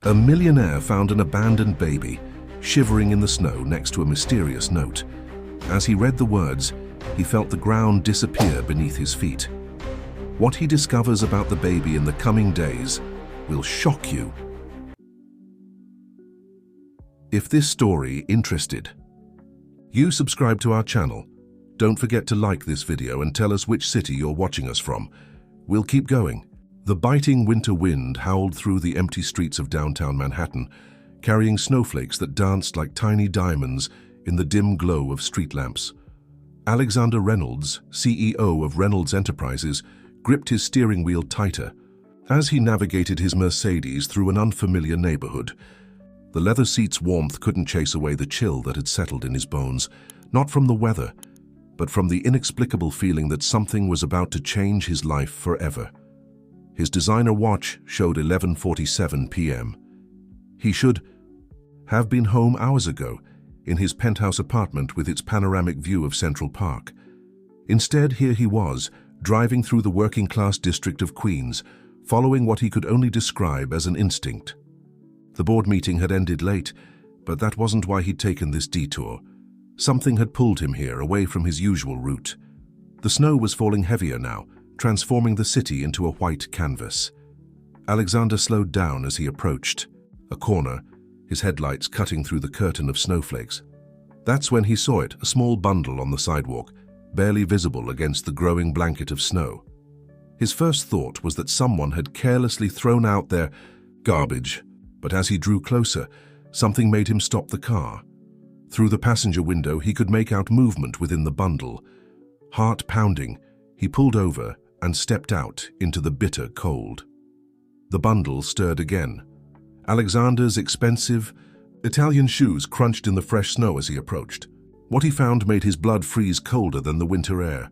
A millionaire found an abandoned baby, shivering in the snow next to a mysterious note. As he read the words, he felt the ground disappear beneath his feet. What he discovers about the baby in the coming days will shock you. If this story interested you, subscribe to our channel. Don't forget to like this video and tell us which city you're watching us from. We'll keep going. The biting winter wind howled through the empty streets of downtown Manhattan, carrying snowflakes that danced like tiny diamonds in the dim glow of street lamps. Alexander Reynolds, CEO of Reynolds Enterprises, gripped his steering wheel tighter as he navigated his Mercedes through an unfamiliar neighborhood. The leather seat's warmth couldn't chase away the chill that had settled in his bones, not from the weather, but from the inexplicable feeling that something was about to change his life forever. His designer watch showed 11:47 p.m. He should have been home hours ago, in his penthouse apartment with its panoramic view of Central Park. Instead, here he was, driving through the working-class district of Queens, following what he could only describe as an instinct. The board meeting had ended late, but that wasn't why he'd taken this detour. Something had pulled him here, away from his usual route. The snow was falling heavier now, transforming the city into a white canvas. Alexander slowed down as he approached a corner, his headlights cutting through the curtain of snowflakes. That's when he saw it, a small bundle on the sidewalk, barely visible against the growing blanket of snow. His first thought was that someone had carelessly thrown out their garbage, but as he drew closer, something made him stop the car. Through the passenger window, he could make out movement within the bundle. Heart pounding, he pulled over and stepped out into the bitter cold. The bundle stirred again. Alexander's expensive Italian shoes crunched in the fresh snow as he approached. What he found made his blood freeze colder than the winter air.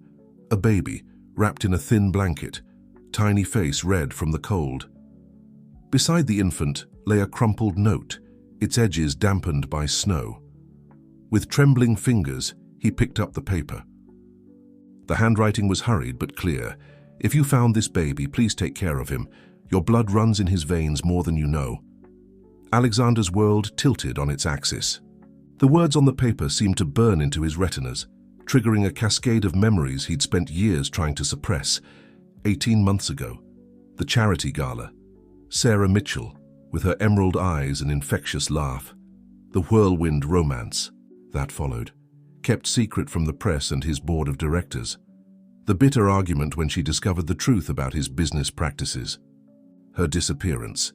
A baby, wrapped in a thin blanket, tiny face red from the cold. Beside the infant lay a crumpled note, its edges dampened by snow. With trembling fingers, he picked up the paper. The handwriting was hurried but clear. "If you found this baby, please take care of him. Your blood runs in his veins more than you know." Alexander's world tilted on its axis. The words on the paper seemed to burn into his retinas, triggering a cascade of memories he'd spent years trying to suppress. 18 months ago, the charity gala. Sarah Mitchell, with her emerald eyes and infectious laugh. The whirlwind romance that followed, kept secret from the press and his board of directors. The bitter argument when she discovered the truth about his business practices. Her disappearance.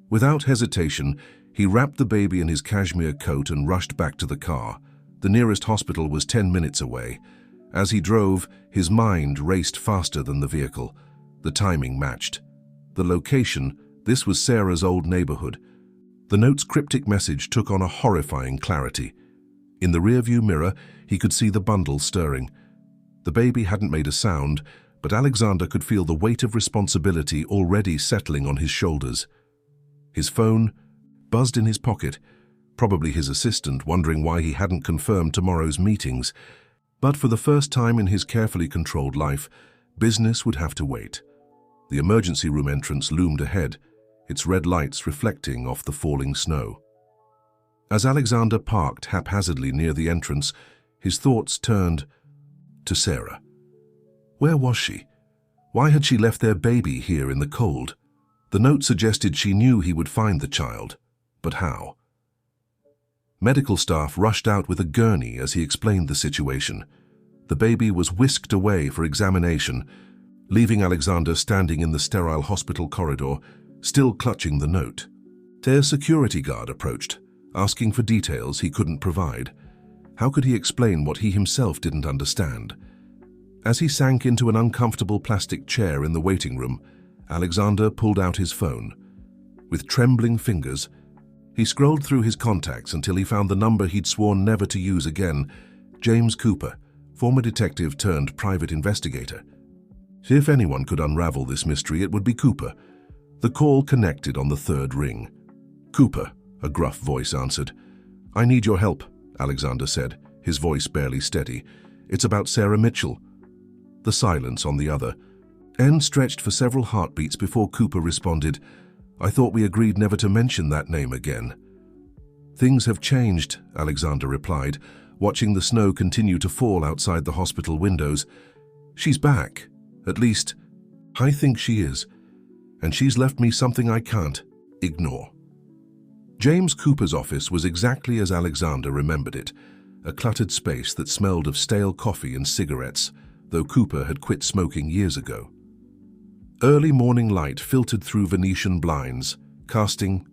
Without hesitation, he wrapped the baby in his cashmere coat and rushed back to the car. The nearest hospital was 10 minutes away. As he drove, his mind raced faster than the vehicle. The timing matched. The location, this was Sarah's old neighborhood. The note's cryptic message took on a horrifying clarity. In the rearview mirror, he could see the bundle stirring. The baby hadn't made a sound, but Alexander could feel the weight of responsibility already settling on his shoulders. His phone buzzed in his pocket, probably his assistant wondering why he hadn't confirmed tomorrow's meetings. But for the first time in his carefully controlled life, business would have to wait. The emergency room entrance loomed ahead, its red lights reflecting off the falling snow. As Alexander parked haphazardly near the entrance, his thoughts turned to Sarah. Where was she? Why had she left their baby here in the cold? The note suggested she knew he would find the child, but how? Medical staff rushed out with a gurney as he explained the situation. The baby was whisked away for examination, leaving Alexander standing in the sterile hospital corridor, still clutching the note. Their security guard approached, asking for details he couldn't provide. How could he explain what he himself didn't understand? As he sank into an uncomfortable plastic chair in the waiting room, Alexander pulled out his phone. With trembling fingers, he scrolled through his contacts until he found the number he'd sworn never to use again, James Cooper, former detective turned private investigator. If anyone could unravel this mystery, it would be Cooper. The call connected on the third ring. "Cooper," a gruff voice answered. "I need your help," Alexander said, his voice barely steady. "It's about Sarah Mitchell." The silence on the other end stretched for several heartbeats before Cooper responded. I thought we agreed never to mention that name again. Things have changed, Alexander replied, watching the snow continue to fall outside the hospital windows. She's back. At least, I think she is. And she's left me something I can't ignore. James Cooper's office was exactly as Alexander remembered it, a cluttered space that smelled of stale coffee and cigarettes, though Cooper had quit smoking years ago. Early morning light filtered through Venetian blinds, casting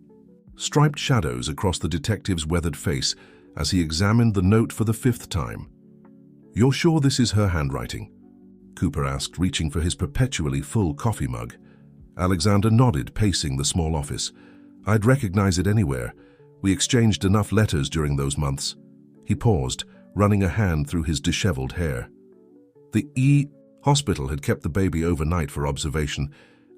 striped shadows across the detective's weathered face as he examined the note for the 5th time. "You're sure this is her handwriting?" Cooper asked, reaching for his perpetually full coffee mug. Alexander nodded, pacing the small office. "I'd recognize it anywhere. We exchanged enough letters during those months." He paused, running a hand through his disheveled hair. The hospital had kept the baby overnight for observation,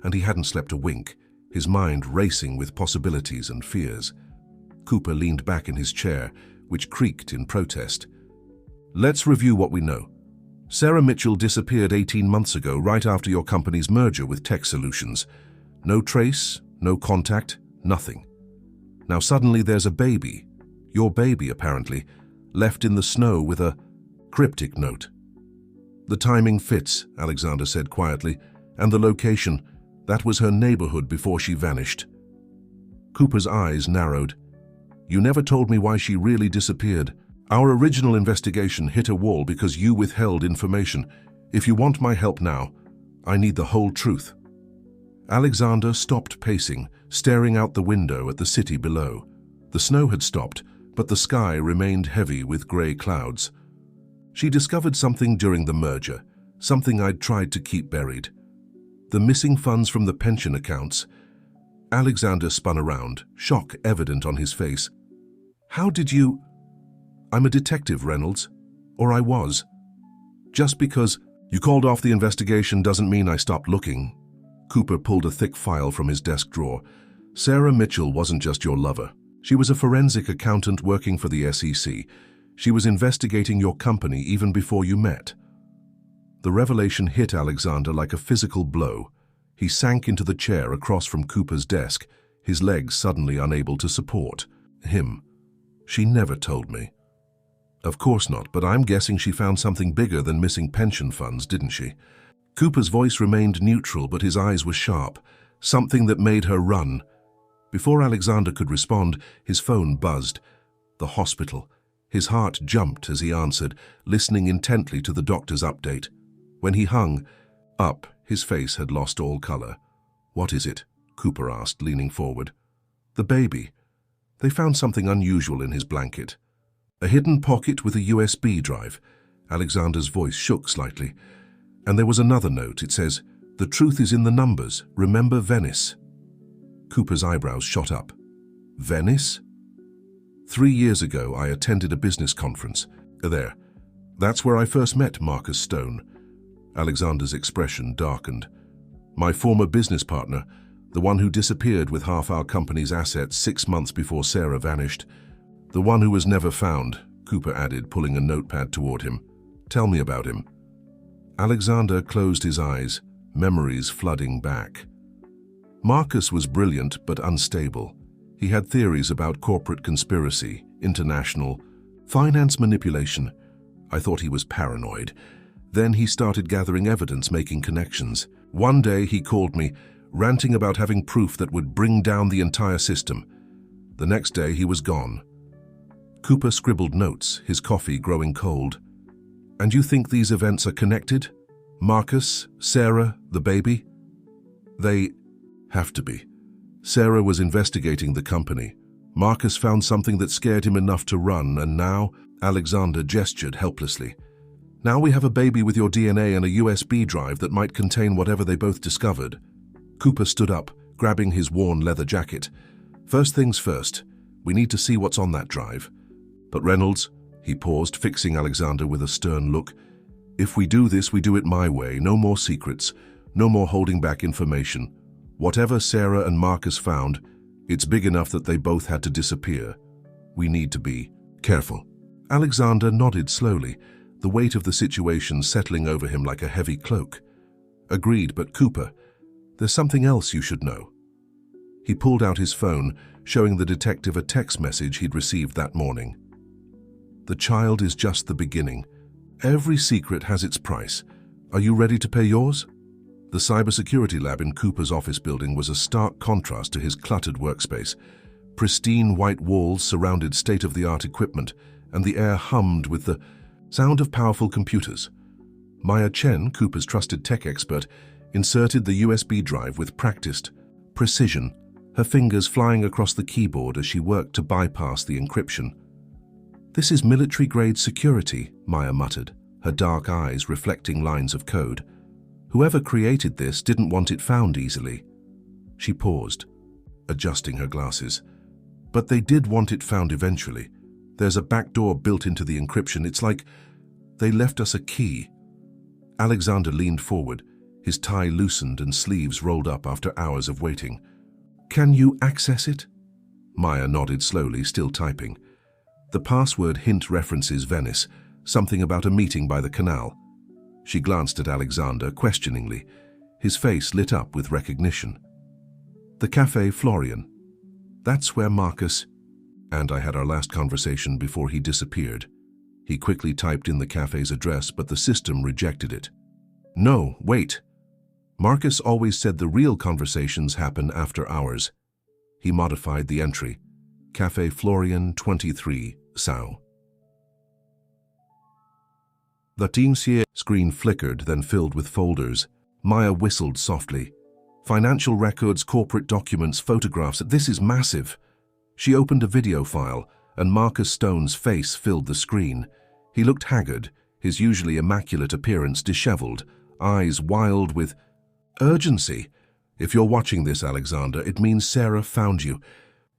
and he hadn't slept a wink, his mind racing with possibilities and fears. Cooper leaned back in his chair, which creaked in protest. "Let's review what we know. Sarah Mitchell disappeared 18 months ago, right after your company's merger with Tech Solutions. No trace, no contact, nothing. Now suddenly there's a baby, your baby apparently, left in the snow with a cryptic note." "The timing fits," Alexander said quietly, "and the location. That was her neighborhood before she vanished." Cooper's eyes narrowed. "You never told me why she really disappeared. Our original investigation hit a wall because you withheld information. If you want my help now, I need the whole truth." Alexander stopped pacing, staring out the window at the city below. The snow had stopped, but the sky remained heavy with gray clouds. "She discovered something during the merger, something I'd tried to keep buried. The missing funds from the pension accounts." Alexander spun around, shock evident on his face. "How did you—" "I'm a detective, Reynolds. Or I was. Just because you called off the investigation doesn't mean I stopped looking." Cooper pulled a thick file from his desk drawer. "Sarah Mitchell wasn't just your lover. She was a forensic accountant working for the SEC. She was investigating your company even before you met." The revelation hit Alexander like a physical blow. He sank into the chair across from Cooper's desk, his legs suddenly unable to support him. "She never told me." "Of course not, but I'm guessing she found something bigger than missing pension funds, didn't she?" Cooper's voice remained neutral, but his eyes were sharp, something that made her run. Before Alexander could respond, his phone buzzed. The hospital. His heart jumped as he answered, listening intently to the doctor's update. When he hung up, his face had lost all color. "What is it?" Cooper asked, leaning forward. "The baby. They found something unusual in his blanket. A hidden pocket with a USB drive." Alexander's voice shook slightly. "And there was another note. It says, 'The truth is in the numbers. Remember Venice.'" Cooper's eyebrows shot up. "Venice?" 3 years ago, I attended a business conference. There. That's where I first met Marcus Stone." Alexander's expression darkened. "My former business partner, the one who disappeared with half our company's assets 6 months before Sarah vanished. The one who was never found," Cooper added, pulling a notepad toward him. "Tell me about him." Alexander closed his eyes, memories flooding back. Marcus was brilliant but unstable. He had theories about corporate conspiracy, international finance manipulation. I thought he was paranoid. Then he started gathering evidence, making connections. One day he called me, ranting about having proof that would bring down the entire system. The next day he was gone. Cooper scribbled notes, his coffee growing cold. "And you think these events are connected? Marcus, Sarah, the baby?" "They have to be. Sarah was investigating the company. Marcus found something that scared him enough to run, and now," Alexander gestured helplessly, "now we have a baby with your DNA and a USB drive that might contain whatever they both discovered." Cooper stood up, grabbing his worn leather jacket. "First things first, we need to see what's on that drive. But Reynolds," he paused, fixing Alexander with a stern look, "if we do this, we do it my way. No more secrets, no more holding back information. Whatever Sarah and Marcus found, it's big enough that they both had to disappear. We need to be careful." Alexander nodded slowly, the weight of the situation settling over him like a heavy cloak. "Agreed, but Cooper, there's something else you should know." He pulled out his phone, showing the detective a text message he'd received that morning. "The child is just the beginning. Every secret has its price. Are you ready to pay yours?" The cybersecurity lab in Cooper's office building was a stark contrast to his cluttered workspace. Pristine white walls surrounded state-of-the-art equipment, and the air hummed with the sound of powerful computers. Maya Chen, Cooper's trusted tech expert, inserted the USB drive with practiced precision, her fingers flying across the keyboard as she worked to bypass the encryption. "This is military-grade security," Maya muttered, her dark eyes reflecting lines of code. "Whoever created this didn't want it found easily." She paused, adjusting her glasses. "But they did want it found eventually. There's a backdoor built into the encryption. It's like they left us a key." Alexander leaned forward, his tie loosened and sleeves rolled up after hours of waiting. "Can you access it?" Maya nodded slowly, still typing. The password hint references Venice, something about a meeting by the canal. She glanced at Alexander questioningly, his face lit up with recognition. "The Café Florian. That's where Marcus and I had our last conversation before he disappeared." He quickly typed in the cafe's address, but the system rejected it. "No, wait. Marcus always said the real conversations happen after hours." He modified the entry. Café Florian 23, Sao. The Teamsier screen flickered, then filled with folders. Maya whistled softly. "Financial records, corporate documents, photographs. This is massive." She opened a video file, and Marcus Stone's face filled the screen. He looked haggard, his usually immaculate appearance disheveled, eyes wild with urgency. "If you're watching this, Alexander, it means Sarah found you.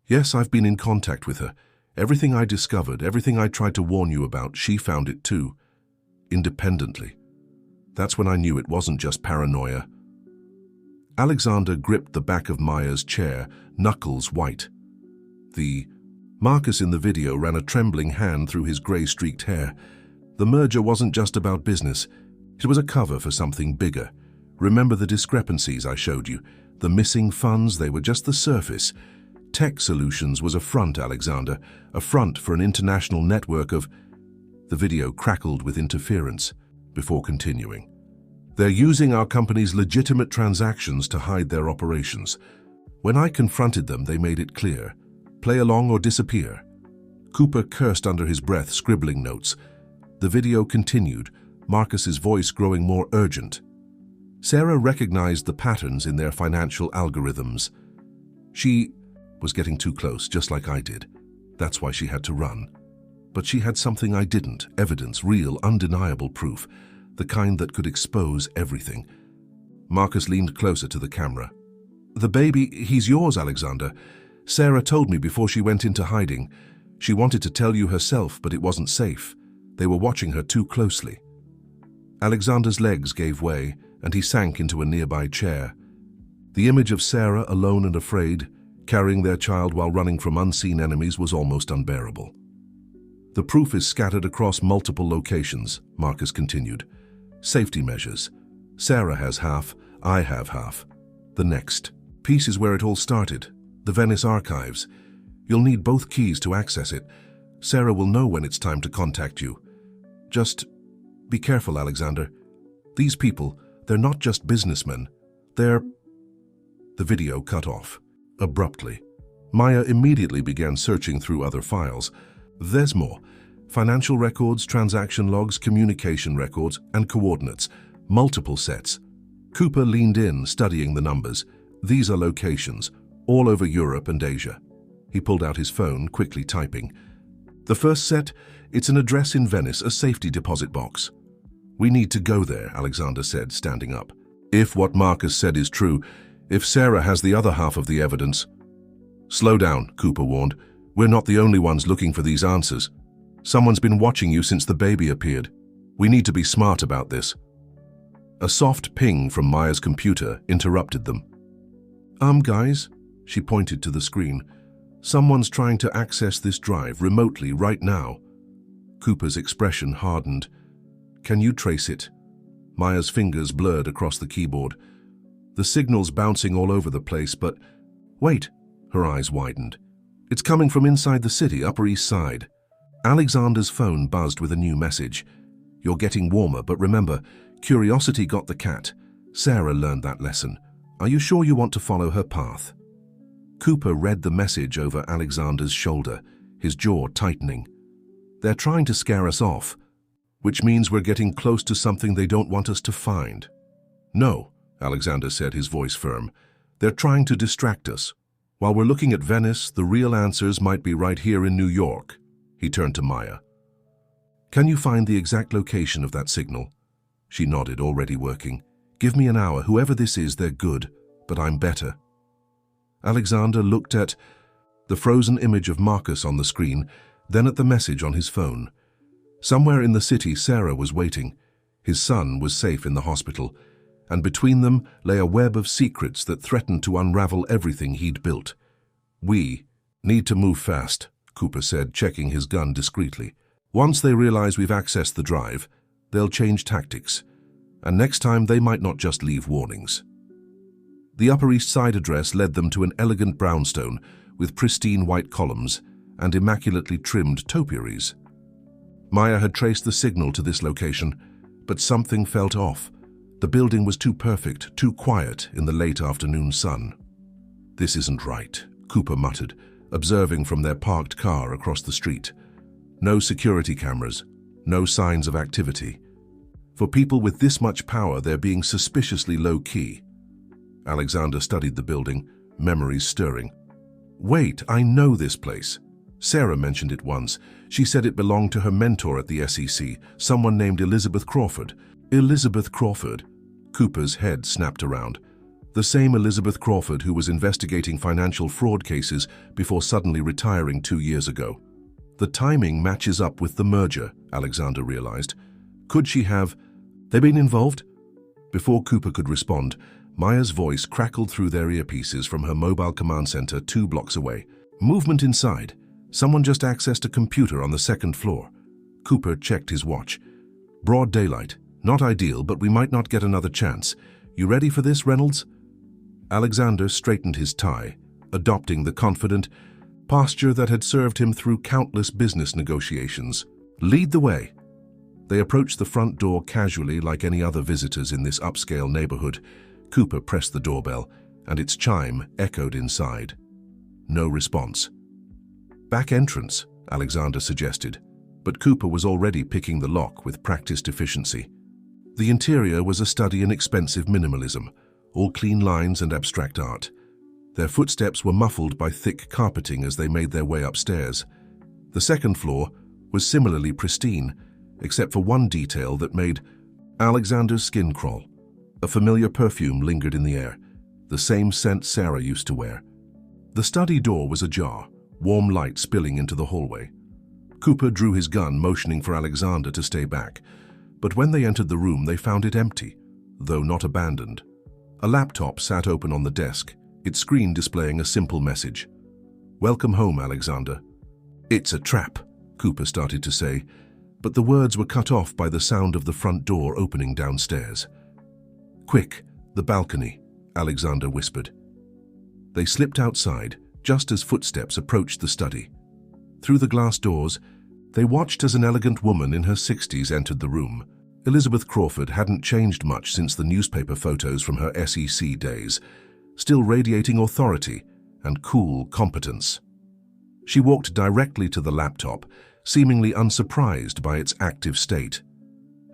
Yes, I've been in contact with her. Everything I discovered, everything I tried to warn you about, she found it too. Independently. That's when I knew it wasn't just paranoia." Alexander gripped the back of Maya's chair, knuckles white. Marcus in the video ran a trembling hand through his grey-streaked hair. "The merger wasn't just about business. It was a cover for something bigger. Remember the discrepancies I showed you? The missing funds, they were just the surface. Tech Solutions was a front, Alexander, a front for an international network of..." The video crackled with interference before continuing. "They're using our company's legitimate transactions to hide their operations. When I confronted them, they made it clear. Play along or disappear." Cooper cursed under his breath, scribbling notes. The video continued, Marcus's voice growing more urgent. Sarah recognized the patterns in their financial algorithms. She was getting too close, just like I did. That's why she had to run. But she had something I didn't, evidence, real, undeniable proof, the kind that could expose everything. Marcus leaned closer to the camera. "The baby, he's yours, Alexander. Sarah told me before she went into hiding. She wanted to tell you herself, but it wasn't safe. They were watching her too closely." Alexander's legs gave way, and he sank into a nearby chair. The image of Sarah, alone and afraid, carrying their child while running from unseen enemies, was almost unbearable. "The proof is scattered across multiple locations," Marcus continued. "Safety measures. Sarah has half, I have half. The next piece is where it all started, the Venice archives. You'll need both keys to access it. Sarah will know when it's time to contact you. Just be careful, Alexander. These people, they're not just businessmen. They're..." The video cut off abruptly. Maya immediately began searching through other files. There's more. Financial records, transaction logs, communication records, and coordinates. Multiple sets. Cooper leaned in, studying the numbers. These are locations, all over Europe and Asia. He pulled out his phone, quickly typing. "The first set, it's an address in Venice, a safety deposit box." "We need to go there," Alexander said, standing up. "If what Marcus said is true, if Sarah has the other half of the evidence..." "Slow down," Cooper warned. "We're not the only ones looking for these answers. Someone's been watching you since the baby appeared. We need to be smart about this." A soft ping from Maya's computer interrupted them. Guys," she pointed to the screen. "Someone's trying to access this drive remotely right now." Cooper's expression hardened. "Can you trace it?" Maya's fingers blurred across the keyboard. "The signal's bouncing all over the place, but..." Wait, her eyes widened. It's coming from inside the city, Upper East Side. Alexander's phone buzzed with a new message. You're getting warmer, but remember, curiosity got the cat. Sarah learned that lesson. Are you sure you want to follow her path? Cooper read the message over Alexander's shoulder, his jaw tightening. They're trying to scare us off, which means we're getting close to something they don't want us to find. No, Alexander said, his voice firm. They're trying to distract us. While we're looking at Venice, the real answers might be right here in New York. He turned to Maya. Can you find the exact location of that signal? She nodded, already working. Give me an hour. Whoever this is, they're good, but I'm better. Alexander looked at the frozen image of Marcus on the screen, then at the message on his phone. Somewhere in the city, Sarah was waiting. His son was safe in the hospital, and between them lay a web of secrets that threatened to unravel everything he'd built. We need to move fast, Cooper said, checking his gun discreetly. Once they realize we've accessed the drive, they'll change tactics, and next time they might not just leave warnings. The Upper East Side address led them to an elegant brownstone with pristine white columns and immaculately trimmed topiaries. Maya had traced the signal to this location, but something felt off. The building was too perfect, too quiet in the late afternoon sun. This isn't right, Cooper muttered, observing from their parked car across the street. No security cameras, no signs of activity. For people with this much power, they're being suspiciously low-key. Alexander studied the building, memories stirring. Wait, I know this place. Sarah mentioned it once. She said it belonged to her mentor at the SEC, someone named Elizabeth Crawford. Elizabeth Crawford? Cooper's head snapped around. The same Elizabeth Crawford who was investigating financial fraud cases before suddenly retiring 2 years ago. The timing matches up with the merger, Alexander realized. Could she have... They been involved? Before Cooper could respond, Maya's voice crackled through their earpieces from her mobile command center 2 blocks away. Movement inside. Someone just accessed a computer on the 2nd floor. Cooper checked his watch. Broad daylight. Not ideal, but we might not get another chance. You ready for this, Reynolds? Alexander straightened his tie, adopting the confident posture that had served him through countless business negotiations. Lead the way. They approached the front door casually like any other visitors in this upscale neighborhood. Cooper pressed the doorbell, and its chime echoed inside. No response. Back entrance, Alexander suggested, but Cooper was already picking the lock with practiced efficiency. The interior was a study in expensive minimalism, all clean lines and abstract art. Their footsteps were muffled by thick carpeting as they made their way upstairs. The 2nd floor was similarly pristine, except for one detail that made Alexander's skin crawl. A familiar perfume lingered in the air, the same scent Sarah used to wear. The study door was ajar, warm light spilling into the hallway. Cooper drew his gun, motioning for Alexander to stay back. But when they entered the room, they found it empty, though not abandoned. A laptop sat open on the desk, its screen displaying a simple message. "Welcome home, Alexander." "It's a trap," Cooper started to say, but the words were cut off by the sound of the front door opening downstairs. "Quick, the balcony," Alexander whispered. They slipped outside, just as footsteps approached the study. Through the glass doors, they watched as an elegant woman in her 60s entered the room. Elizabeth Crawford hadn't changed much since the newspaper photos from her SEC days, still radiating authority and cool competence. She walked directly to the laptop, seemingly unsurprised by its active state.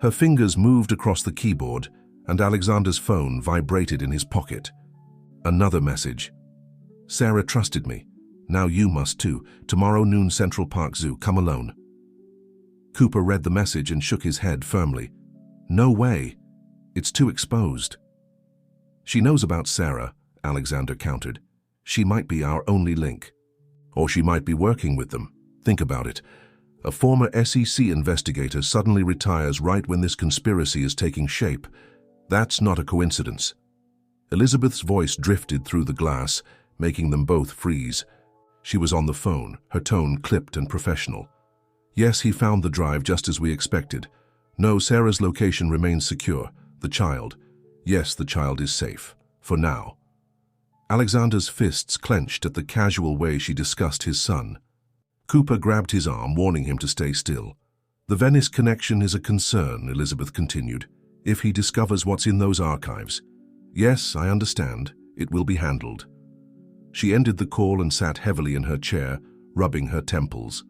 Her fingers moved across the keyboard, and Alexander's phone vibrated in his pocket. Another message. "Sarah trusted me. Now you must too. Tomorrow noon, Central Park Zoo. Come alone." Cooper read the message and shook his head firmly. "No way. It's too exposed." "She knows about Sarah," Alexander countered. "She might be our only link. Or she might be working with them. Think about it. A former SEC investigator suddenly retires right when this conspiracy is taking shape. That's not a coincidence." Elizabeth's voice drifted through the glass, making them both freeze. She was on the phone, her tone clipped and professional. "Yes, he found the drive just as we expected. No, Sarah's location remains secure. The child. Yes, the child is safe. For now." Alexander's fists clenched at the casual way she discussed his son. Cooper grabbed his arm, warning him to stay still. The Venice connection is a concern, Elizabeth continued, if he discovers what's in those archives. Yes, I understand. It will be handled. She ended the call and sat heavily in her chair, rubbing her temples.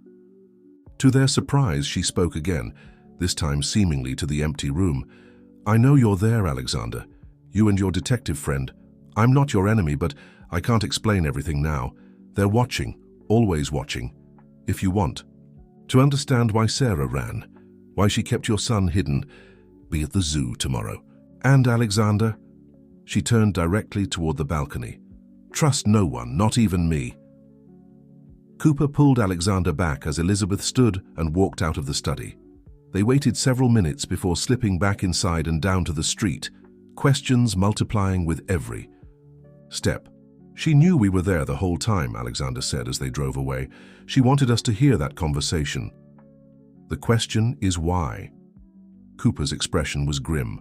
To their surprise, she spoke again, this time seemingly to the empty room. I know you're there, Alexander. You and your detective friend. I'm not your enemy, but I can't explain everything now. They're watching, always watching. If you want to understand why Sarah ran, why she kept your son hidden, be at the zoo tomorrow. And Alexander, she turned directly toward the balcony. Trust no one, not even me. Cooper pulled Alexander back as Elizabeth stood and walked out of the study. They waited several minutes before slipping back inside and down to the street, questions multiplying with every step. She knew we were there the whole time, Alexander said as they drove away. She wanted us to hear that conversation. The question is why? Cooper's expression was grim.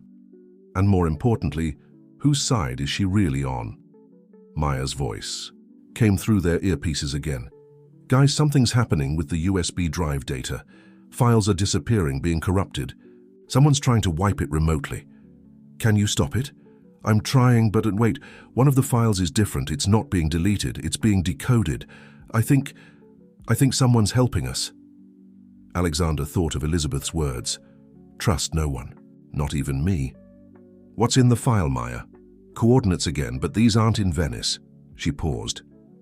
And more importantly, whose side is she really on? Maya's voice came through their earpieces again. Guys, something's happening with the USB drive data. Files are disappearing, being corrupted. Someone's trying to wipe it remotely. Can you stop it? I'm trying, but wait, one of the files is different. It's not being deleted, it's being decoded. I think someone's helping us. Alexander thought of Elizabeth's words. Trust no one, not even me. What's in the file, Maya? Coordinates again, but these aren't in Venice. She paused.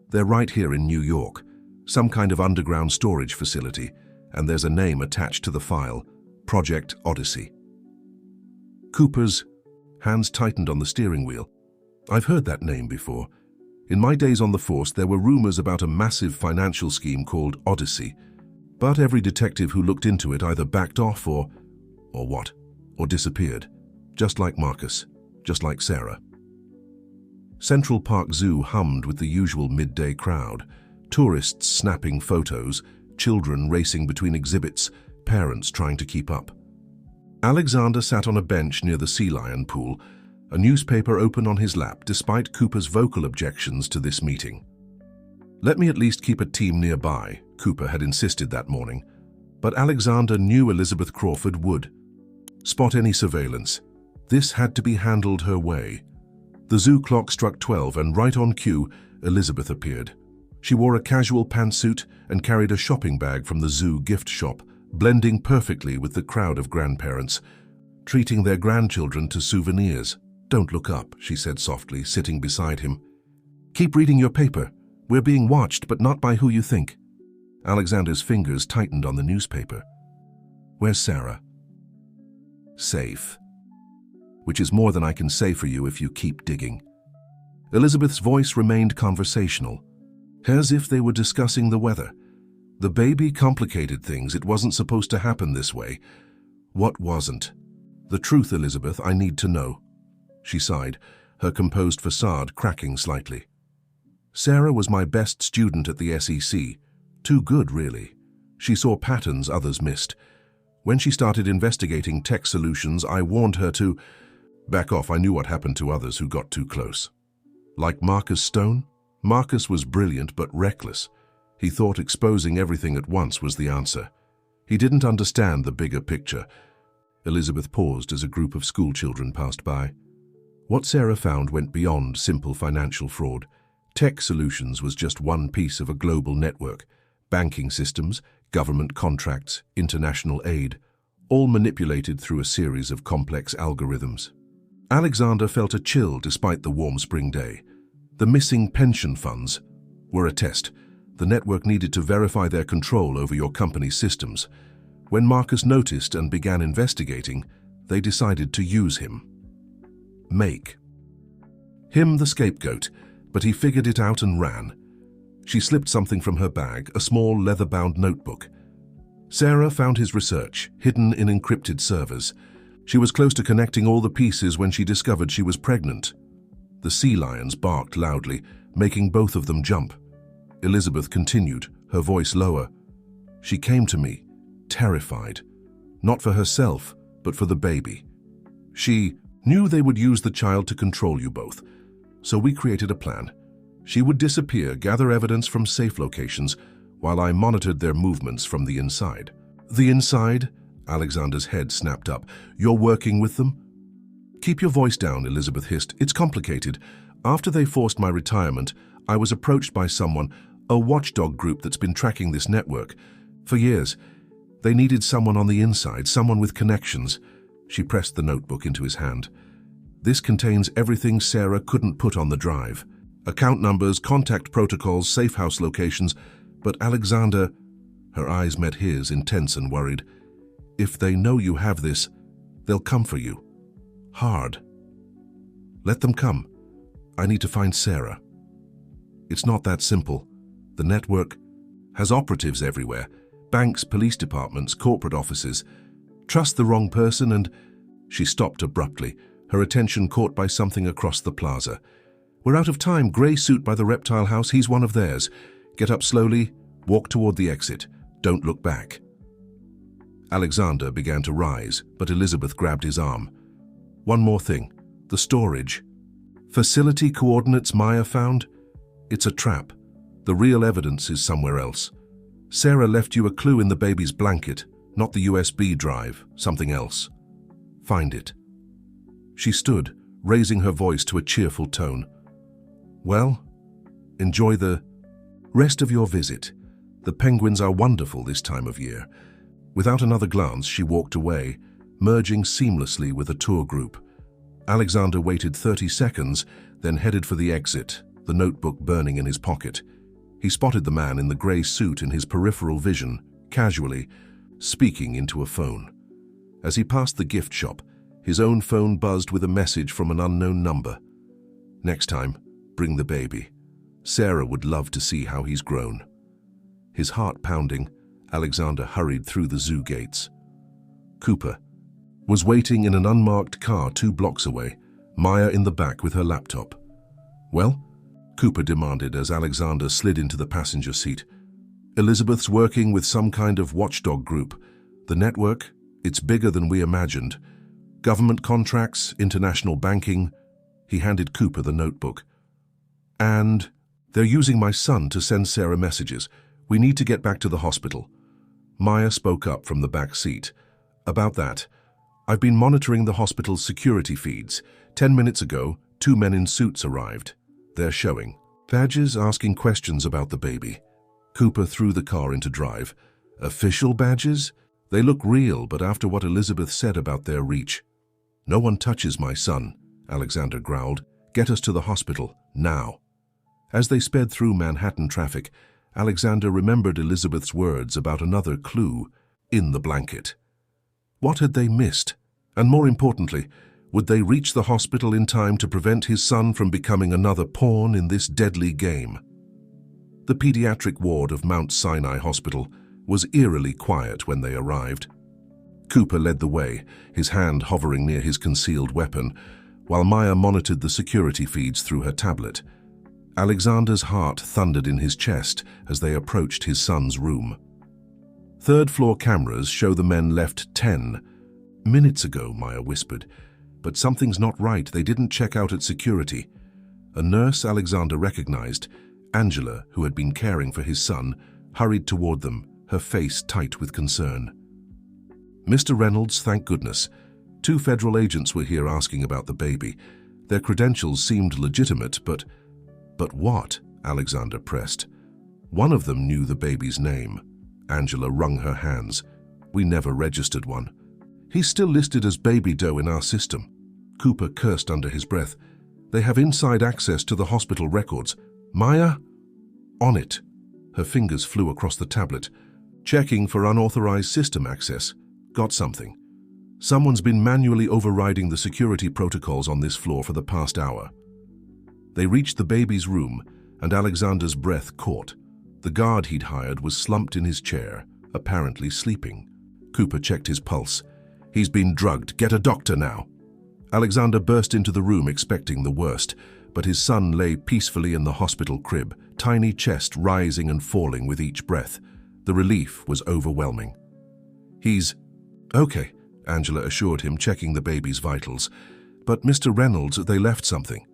They're right here in New York. Some kind of underground storage facility, and there's a name attached to the file, Project Odyssey. Cooper's hands tightened on the steering wheel. I've heard that name before. In my days on the force, there were rumors about a massive financial scheme called Odyssey, but every detective who looked into it either backed off or disappeared, just like Marcus, just like Sarah. Central Park Zoo hummed with the usual midday crowd, tourists snapping photos, children racing between exhibits, parents trying to keep up. Alexander sat on a bench near the sea lion pool, a newspaper open on his lap despite Cooper's vocal objections to this meeting. Let me at least keep a team nearby, Cooper had insisted that morning, but Alexander knew Elizabeth Crawford would. Spot any surveillance. This had to be handled her way. The zoo clock struck 12 and right on cue, Elizabeth appeared. She wore a casual pantsuit and carried a shopping bag from the zoo gift shop, blending perfectly with the crowd of grandparents, treating their grandchildren to souvenirs. Don't look up, she said softly, sitting beside him. Keep reading your paper. We're being watched, but not by who you think. Alexander's fingers tightened on the newspaper. Where's Sarah? Safe. Which is more than I can say for you if you keep digging. Elizabeth's voice remained conversational, as if they were discussing the weather. The baby complicated things. It wasn't supposed to happen this way. What wasn't? The truth, Elizabeth, I need to know. She sighed, her composed facade cracking slightly. Sarah was my best student at the SEC. Too good, really. She saw patterns others missed. When she started investigating tech solutions, I warned her to back off. I knew what happened to others who got too close. Like Marcus Stone? Marcus was brilliant but reckless. He thought exposing everything at once was the answer. He didn't understand the bigger picture. Elizabeth paused as a group of schoolchildren passed by. What Sarah found went beyond simple financial fraud. Tech solutions was just one piece of a global network. Banking systems, government contracts, international aid, all manipulated through a series of complex algorithms. Alexander felt a chill despite the warm spring day. The missing pension funds were a test. The network needed to verify their control over your company's systems. When Marcus noticed and began investigating, they decided to use him. Make him the scapegoat, but he figured it out and ran. She slipped something from her bag, a small leather-bound notebook. Sarah found his research, hidden in encrypted servers. She was close to connecting all the pieces when she discovered she was pregnant. The sea lions barked loudly, making both of them jump. Elizabeth continued, her voice lower. She came to me, terrified. Not for herself, but for the baby. She knew they would use the child to control you both. So we created a plan. She would disappear, gather evidence from safe locations, while I monitored their movements from the inside. The inside? Alexander's head snapped up. You're working with them? Keep your voice down, Elizabeth hissed. It's complicated. After they forced my retirement, I was approached by someone, a watchdog group that's been tracking this network. For years, they needed someone on the inside, someone with connections. She pressed the notebook into his hand. This contains everything Sarah couldn't put on the drive. Account numbers, contact protocols, safe house locations. But Alexander, her eyes met his, intense and worried. If they know you have this, they'll come for you. Hard. Let them come. I need to find Sarah. It's not that simple. The network has operatives everywhere. Banks, police departments, corporate offices. Trust the wrong person and... She stopped abruptly, her attention caught by something across the plaza. We're out of time. Grey suit by the reptile house. He's one of theirs. Get up slowly, walk toward the exit. Don't look back. Alexander began to rise, but Elizabeth grabbed his arm. One more thing. The storage. Facility coordinates Maya found? It's a trap. The real evidence is somewhere else. Sarah left you a clue in the baby's blanket, not the USB drive, something else. Find it. She stood, raising her voice to a cheerful tone. Well, enjoy the rest of your visit. The penguins are wonderful this time of year. Without another glance, she walked away, merging seamlessly with a tour group. Alexander waited 30 seconds, then headed for the exit, the notebook burning in his pocket. He spotted the man in the grey suit in his peripheral vision, casually, speaking into a phone. As he passed the gift shop, his own phone buzzed with a message from an unknown number. Next time, bring the baby. Sarah would love to see how he's grown. His heart pounding, Alexander hurried through the zoo gates. Cooper was waiting in an unmarked car 2 blocks away, Maya in the back with her laptop. Well? Cooper demanded as Alexander slid into the passenger seat. Elizabeth's working with some kind of watchdog group. The network, it's bigger than we imagined. Government contracts, international banking. He handed Cooper the notebook. And they're using my son to send Sarah messages. We need to get back to the hospital. Maya spoke up from the back seat. About that, I've been monitoring the hospital's security feeds. 10 minutes ago, 2 men in suits arrived. They're showing badges, asking questions about the baby. Cooper threw the car into drive. Official badges? They look real, but after what Elizabeth said about their reach. No one touches my son, Alexander growled. Get us to the hospital, now. As they sped through Manhattan traffic, Alexander remembered Elizabeth's words about another clue in the blanket. What had they missed? And more importantly, would they reach the hospital in time to prevent his son from becoming another pawn in this deadly game? The pediatric ward of Mount Sinai Hospital was eerily quiet when they arrived. Cooper led the way, his hand hovering near his concealed weapon, while Maya monitored the security feeds through her tablet. Alexander's heart thundered in his chest as they approached his son's room. Third-floor cameras show the men left 10 minutes ago, Maya whispered. But something's not right. They didn't check out at security. A nurse Alexander recognized, Angela, who had been caring for his son, hurried toward them, her face tight with concern. Mr. Reynolds, thank goodness. 2 federal agents were here asking about the baby. Their credentials seemed legitimate, but what? Alexander pressed. One of them knew the baby's name. Angela wrung her hands. We never registered one. He's still listed as Baby Doe in our system. Cooper cursed under his breath. They have inside access to the hospital records. Maya? On it. Her fingers flew across the tablet. Checking for unauthorized system access. Got something. Someone's been manually overriding the security protocols on this floor for the past hour. They reached the baby's room, and Alexander's breath caught. The guard he'd hired was slumped in his chair, apparently sleeping. Cooper checked his pulse. He's been drugged. Get a doctor now. Alexander burst into the room expecting the worst, but his son lay peacefully in the hospital crib, tiny chest rising and falling with each breath. The relief was overwhelming. He's okay, Angela assured him, checking the baby's vitals. But Mr. Reynolds, they left something.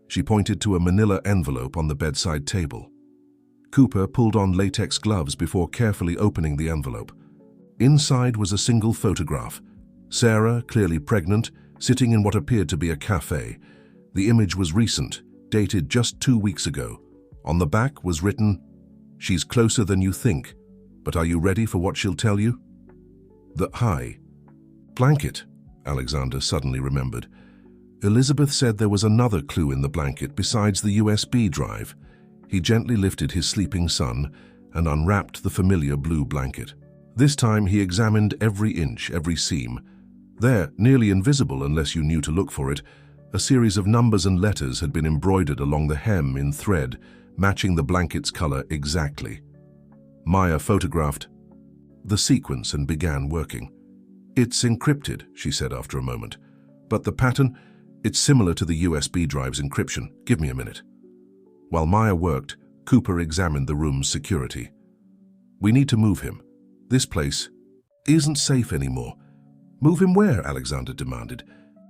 She pointed to a manila envelope on the bedside table. Cooper pulled on latex gloves before carefully opening the envelope. Inside was a single photograph. Sarah, clearly pregnant, sitting in what appeared to be a cafe. The image was recent, dated just 2 weeks ago. On the back was written, "She's closer than you think, but are you ready for what she'll tell you?" Hi. Blanket, Alexander suddenly remembered. Elizabeth said there was another clue in the blanket besides the USB drive. He gently lifted his sleeping son and unwrapped the familiar blue blanket. This time he examined every inch, every seam. There, nearly invisible unless you knew to look for it, a series of numbers and letters had been embroidered along the hem in thread, matching the blanket's color exactly. Maya photographed the sequence and began working. "It's encrypted," she said after a moment. "But the pattern, it's similar to the USB drive's encryption. Give me a minute." While Maya worked, Cooper examined the room's security. "We need to move him. This place isn't safe anymore." "Move him where?" Alexander demanded.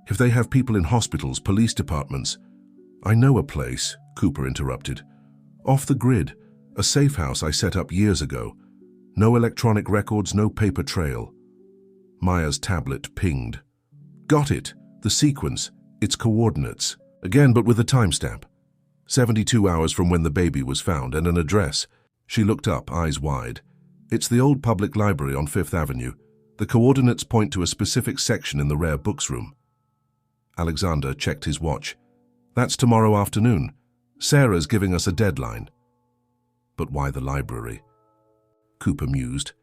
"If they have people in hospitals, police departments." "I know a place," Cooper interrupted. "Off the grid, a safe house I set up years ago. No electronic records, no paper trail." Maya's tablet pinged. "Got it. The sequence. Its coordinates. Again, but with a timestamp. 72 hours from when the baby was found and an address." She looked up, eyes wide. "It's the old public library on 5th Avenue. The coordinates point to a specific section in the rare books room." Alexander checked his watch. "That's tomorrow afternoon. Sarah's giving us a deadline." "But why the library?" Cooper mused.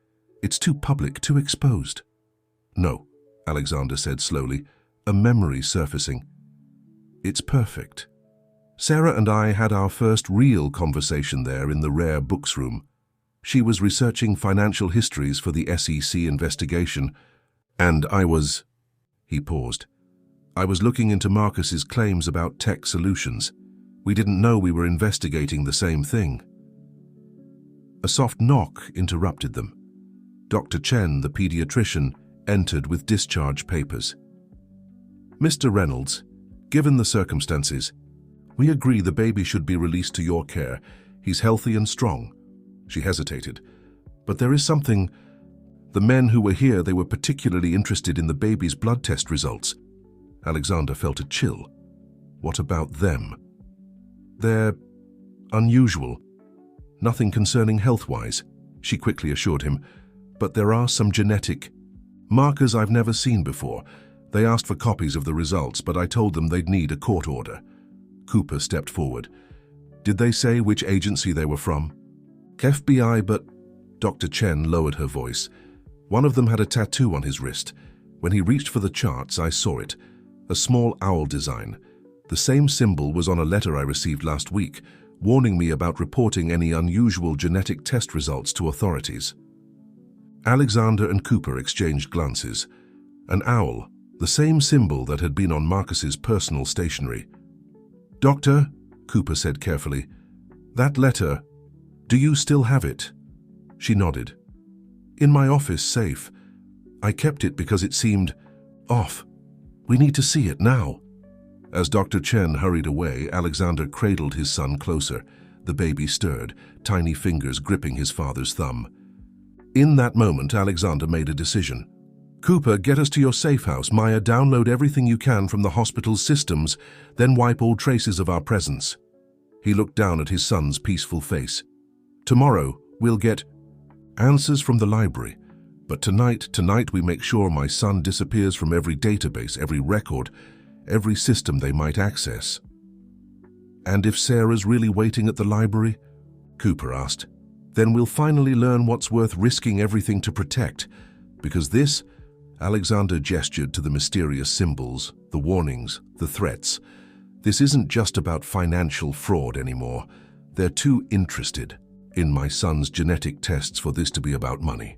"It's too public, too exposed." "No," Alexander said slowly, a memory surfacing. "It's perfect. Sarah and I had our first real conversation there in the rare books room. She was researching financial histories for the SEC investigation, and I was..." He paused. "I was looking into Marcus's claims about tech solutions. We didn't know we were investigating the same thing." A soft knock interrupted them. Dr. Chen, the pediatrician, entered with discharge papers. "Mr. Reynolds, given the circumstances, we agree the baby should be released to your care. He's healthy and strong." She hesitated. "But there is something. The men who were here, they were particularly interested in the baby's blood test results." Alexander felt a chill. "What about them?" "They're unusual. Nothing concerning health-wise," she quickly assured him. "But there are some genetic markers I've never seen before. They asked for copies of the results, but I told them they'd need a court order." Cooper stepped forward. "Did they say which agency they were from?" "FBI, but..." Dr. Chen lowered her voice. "One of them had a tattoo on his wrist. When he reached for the charts, I saw it. A small owl design. The same symbol was on a letter I received last week, warning me about reporting any unusual genetic test results to authorities." Alexander and Cooper exchanged glances. An owl, the same symbol that had been on Marcus's personal stationery. "Doctor," Cooper said carefully, "that letter, do you still have it?" She nodded. "In my office safe. I kept it because it seemed off. We need to see it now." As Dr. Chen hurried away, Alexander cradled his son closer. The baby stirred, tiny fingers gripping his father's thumb. In that moment, Alexander made a decision. "Cooper, get us to your safe house. Maya, download everything you can from the hospital's systems, then wipe all traces of our presence." He looked down at his son's peaceful face. "Tomorrow, we'll get answers from the library. But tonight we make sure my son disappears from every database, every record, every system they might access." "And if Sarah's really waiting at the library?" Cooper asked. "Then we'll finally learn what's worth risking everything to protect. Because this..." Alexander gestured to the mysterious symbols, the warnings, the threats. "This isn't just about financial fraud anymore. They're too interested in my son's genetic tests for this to be about money."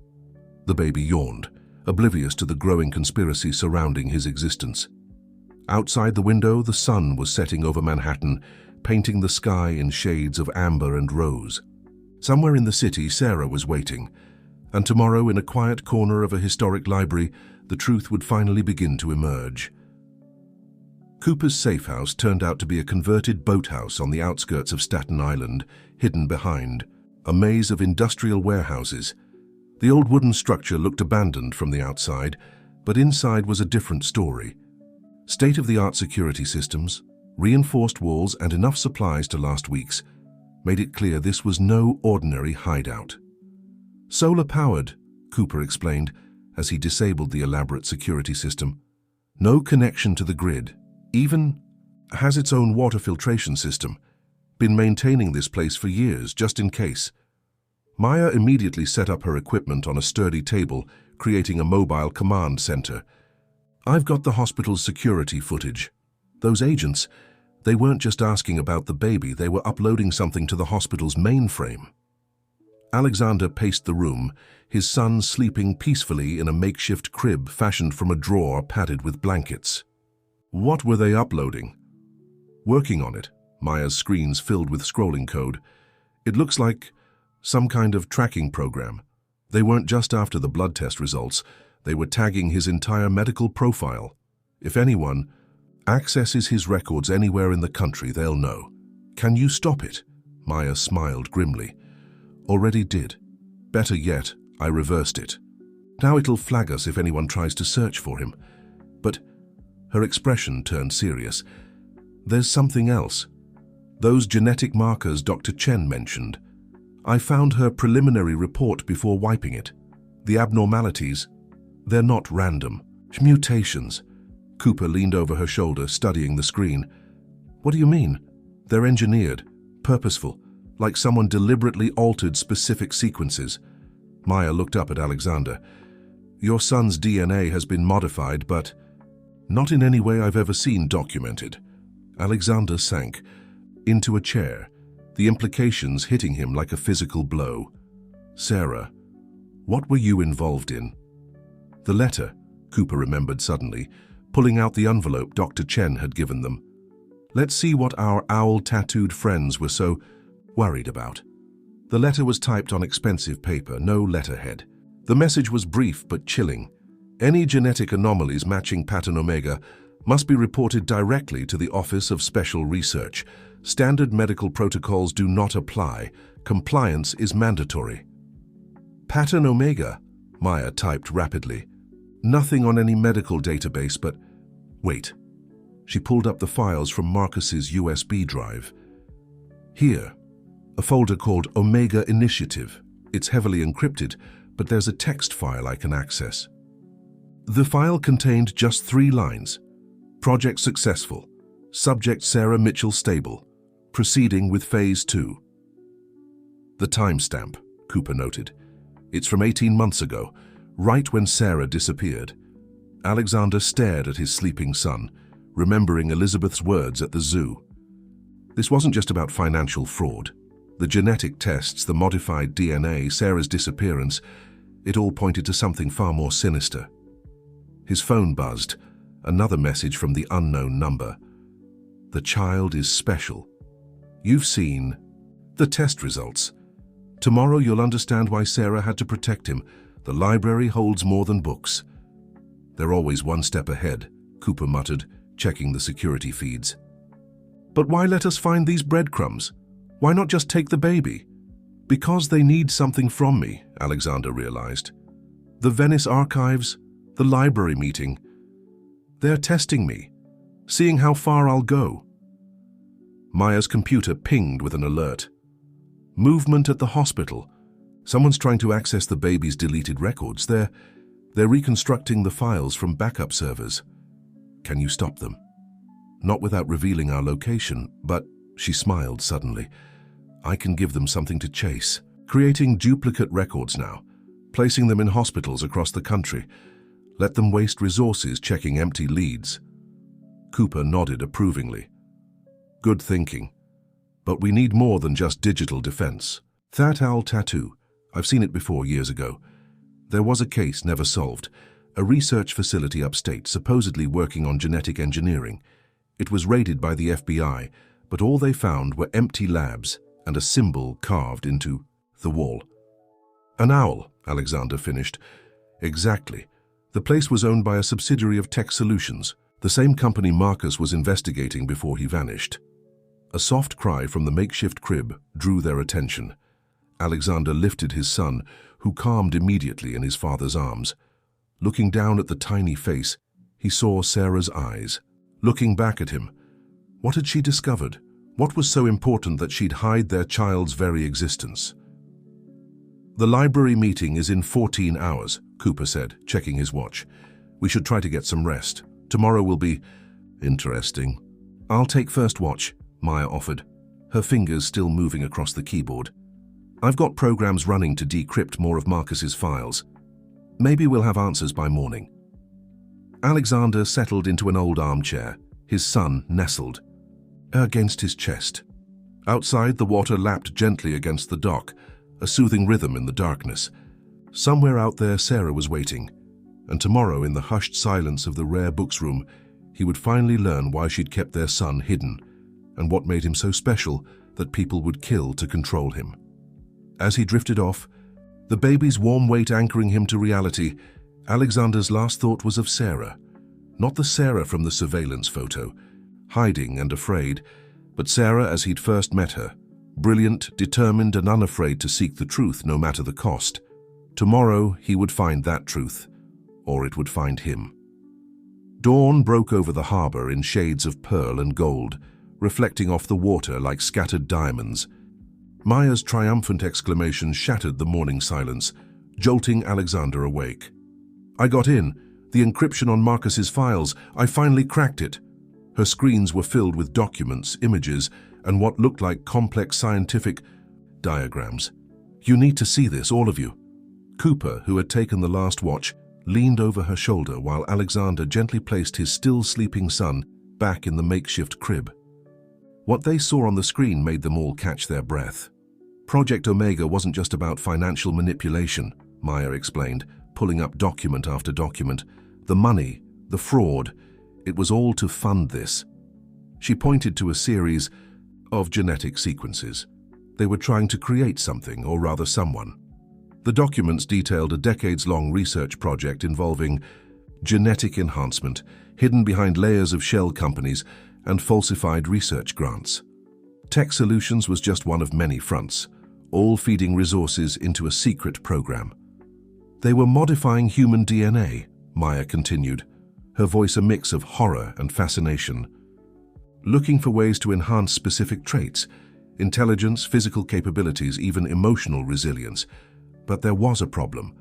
The baby yawned, oblivious to the growing conspiracy surrounding his existence. Outside the window, the sun was setting over Manhattan, painting the sky in shades of amber and rose. Somewhere in the city, Sarah was waiting, and tomorrow, in a quiet corner of a historic library, the truth would finally begin to emerge. Cooper's safe house turned out to be a converted boathouse on the outskirts of Staten Island, hidden behind a maze of industrial warehouses. The old wooden structure looked abandoned from the outside, but inside was a different story. State-of-the-art security systems, reinforced walls, and enough supplies to last weeks made it clear this was no ordinary hideout. Solar-powered, Cooper explained as he disabled the elaborate security system. No connection to the grid. Even has its own water filtration system. Been maintaining this place for years, just in case. Maya immediately set up her equipment on a sturdy table, creating a mobile command center. I've got the hospital's security footage. Those agents, they weren't just asking about the baby, they were uploading something to the hospital's mainframe. Alexander paced the room, his son sleeping peacefully in a makeshift crib fashioned from a drawer padded with blankets. What were they uploading? Working on it, Maya's screens filled with scrolling code. It looks like some kind of tracking program. They weren't just after the blood test results, they were tagging his entire medical profile. If anyone accesses his records anywhere in the country, they'll know. Can you stop it? Maya smiled grimly. Already did. Better yet, I reversed it. Now it'll flag us if anyone tries to search for him. But her expression turned serious. There's something else. Those genetic markers Dr. Chen mentioned. I found her preliminary report before wiping it. The abnormalities, they're not random. Mutations. Cooper leaned over her shoulder, studying the screen. What do you mean? They're engineered, purposeful, like someone deliberately altered specific sequences. Maya looked up at Alexander. Your son's DNA has been modified, but not in any way I've ever seen documented. Alexander sank into a chair, the implications hitting him like a physical blow. Sarah, what were you involved in? The letter, Cooper remembered suddenly, pulling out the envelope Dr. Chen had given them. Let's see what our owl-tattooed friends were so worried about. The letter was typed on expensive paper, no letterhead. The message was brief but chilling. Any genetic anomalies matching pattern Omega must be reported directly to the Office of Special Research. Standard medical protocols do not apply. Compliance is mandatory. Pattern Omega, Maya typed rapidly. Nothing on any medical database, but wait. She pulled up the files from Marcus's USB drive. Here, a folder called Omega Initiative. It's heavily encrypted, but there's a text file I can access. The file contained just 3 lines. Project successful. Subject Sarah Mitchell stable. Proceeding with Phase 2. The timestamp, Cooper noted. It's from 18 months ago, right when Sarah disappeared. Alexander stared at his sleeping son, remembering Elizabeth's words at the zoo. This wasn't just about financial fraud. The genetic tests, the modified DNA, Sarah's disappearance, it all pointed to something far more sinister. His phone buzzed, another message from the unknown number. The child is special. You've seen the test results. Tomorrow you'll understand why Sarah had to protect him. The library holds more than books. They're always one step ahead, Cooper muttered, checking the security feeds. But why let us find these breadcrumbs? Why not just take the baby? Because they need something from me, Alexander realized. The Venice archives, the library meeting. They're testing me, seeing how far I'll go. Maya's computer pinged with an alert. Movement at the hospital. Someone's trying to access the baby's deleted records. They're reconstructing the files from backup servers. Can you stop them? Not without revealing our location, but she smiled suddenly. I can give them something to chase. Creating duplicate records now, placing them in hospitals across the country. Let them waste resources checking empty leads. Cooper nodded approvingly. Good thinking. But we need more than just digital defense. That owl tattoo. I've seen it before years ago. There was a case never solved. A research facility upstate supposedly working on genetic engineering. It was raided by the FBI, but all they found were empty labs and a symbol carved into the wall. An owl, Alexander finished. Exactly. The place was owned by a subsidiary of Tech Solutions. The same company Marcus was investigating before he vanished. A soft cry from the makeshift crib drew their attention. Alexander lifted his son, who calmed immediately in his father's arms. Looking down at the tiny face, he saw Sarah's eyes. Looking back at him, what had she discovered? What was so important that she'd hide their child's very existence? "The library meeting is in 14 hours, Cooper said, checking his watch. "We should try to get some rest. Tomorrow will be interesting." "I'll take first watch," Maya offered, her fingers still moving across the keyboard. "I've got programs running to decrypt more of Marcus's files. Maybe we'll have answers by morning." Alexander settled into an old armchair, his son nestled against his chest. Outside, the water lapped gently against the dock, a soothing rhythm in the darkness. Somewhere out there, Sarah was waiting, and tomorrow, in the hushed silence of the rare books room, he would finally learn why she'd kept their son hidden, and what made him so special that people would kill to control him. As he drifted off, the baby's warm weight anchoring him to reality, Alexander's last thought was of Sarah. Not the Sarah from the surveillance photo, hiding and afraid, but Sarah as he'd first met her, brilliant, determined, and unafraid to seek the truth no matter the cost. Tomorrow he would find that truth, or it would find him. Dawn broke over the harbor in shades of pearl and gold, reflecting off the water like scattered diamonds. Maya's triumphant exclamation shattered the morning silence, jolting Alexander awake. "I got in. The encryption on Marcus's files. I finally cracked it." Her screens were filled with documents, images, and what looked like complex scientific diagrams. "You need to see this, all of you." Cooper, who had taken the last watch, leaned over her shoulder while Alexander gently placed his still sleeping son back in the makeshift crib. What they saw on the screen made them all catch their breath. Project Omega wasn't just about financial manipulation, Maya explained, pulling up document after document. The money, the fraud, it was all to fund this. She pointed to a series of genetic sequences. They were trying to create something, or rather someone. The documents detailed a decades-long research project involving genetic enhancement, hidden behind layers of shell companies and falsified research grants. Tech Solutions was just one of many fronts, all feeding resources into a secret program. They were modifying human DNA, Maya continued, her voice a mix of horror and fascination. Looking for ways to enhance specific traits, intelligence, physical capabilities, even emotional resilience. But there was a problem.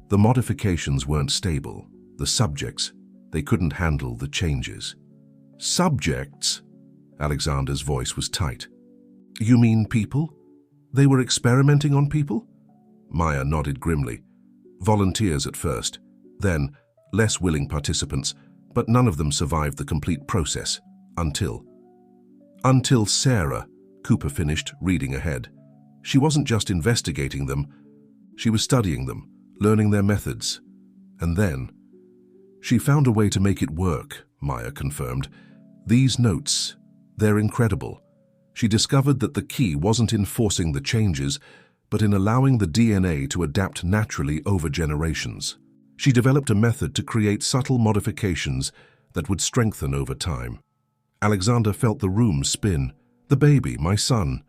The modifications weren't stable. The subjects, they couldn't handle the changes. "Subjects?" Alexander's voice was tight. "You mean people? They were experimenting on people?" Maya nodded grimly. Volunteers at first, then less willing participants, but none of them survived the complete process, until Sarah, Cooper finished, reading ahead. She wasn't just investigating them, she was studying them, learning their methods. And then, she found a way to make it work, Maya confirmed. These notes, they're incredible. She discovered that the key wasn't in forcing the changes, but in allowing the DNA to adapt naturally over generations. She developed a method to create subtle modifications that would strengthen over time. Alexander felt the room spin. "The baby, my son,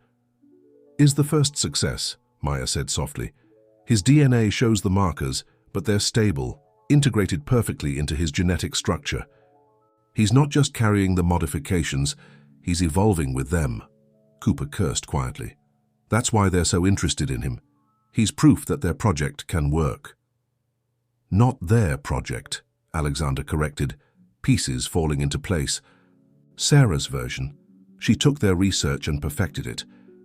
is the first success," Maya said softly. "His DNA shows the markers, but they're stable, integrated perfectly into his genetic structure. He's not just carrying the modifications, he's evolving with them." Cooper cursed quietly. "That's why they're so interested in him. He's proof that their project can work." "Not their project," Alexander corrected, pieces falling into place. "Sarah's version. She took their research and perfected it,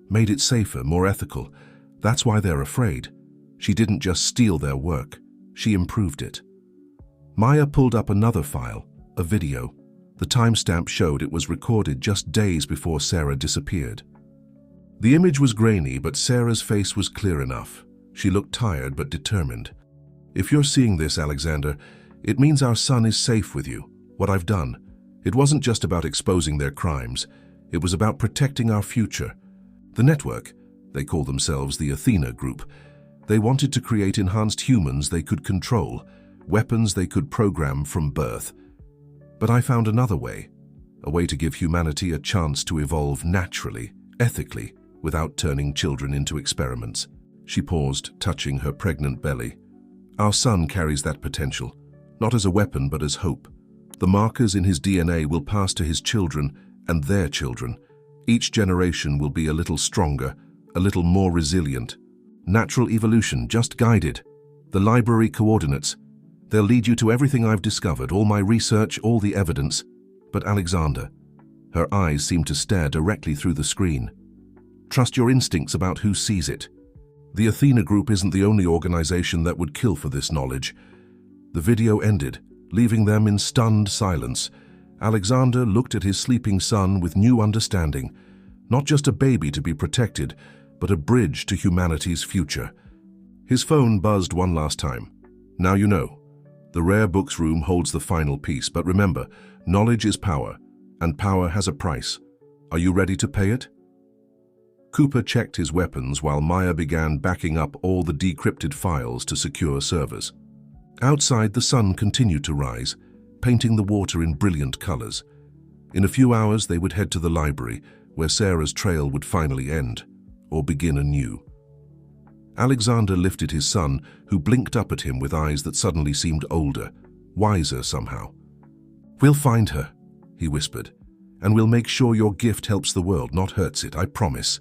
made it safer, more ethical. That's why they're afraid. She didn't just steal their work, she improved it." Maya pulled up another file, a video. The timestamp showed it was recorded just days before Sarah disappeared. The image was grainy, but Sarah's face was clear enough. She looked tired but determined. "If you're seeing this, Alexander, it means our son is safe with you. What I've done, it wasn't just about exposing their crimes. It was about protecting our future. The network, they call themselves the Athena Group, they wanted to create enhanced humans they could control, weapons they could program from birth. But I found another way, a way to give humanity a chance to evolve naturally, ethically, without turning children into experiments. She paused, touching her pregnant belly. Our son carries that potential, not as a weapon but as hope. The markers in his DNA will pass to his children and their children. Each generation will be a little stronger, a little more resilient. Natural evolution, just guided. The library coordinates. They'll lead you to everything I've discovered, all my research, all the evidence. But Alexander, her eyes seemed to stare directly through the screen. Trust your instincts about who sees it. The Athena Group isn't the only organization that would kill for this knowledge. The video ended, leaving them in stunned silence. Alexander looked at his sleeping son with new understanding. Not just a baby to be protected, but a bridge to humanity's future. His phone buzzed one last time. Now you know. The rare books room holds the final piece, but remember, knowledge is power, and power has a price. Are you ready to pay it? Cooper checked his weapons while Maya began backing up all the decrypted files to secure servers. Outside, the sun continued to rise, painting the water in brilliant colors. In a few hours, they would head to the library, where Sarah's trail would finally end, or begin anew. Alexander lifted his son, who blinked up at him with eyes that suddenly seemed older, wiser somehow. "We'll find her," he whispered, "and we'll make sure your gift helps the world, not hurts it, I promise."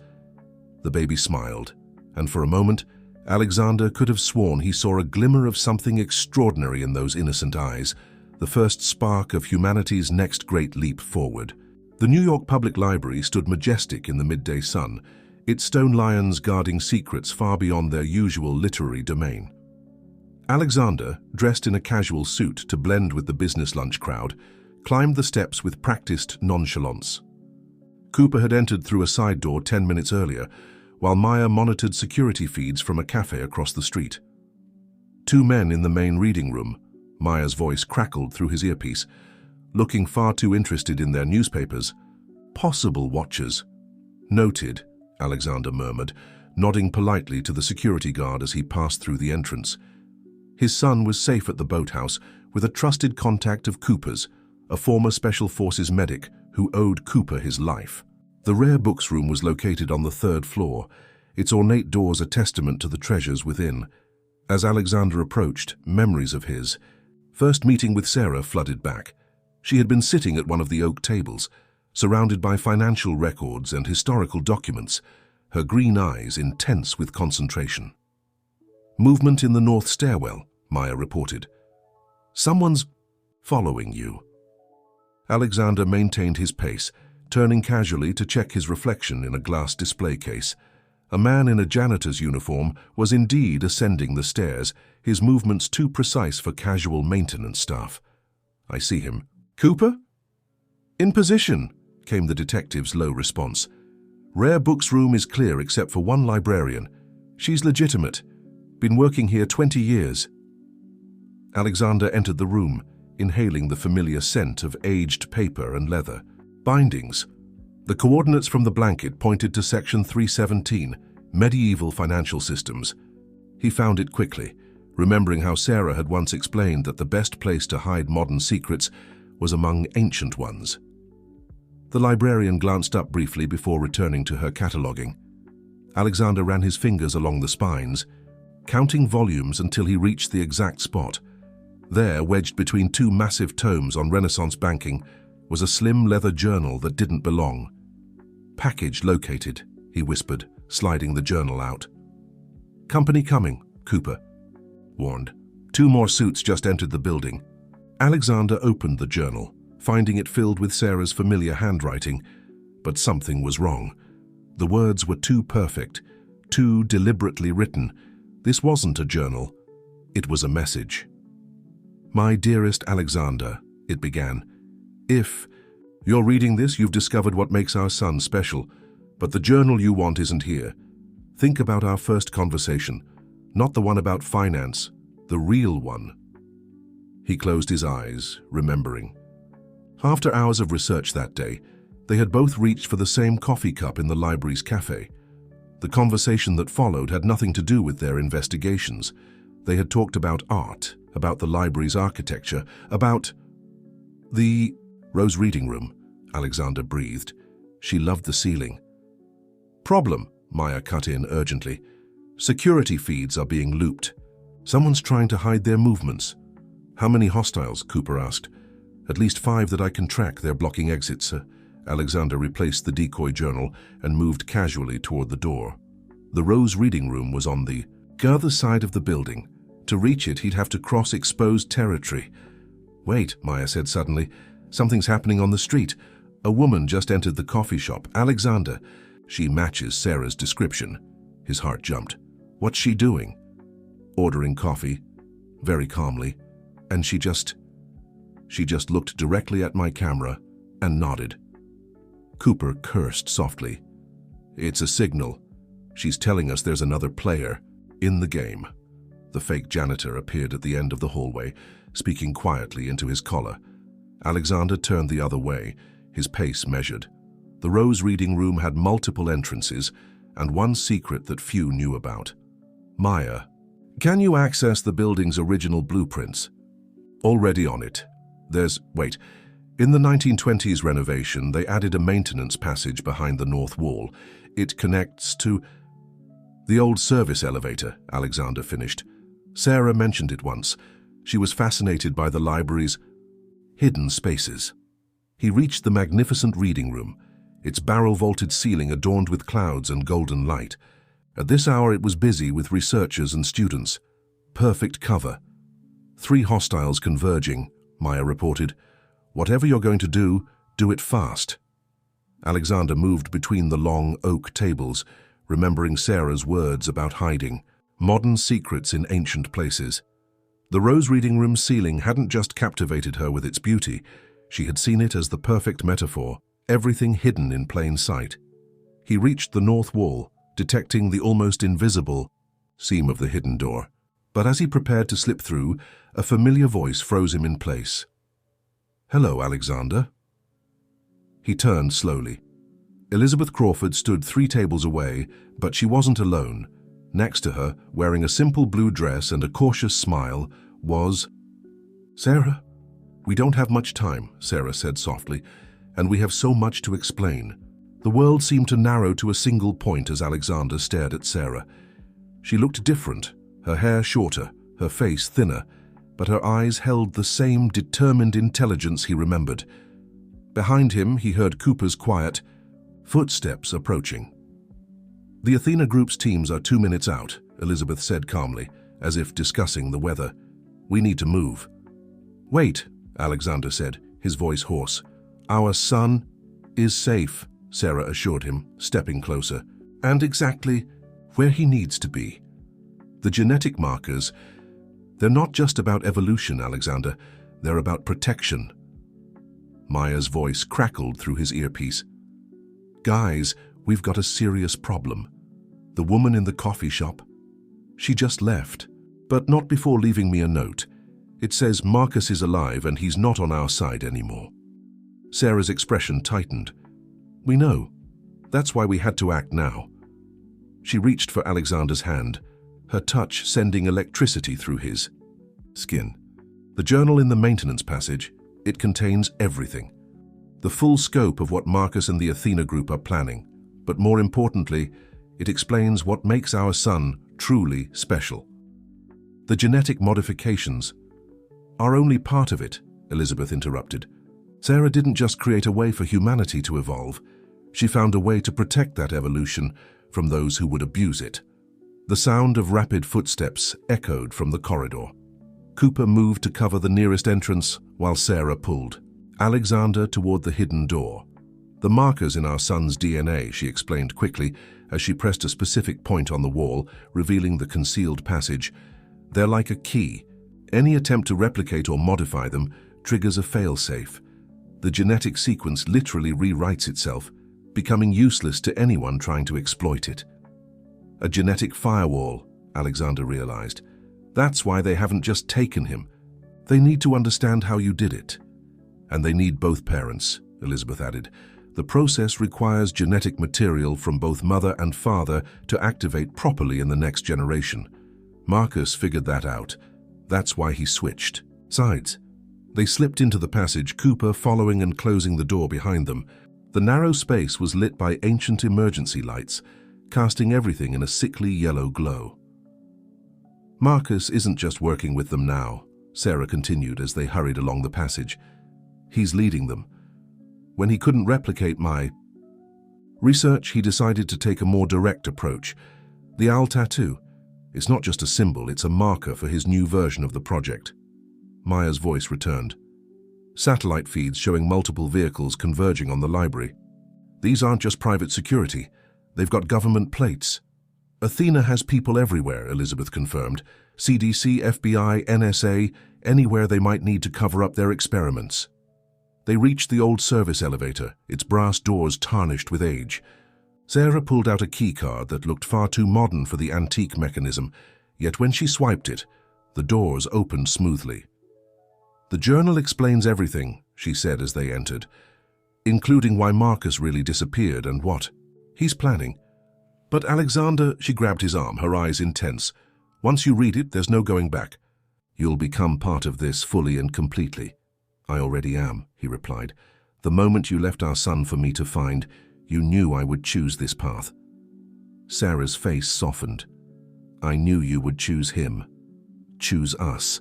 The baby smiled, and for a moment, Alexander could have sworn he saw a glimmer of something extraordinary in those innocent eyes, the first spark of humanity's next great leap forward. The New York Public Library stood majestic in the midday sun, its stone lions guarding secrets far beyond their usual literary domain. Alexander, dressed in a casual suit to blend with the business lunch crowd, climbed the steps with practiced nonchalance. Cooper had entered through a side door 10 minutes earlier, while Maya monitored security feeds from a cafe across the street. Two men in the main reading room, Maya's voice crackled through his earpiece, looking far too interested in their newspapers. Possible watchers. Noted, Alexander murmured, nodding politely to the security guard as he passed through the entrance. His son was safe at the boathouse with a trusted contact of Cooper's, a former Special Forces medic who owed Cooper his life. The rare books room was located on the 3rd floor, its ornate doors a testament to the treasures within. As Alexander approached, memories of his first meeting with Sarah flooded back. She had been sitting at one of the oak tables, surrounded by financial records and historical documents, her green eyes intense with concentration. "Movement in the north stairwell," Maya reported. "Someone's following you." Alexander maintained his pace, turning casually to check his reflection in a glass display case. A man in a janitor's uniform was indeed ascending the stairs, his movements too precise for casual maintenance staff. "I see him." "Cooper?" "In position," came the detective's low response. "Rare books room is clear except for one librarian. She's legitimate. Been working here 20 years. Alexander entered the room, inhaling the familiar scent of aged paper and leather. Bindings. The coordinates from the blanket pointed to Section 317, Medieval Financial Systems. He found it quickly, remembering how Sarah had once explained that the best place to hide modern secrets was among ancient ones. The librarian glanced up briefly before returning to her cataloguing. Alexander ran his fingers along the spines, counting volumes until he reached the exact spot. There, wedged between two massive tomes on Renaissance banking, was a slim leather journal that didn't belong. "Package located," he whispered, sliding the journal out. "Company coming," Cooper warned. 2 more suits just entered the building. Alexander opened the journal, finding it filled with Sarah's familiar handwriting, but something was wrong. The words were too perfect, too deliberately written. This wasn't a journal. It was a message. "My dearest Alexander," it began, "if you're reading this, you've discovered what makes our son special, but the journal you want isn't here. Think about our first conversation, not the one about finance, the real one." He closed his eyes, remembering. After hours of research that day, they had both reached for the same coffee cup in the library's cafe. The conversation that followed had nothing to do with their investigations. They had talked about art, about the library's architecture, about... The Rose reading room, Alexander breathed. She loved the ceiling. Problem, Maya cut in urgently. Security feeds are being looped. Someone's trying to hide their movements. How many hostiles? Cooper asked. At least 5 that I can track. They're blocking exits. Alexander replaced the decoy journal and moved casually toward the door. The Rose reading room was on the other side of the building. To reach it, he'd have to cross exposed territory. Wait, Maya said suddenly. Something's happening on the street. A woman just entered the coffee shop. Alexander. She matches Sarah's description. His heart jumped. What's she doing? Ordering coffee, very calmly, and she just looked directly at my camera and nodded. Cooper cursed softly. It's a signal. She's telling us there's another player in the game. The fake janitor appeared at the end of the hallway, speaking quietly into his collar. Alexander turned the other way, his pace measured. The Rose reading room had multiple entrances and one secret that few knew about. Maya, can you access the building's original blueprints? Already on it. Wait. In the 1920s renovation, they added a maintenance passage behind the north wall. It connects to the old service elevator, Alexander finished. Sarah mentioned it once. She was fascinated by the library's hidden spaces. He reached the magnificent reading room, its barrel-vaulted ceiling adorned with clouds and golden light. At this hour it was busy with researchers and students. Perfect cover. 3 hostiles converging, Maya reported. Whatever you're going to do it fast. Alexander moved between the long oak tables, remembering Sarah's words about hiding, modern secrets in ancient places. The Rose reading room ceiling hadn't just captivated her with its beauty. She had seen it as the perfect metaphor, everything hidden in plain sight. He reached the north wall, detecting the almost invisible seam of the hidden door. But as he prepared to slip through, a familiar voice froze him in place. Hello, Alexander. He turned slowly. Elizabeth Crawford stood 3 tables away, but she wasn't alone. Next to her, wearing a simple blue dress and a cautious smile, was Sarah. We don't have much time, Sarah said softly, and we have so much to explain. The world seemed to narrow to a single point as Alexander stared at Sarah. She looked different, her hair shorter, her face thinner, but her eyes held the same determined intelligence he remembered. Behind him, he heard Cooper's quiet footsteps approaching. The Athena Group's teams are 2 minutes out, Elizabeth said calmly, as if discussing the weather. We need to move. Wait, Alexander said, his voice hoarse. Our son is safe, Sarah assured him, stepping closer, and exactly where he needs to be. The genetic markers, they're not just about evolution, Alexander, they're about protection. Maya's voice crackled through his earpiece. Guys, we've got a serious problem. The woman in the coffee shop, she just left, but not before leaving me a note. It says Marcus is alive and he's not on our side anymore. Sarah's expression tightened. We know. That's why we had to act now. She reached for Alexander's hand, her touch sending electricity through his skin. The journal in the maintenance passage, it contains everything. The full scope of what Marcus and the Athena Group are planning, but more importantly, it explains what makes our son truly special. The genetic modifications are only part of it, Elizabeth interrupted. Sarah didn't just create a way for humanity to evolve, she found a way to protect that evolution from those who would abuse it. The sound of rapid footsteps echoed from the corridor. Cooper moved to cover the nearest entrance while Sarah pulled Alexander toward the hidden door. The markers in our son's DNA, she explained quickly as she pressed a specific point on the wall, revealing the concealed passage. They're like a key. Any attempt to replicate or modify them triggers a failsafe. The genetic sequence literally rewrites itself, becoming useless to anyone trying to exploit it. A genetic firewall, Alexander realized. That's why they haven't just taken him. They need to understand how you did it. And they need both parents, Elizabeth added. The process requires genetic material from both mother and father to activate properly in the next generation. Marcus figured that out. That's why he switched sides. They slipped into the passage, Cooper following and closing the door behind them. The narrow space was lit by ancient emergency lights, casting everything in a sickly yellow glow. Marcus isn't just working with them now, Sarah continued as they hurried along the passage. He's leading them. When he couldn't replicate my research, he decided to take a more direct approach. The owl tattoo. It's not just a symbol, it's a marker for his new version of the project. Maya's voice returned. Satellite feeds showing multiple vehicles converging on the library. These aren't just private security. They've got government plates. Athena has people everywhere, Elizabeth confirmed. CDC, FBI, NSA, anywhere they might need to cover up their experiments. They reached the old service elevator, its brass doors tarnished with age. Sarah pulled out a keycard that looked far too modern for the antique mechanism, yet when she swiped it, the doors opened smoothly. "The journal explains everything," she said as they entered, "including why Marcus really disappeared and what he's planning." "But Alexander," she grabbed his arm, her eyes intense. "Once you read it, there's no going back. You'll become part of this fully and completely." "I already am," he replied. "The moment you left our son for me to find, you knew I would choose this path." Sarah's face softened. "I knew you would choose him. Choose us.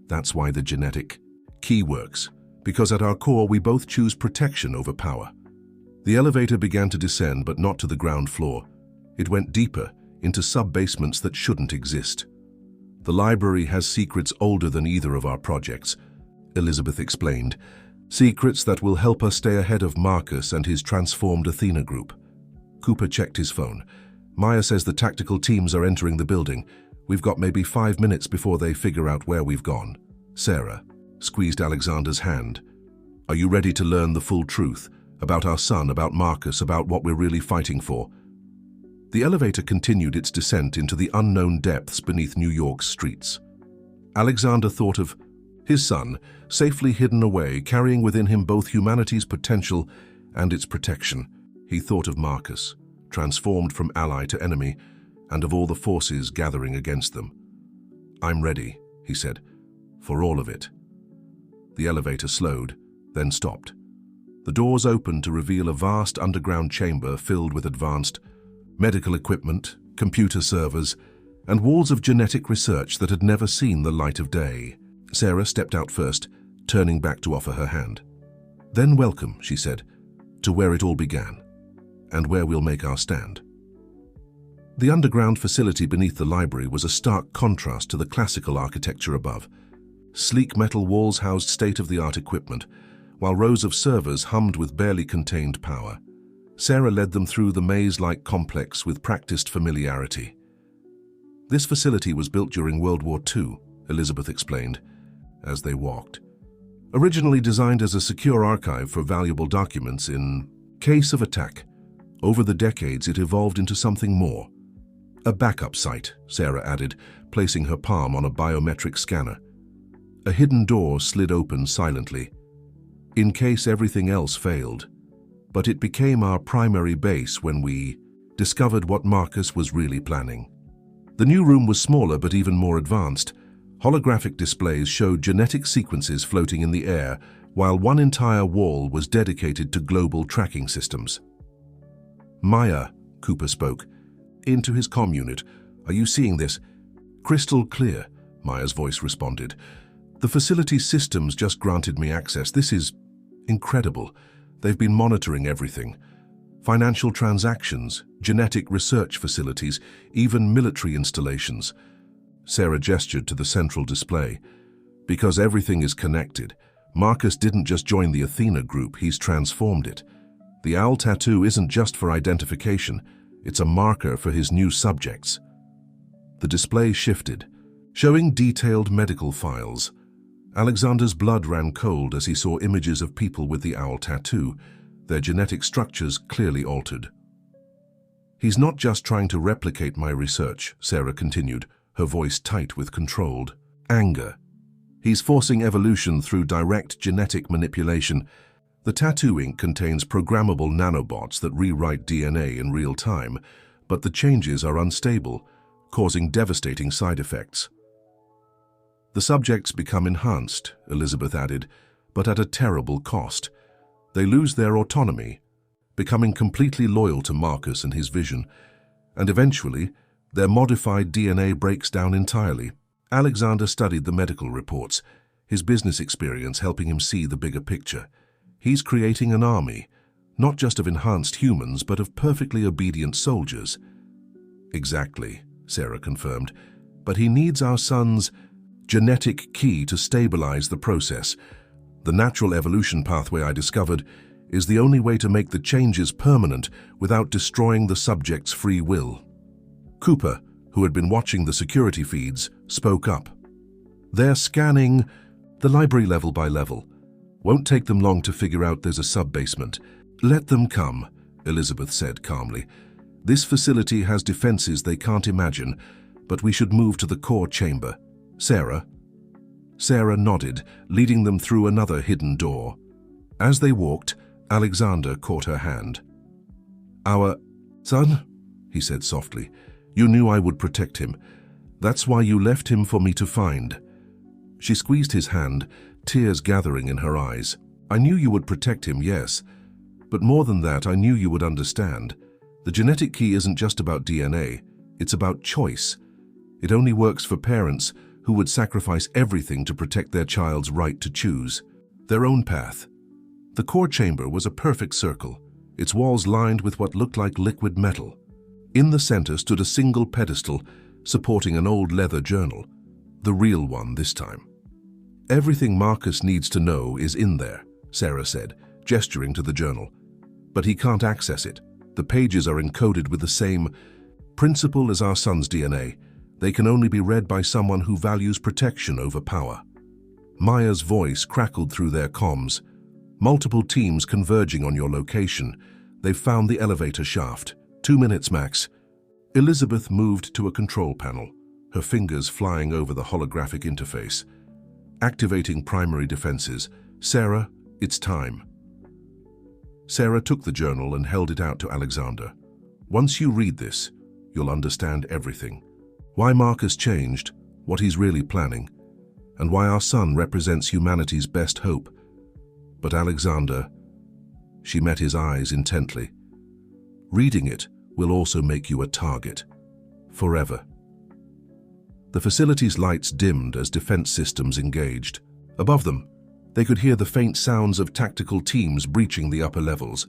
That's why the genetic key works, because at our core we both choose protection over power." The elevator began to descend, but not to the ground floor. It went deeper, into sub-basements that shouldn't exist. "The library has secrets older than either of our projects," Elizabeth explained. "Secrets that will help us stay ahead of Marcus and his transformed Athena group." Cooper checked his phone. "Maya says the tactical teams are entering the building. We've got maybe 5 minutes before they figure out where we've gone." Sarah squeezed Alexander's hand. "Are you ready to learn the full truth? About our son, about Marcus, about what we're really fighting for?" The elevator continued its descent into the unknown depths beneath New York's streets. Alexander thought of his son, safely hidden away, carrying within him both humanity's potential and its protection. He thought of Marcus, transformed from ally to enemy, and of all the forces gathering against them. "I'm ready," he said, "for all of it." The elevator slowed, then stopped. The doors opened to reveal a vast underground chamber filled with advanced medical equipment, computer servers, and walls of genetic research that had never seen the light of day. Sarah stepped out first, turning back to offer her hand. "Then welcome," she said, "to where it all began, and where we'll make our stand." The underground facility beneath the library was a stark contrast to the classical architecture above. Sleek metal walls housed state-of-the-art equipment, while rows of servers hummed with barely contained power. Sarah led them through the maze-like complex with practiced familiarity. "This facility was built during World War II," Elizabeth explained, as they walked. "Originally designed as a secure archive for valuable documents in case of attack. Over the decades, it evolved into something more. A backup site," Sarah added, placing her palm on a biometric scanner. A hidden door slid open silently, in case everything else failed. But it became our primary base when we discovered what Marcus was really planning. The new room was smaller but even more advanced. Holographic displays showed genetic sequences floating in the air, while one entire wall was dedicated to global tracking systems. "Maya," Cooper spoke, into his comm unit. "Are you seeing this?" "Crystal clear," Maya's voice responded. "The facility's systems just granted me access. This is incredible. They've been monitoring everything. Financial transactions, genetic research facilities, even military installations." Sarah gestured to the central display. "Because everything is connected. Marcus didn't just join the Athena group, he's transformed it. The owl tattoo isn't just for identification, it's a marker for his new subjects." The display shifted, showing detailed medical files. Alexander's blood ran cold as he saw images of people with the owl tattoo, their genetic structures clearly altered. "He's not just trying to replicate my research," Sarah continued, her voice tight with controlled anger. "He's forcing evolution through direct genetic manipulation. The tattoo ink contains programmable nanobots that rewrite DNA in real time, but the changes are unstable, causing devastating side effects." The subjects become enhanced, Elizabeth added, but at a terrible cost. They lose their autonomy, becoming completely loyal to Marcus and his vision, and eventually, their modified DNA breaks down entirely. Alexander studied the medical reports, his business experience helping him see the bigger picture. He's creating an army, not just of enhanced humans, but of perfectly obedient soldiers. Exactly, Sarah confirmed, but he needs our son's genetic key to stabilize the process. The natural evolution pathway I discovered is the only way to make the changes permanent without destroying the subject's free will. Cooper, who had been watching the security feeds, spoke up. They're scanning the library level by level. Won't take them long to figure out there's a sub-basement. Let them come, Elizabeth said calmly. This facility has defenses they can't imagine, but we should move to the core chamber. Sarah? Sarah nodded, leading them through another hidden door. As they walked, Alexander caught her hand. Our son, he said softly, you knew I would protect him. That's why you left him for me to find. She squeezed his hand, tears gathering in her eyes. I knew you would protect him, yes. But more than that, I knew you would understand. The genetic key isn't just about DNA, it's about choice. It only works for parents who would sacrifice everything to protect their child's right to choose their own path. The core chamber was a perfect circle, its walls lined with what looked like liquid metal. In the center stood a single pedestal supporting an old leather journal, the real one this time. Everything Marcus needs to know is in there, Sarah said, gesturing to the journal. But he can't access it. The pages are encoded with the same principle as our son's DNA. They can only be read by someone who values protection over power. Maya's voice crackled through their comms. Multiple teams converging on your location. They've found the elevator shaft. 2 minutes max. Elizabeth moved to a control panel, her fingers flying over the holographic interface. Activating primary defenses. Sarah, it's time. Sarah took the journal and held it out to Alexander. Once you read this, you'll understand everything. Why Marcus changed, what he's really planning, and why our son represents humanity's best hope. But Alexander, she met his eyes intently. Reading it will also make you a target. Forever. The facility's lights dimmed as defense systems engaged. Above them, they could hear the faint sounds of tactical teams breaching the upper levels.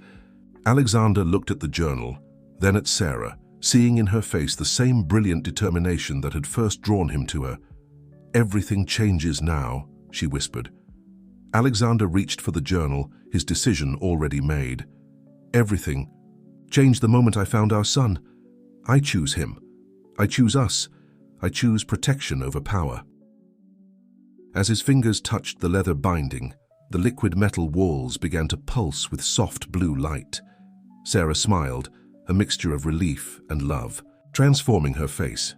Alexander looked at the journal, then at Sarah, seeing in her face the same brilliant determination that had first drawn him to her. Everything changes now, she whispered. Alexander reached for the journal, his decision already made. Everything changed the moment I found our son. I choose him. I choose us. I choose protection over power. As his fingers touched the leather binding, the liquid metal walls began to pulse with soft blue light. Sarah smiled, a mixture of relief and love, transforming her face.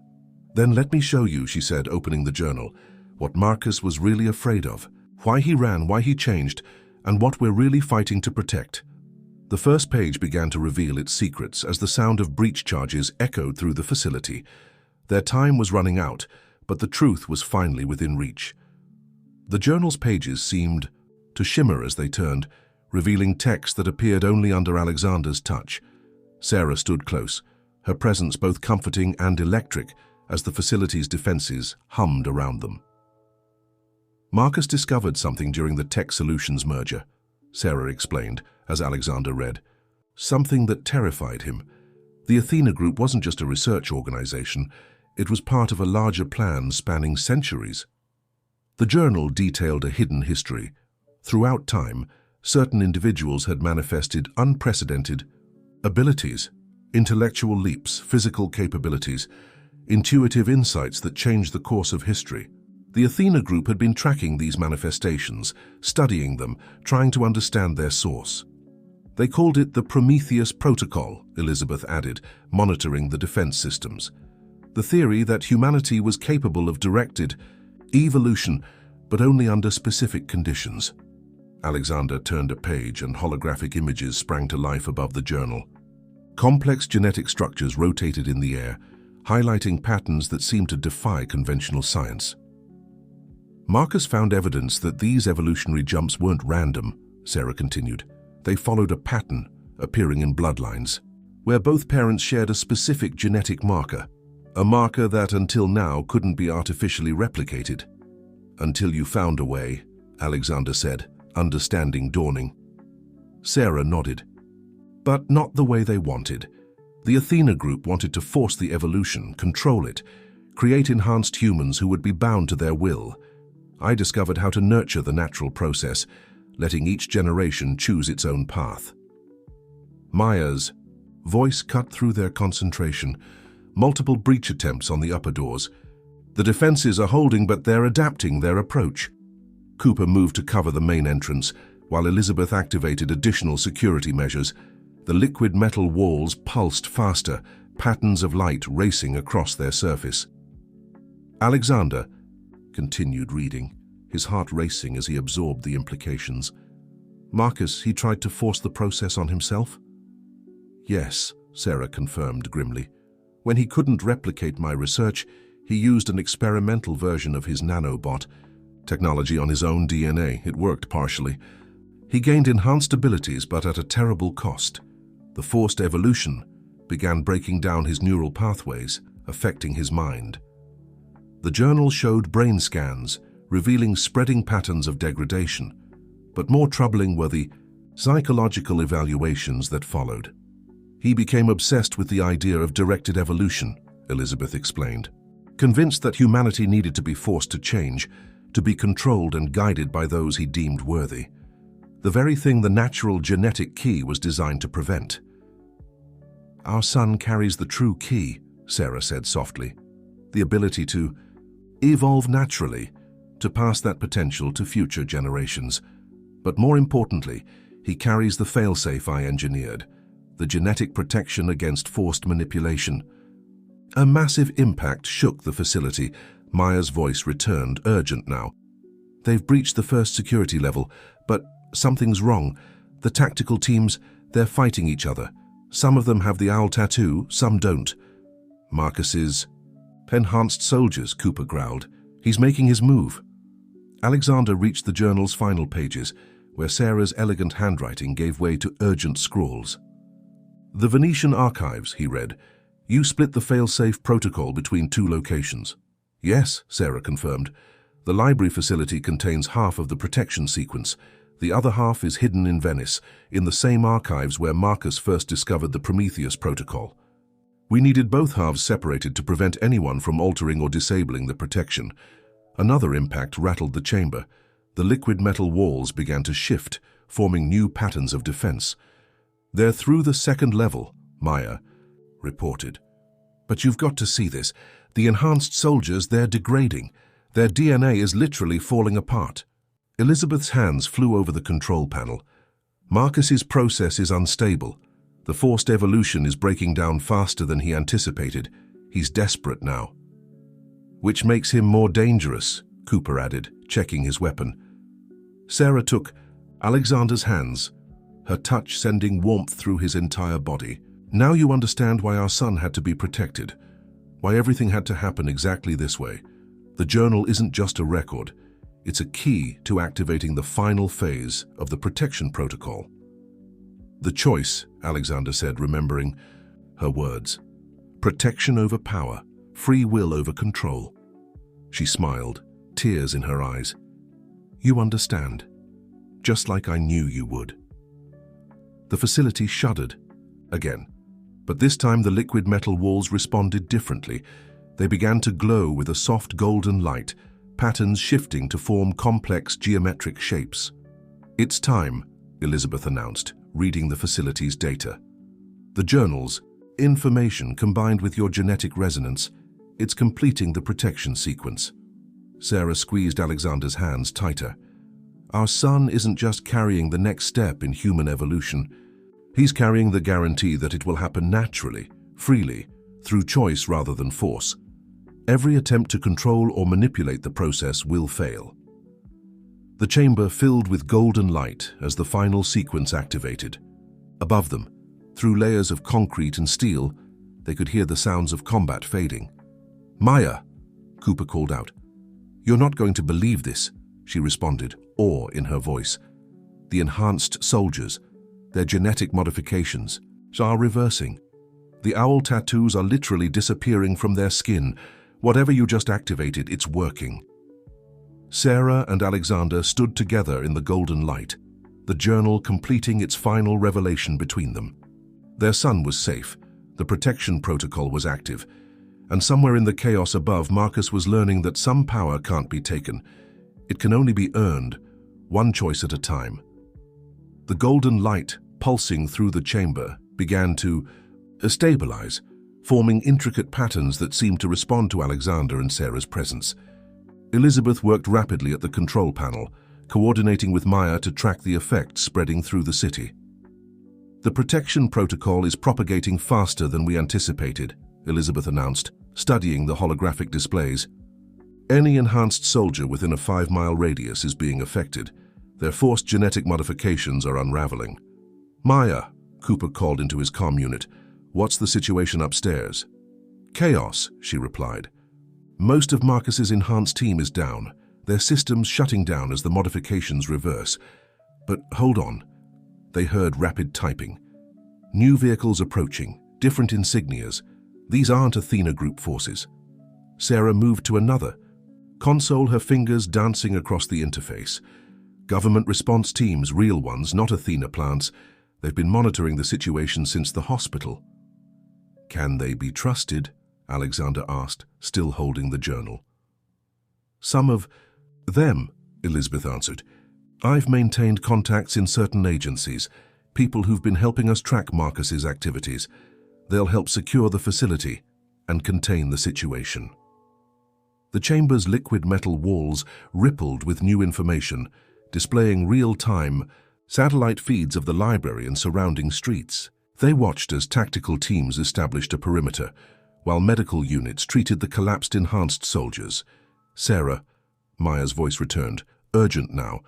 Then let me show you, she said, opening the journal, what Marcus was really afraid of, why he ran, why he changed, and what we're really fighting to protect. The first page began to reveal its secrets as the sound of breach charges echoed through the facility. Their time was running out, but the truth was finally within reach. The journal's pages seemed to shimmer as they turned, revealing text that appeared only under Alexander's touch. Sarah stood close, her presence both comforting and electric as the facility's defenses hummed around them. Marcus discovered something during the Tech Solutions merger, Sarah explained as Alexander read. Something that terrified him. The Athena Group wasn't just a research organization, it was part of a larger plan spanning centuries. The journal detailed a hidden history. Throughout time, certain individuals had manifested unprecedented abilities, intellectual leaps, physical capabilities, intuitive insights that changed the course of history. The Athena Group had been tracking these manifestations, studying them, trying to understand their source. They called it the Prometheus Protocol, Elizabeth added, monitoring the defense systems. The theory that humanity was capable of directed evolution, but only under specific conditions. Alexander turned a page and holographic images sprang to life above the journal. Complex genetic structures rotated in the air, highlighting patterns that seemed to defy conventional science. Marcus found evidence that these evolutionary jumps weren't random, Sarah continued. They followed a pattern, appearing in bloodlines, where both parents shared a specific genetic marker, a marker that until now couldn't be artificially replicated. Until you found a way, Alexander said, understanding dawning. Sarah nodded. But not the way they wanted. The Athena group wanted to force the evolution, control it, create enhanced humans who would be bound to their will. I discovered how to nurture the natural process, letting each generation choose its own path. Maya's voice cut through their concentration. Multiple breach attempts on the upper doors. The defenses are holding, but they're adapting their approach. Cooper moved to cover the main entrance, while Elizabeth activated additional security measures. The liquid metal walls pulsed faster, patterns of light racing across their surface. Alexander continued reading, his heart racing as he absorbed the implications. Marcus, he tried to force the process on himself? Yes, Sarah confirmed grimly. When he couldn't replicate my research, he used an experimental version of his nanobot, technology on his own DNA. It worked partially. He gained enhanced abilities, but at a terrible cost. The forced evolution began breaking down his neural pathways, affecting his mind. The journal showed brain scans, revealing spreading patterns of degradation, but more troubling were the psychological evaluations that followed. He became obsessed with the idea of directed evolution, Elizabeth explained, convinced that humanity needed to be forced to change, to be controlled and guided by those he deemed worthy. The very thing the natural genetic key was designed to prevent. Our son carries the true key, Sarah said softly, the ability to evolve naturally, to pass that potential to future generations. But more importantly, he carries the failsafe I engineered, the genetic protection against forced manipulation. A massive impact shook the facility. Maya's voice returned, urgent now. They've breached the first security level, but something's wrong. The tactical teams, they're fighting each other. Some of them have the owl tattoo, some don't. Marcus's enhanced soldiers, Cooper growled. He's making his move. Alexander reached the journal's final pages, where Sarah's elegant handwriting gave way to urgent scrawls. The Venetian archives, he read. You split the fail-safe protocol between two locations. Yes, Sarah confirmed. The library facility contains half of the protection sequence. The other half is hidden in Venice, in the same archives where Marcus first discovered the Prometheus protocol. We needed both halves separated to prevent anyone from altering or disabling the protection. Another impact rattled the chamber. The liquid metal walls began to shift, forming new patterns of defense. They're through the second level, Maya reported. But you've got to see this. The enhanced soldiers, they're degrading. Their DNA is literally falling apart. Elizabeth's hands flew over the control panel. Marcus's process is unstable. The forced evolution is breaking down faster than he anticipated. He's desperate now. Which makes him more dangerous, Cooper added, checking his weapon. Sarah took Alexander's hands, her touch sending warmth through his entire body. Now you understand why our son had to be protected, why everything had to happen exactly this way. The journal isn't just a record. It's a key to activating the final phase of the protection protocol. The choice, Alexander said, remembering her words. Protection over power, free will over control. She smiled, tears in her eyes. You understand, just like I knew you would. The facility shuddered again, but this time the liquid metal walls responded differently. They began to glow with a soft golden light, patterns shifting to form complex geometric shapes. It's time, Elizabeth announced, reading the facility's data. The journal's information combined with your genetic resonance, it's completing the protection sequence. Sarah squeezed Alexander's hands tighter. Our son isn't just carrying the next step in human evolution. He's carrying the guarantee that it will happen naturally, freely, through choice rather than force. Every attempt to control or manipulate the process will fail. The chamber filled with golden light as the final sequence activated. Above them, through layers of concrete and steel, they could hear the sounds of combat fading. Maya, Cooper called out. "You're not going to believe this," she responded, awe in her voice. "The enhanced soldiers, their genetic modifications, are reversing. The owl tattoos are literally disappearing from their skin. Whatever you just activated, it's working." Sarah and Alexander stood together in the golden light, the journal completing its final revelation between them. Their son was safe, the protection protocol was active, and somewhere in the chaos above, Marcus was learning that some power can't be taken. It can only be earned, one choice at a time. The golden light, pulsing through the chamber, began to stabilize, forming intricate patterns that seemed to respond to Alexander and Sarah's presence. Elizabeth worked rapidly at the control panel, coordinating with Maya to track the effects spreading through the city. "The protection protocol is propagating faster than we anticipated," Elizabeth announced, studying the holographic displays. "Any enhanced soldier within a 5-mile radius is being affected. Their forced genetic modifications are unraveling." "Maya," Cooper called into his comm unit, "what's the situation upstairs?" "Chaos," she replied. "Most of Marcus's enhanced team is down, their systems shutting down as the modifications reverse. But hold on." They heard rapid typing. "New vehicles approaching, different insignias. These aren't Athena Group forces." Sarah moved to another console, her fingers dancing across the interface. "Government response teams, real ones, not Athena plants. They've been monitoring the situation since the hospital." "Can they be trusted?" Alexander asked, still holding the journal. "Some of them," Elizabeth answered. "I've maintained contacts in certain agencies, people who've been helping us track Marcus's activities. They'll help secure the facility and contain the situation." The chamber's liquid metal walls rippled with new information, displaying real-time satellite feeds of the library and surrounding streets. They watched as tactical teams established a perimeter, while medical units treated the collapsed enhanced soldiers. "Sarah," Maya's voice returned, "urgent now.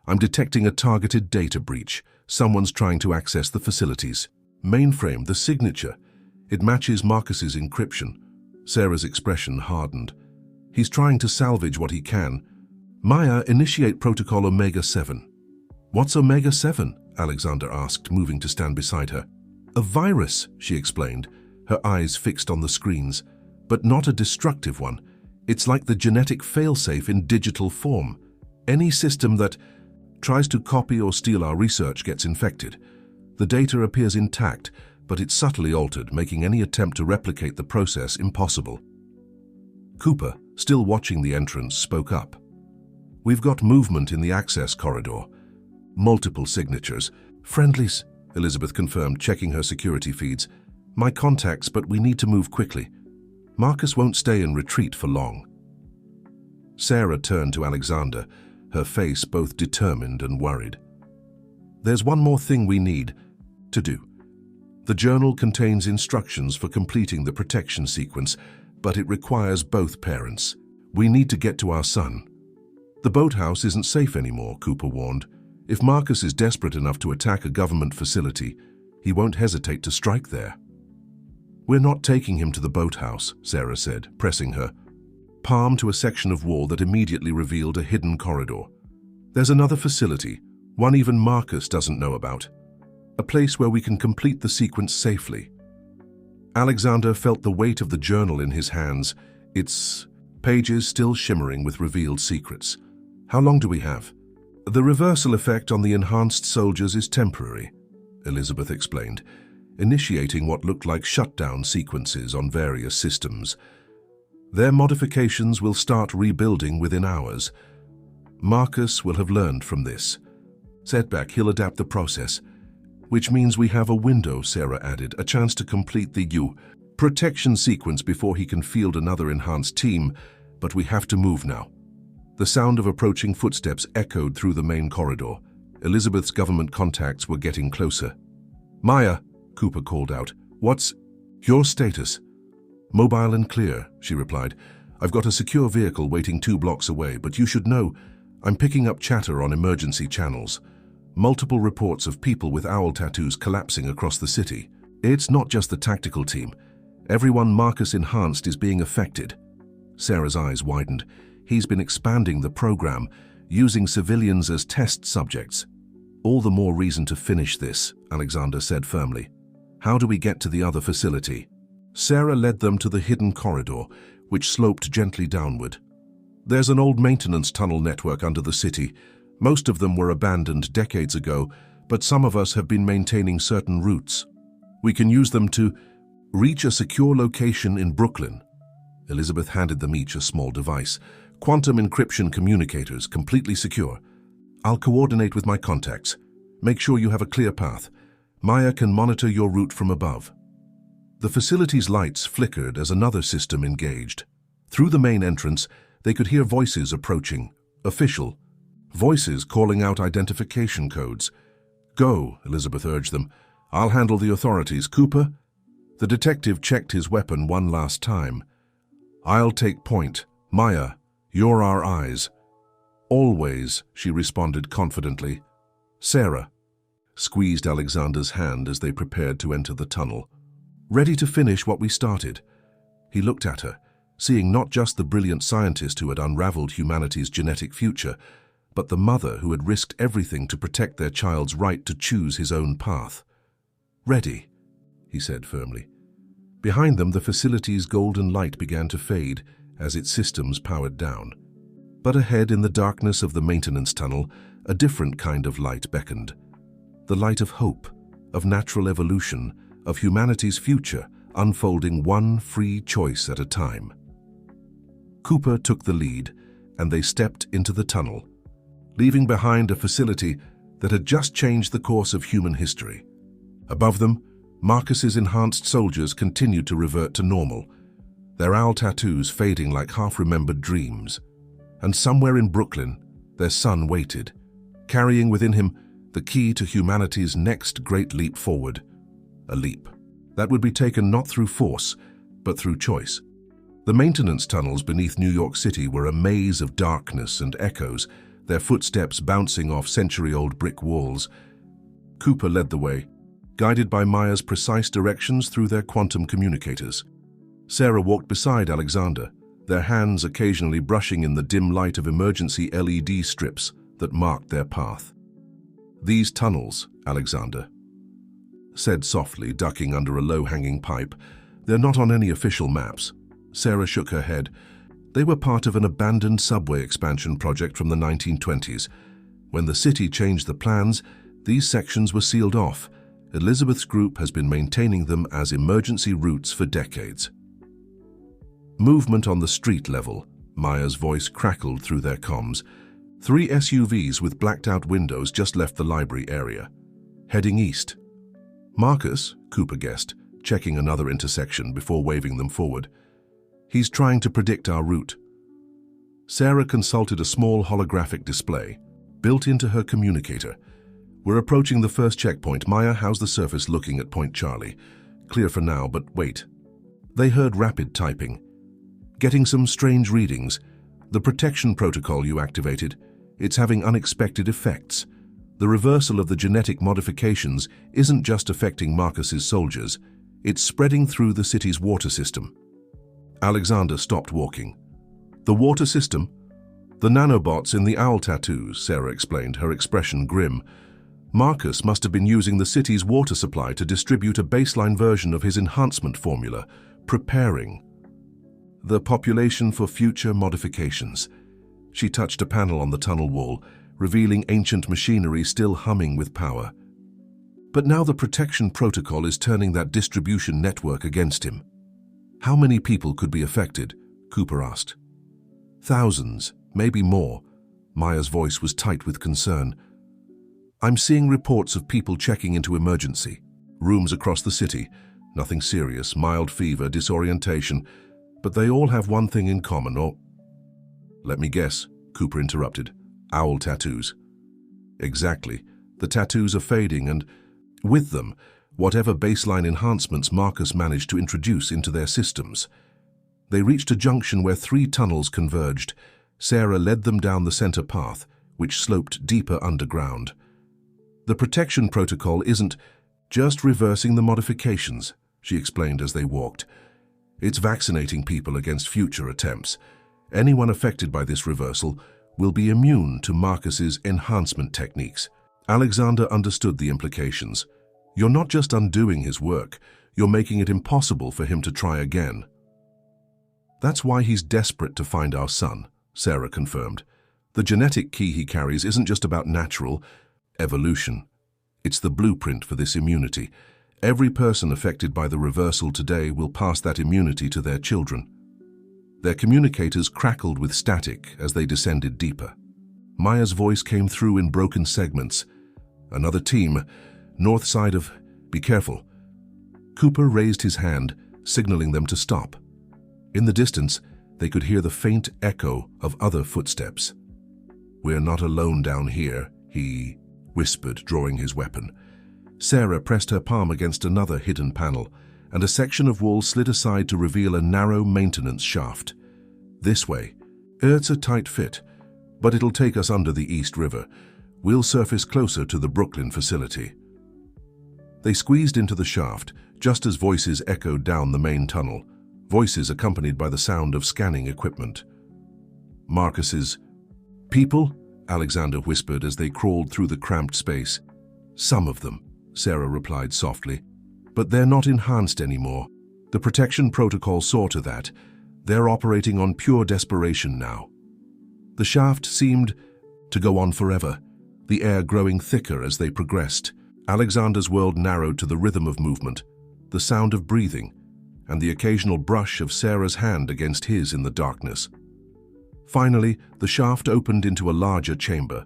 I'm detecting a targeted data breach. Someone's trying to access the facilities." "Mainframe, the signature. It matches Marcus's encryption." Sarah's expression hardened. "He's trying to salvage what he can." "Maya, initiate Protocol Omega-7. "What's Omega-7? Alexander asked, moving to stand beside her. "A virus," she explained, her eyes fixed on the screens, "but not a destructive one. It's like the genetic failsafe in digital form. Any system that tries to copy or steal our research gets infected. The data appears intact, but it's subtly altered, making any attempt to replicate the process impossible." Cooper, still watching the entrance, spoke up. "We've got movement in the access corridor. Multiple signatures. Friendlies," Elizabeth confirmed, checking her security feeds. "My contacts, but we need to move quickly. Marcus won't stay in retreat for long." Sarah turned to Alexander, her face both determined and worried. "There's one more thing we need to do. The journal contains instructions for completing the protection sequence, but it requires both parents. We need to get to our son." "The boathouse isn't safe anymore," Cooper warned. "If Marcus is desperate enough to attack a government facility, he won't hesitate to strike there." "We're not taking him to the boathouse," Sarah said, pressing her palm to a section of wall that immediately revealed a hidden corridor. "There's another facility, one even Marcus doesn't know about. A place where we can complete the sequence safely." Alexander felt the weight of the journal in his hands, its pages still shimmering with revealed secrets. "How long do we have?" "The reversal effect on the enhanced soldiers is temporary," Elizabeth explained, initiating what looked like shutdown sequences on various systems. "Their modifications will start rebuilding within hours. Marcus will have learned from this. Setback, he'll adapt the process. Which means we have a window," Sarah added, "a chance to complete the protection sequence before he can field another enhanced team, but we have to move now." The sound of approaching footsteps echoed through the main corridor. Elizabeth's government contacts were getting closer. "Maya," Cooper called out, "what's your status?" "Mobile and clear," she replied. "I've got a secure vehicle waiting 2 blocks away, but you should know, I'm picking up chatter on emergency channels. Multiple reports of people with owl tattoos collapsing across the city. It's not just the tactical team. Everyone Marcus enhanced is being affected." Sarah's eyes widened. He's been expanding the program, using civilians as test subjects. All the more reason to finish this, Alexander said firmly. How do we get to the other facility? Sarah led them to the hidden corridor, which sloped gently downward. There's an old maintenance tunnel network under the city. Most of them were abandoned decades ago, but some of us have been maintaining certain routes. We can use them to reach a secure location in Brooklyn. Elizabeth handed them each a small device. Quantum encryption communicators, completely secure. I'll coordinate with my contacts. Make sure you have a clear path. Maya can monitor your route from above. The facility's lights flickered as another system engaged. Through the main entrance, they could hear voices approaching, official. Voices calling out identification codes. Go, Elizabeth urged them. I'll handle the authorities. Cooper? The detective checked his weapon one last time. I'll take point. Maya, you're our eyes. Always, she responded confidently. Sarah squeezed Alexander's hand as they prepared to enter the tunnel. Ready to finish what we started. He looked at her, seeing not just the brilliant scientist who had unraveled humanity's genetic future, but the mother who had risked everything to protect their child's right to choose his own path. Ready, he said firmly. Behind them, the facility's golden light began to fade as its systems powered down. But ahead in the darkness of the maintenance tunnel, a different kind of light beckoned. The light of hope, of natural evolution, of humanity's future, unfolding one free choice at a time. Cooper took the lead, and they stepped into the tunnel, leaving behind a facility that had just changed the course of human history. Above them, Marcus's enhanced soldiers continued to revert to normal, their owl tattoos fading like half-remembered dreams. And somewhere in Brooklyn, their son waited, carrying within him the key to humanity's next great leap forward. A leap that would be taken not through force, but through choice. The maintenance tunnels beneath New York City were a maze of darkness and echoes, their footsteps bouncing off century-old brick walls. Cooper led the way, guided by Maya's precise directions through their quantum communicators. Sarah walked beside Alexander, their hands occasionally brushing in the dim light of emergency LED strips that marked their path. These tunnels, Alexander said softly, ducking under a low-hanging pipe, they're not on any official maps. Sarah shook her head. They were part of an abandoned subway expansion project from the 1920s. When the city changed the plans, these sections were sealed off. Elizabeth's group has been maintaining them as emergency routes for decades. Movement on the street level, Maya's voice crackled through their comms. 3 SUVs with blacked-out windows just left the library area, heading east. Marcus, Cooper guessed, checking another intersection before waving them forward. He's trying to predict our route. Sarah consulted a small holographic display, built into her communicator. We're approaching the first checkpoint. Maya, how's the surface looking at Point Charlie? Clear for now, but wait. They heard rapid typing. Getting some strange readings. The protection protocol you activated, it's having unexpected effects. The reversal of the genetic modifications isn't just affecting Marcus's soldiers, it's spreading through the city's water system. Alexander stopped walking. The water system? The nanobots in the owl tattoos, Sarah explained, her expression grim. Marcus must have been using the city's water supply to distribute a baseline version of his enhancement formula, preparing the population for future modifications. She touched a panel on the tunnel wall, revealing ancient machinery still humming with power. But now the protection protocol is turning that distribution network against him. How many people could be affected? Cooper asked. Thousands, maybe more. Maya's voice was tight with concern. I'm seeing reports of people checking into emergency rooms across the city. Nothing serious, mild fever, disorientation, but they all have one thing in common, or... Let me guess, Cooper interrupted. Owl tattoos. Exactly. The tattoos are fading and, with them, whatever baseline enhancements Marcus managed to introduce into their systems. They reached a junction where 3 tunnels converged. Sarah led them down the center path, which sloped deeper underground. The protection protocol isn't just reversing the modifications, she explained as they walked. It's vaccinating people against future attempts. Anyone affected by this reversal will be immune to Marcus's enhancement techniques. Alexander understood the implications. You're not just undoing his work, you're making it impossible for him to try again. That's why he's desperate to find our son, Sarah confirmed. The genetic key he carries isn't just about natural evolution. It's the blueprint for this immunity. Every person affected by the reversal today will pass that immunity to their children. Their communicators crackled with static as they descended deeper. Maya's voice came through in broken segments. Another team, north side of... Be careful. Cooper raised his hand, signaling them to stop. In the distance, they could hear the faint echo of other footsteps. "We're not alone down here," he whispered, drawing his weapon. Sarah pressed her palm against another hidden panel, and a section of wall slid aside to reveal a narrow maintenance shaft. "This way. It's a tight fit, but it'll take us under the East River. We'll surface closer to the Brooklyn facility." They squeezed into the shaft, just as voices echoed down the main tunnel, voices accompanied by the sound of scanning equipment. Marcus's people, Alexander whispered as they crawled through the cramped space. "Some of them," Sarah replied softly. "But they're not enhanced anymore. The protection protocol saw to that. They're operating on pure desperation now." The shaft seemed to go on forever, the air growing thicker as they progressed. Alexander's world narrowed to the rhythm of movement, the sound of breathing, and the occasional brush of Sarah's hand against his in the darkness. Finally, the shaft opened into a larger chamber.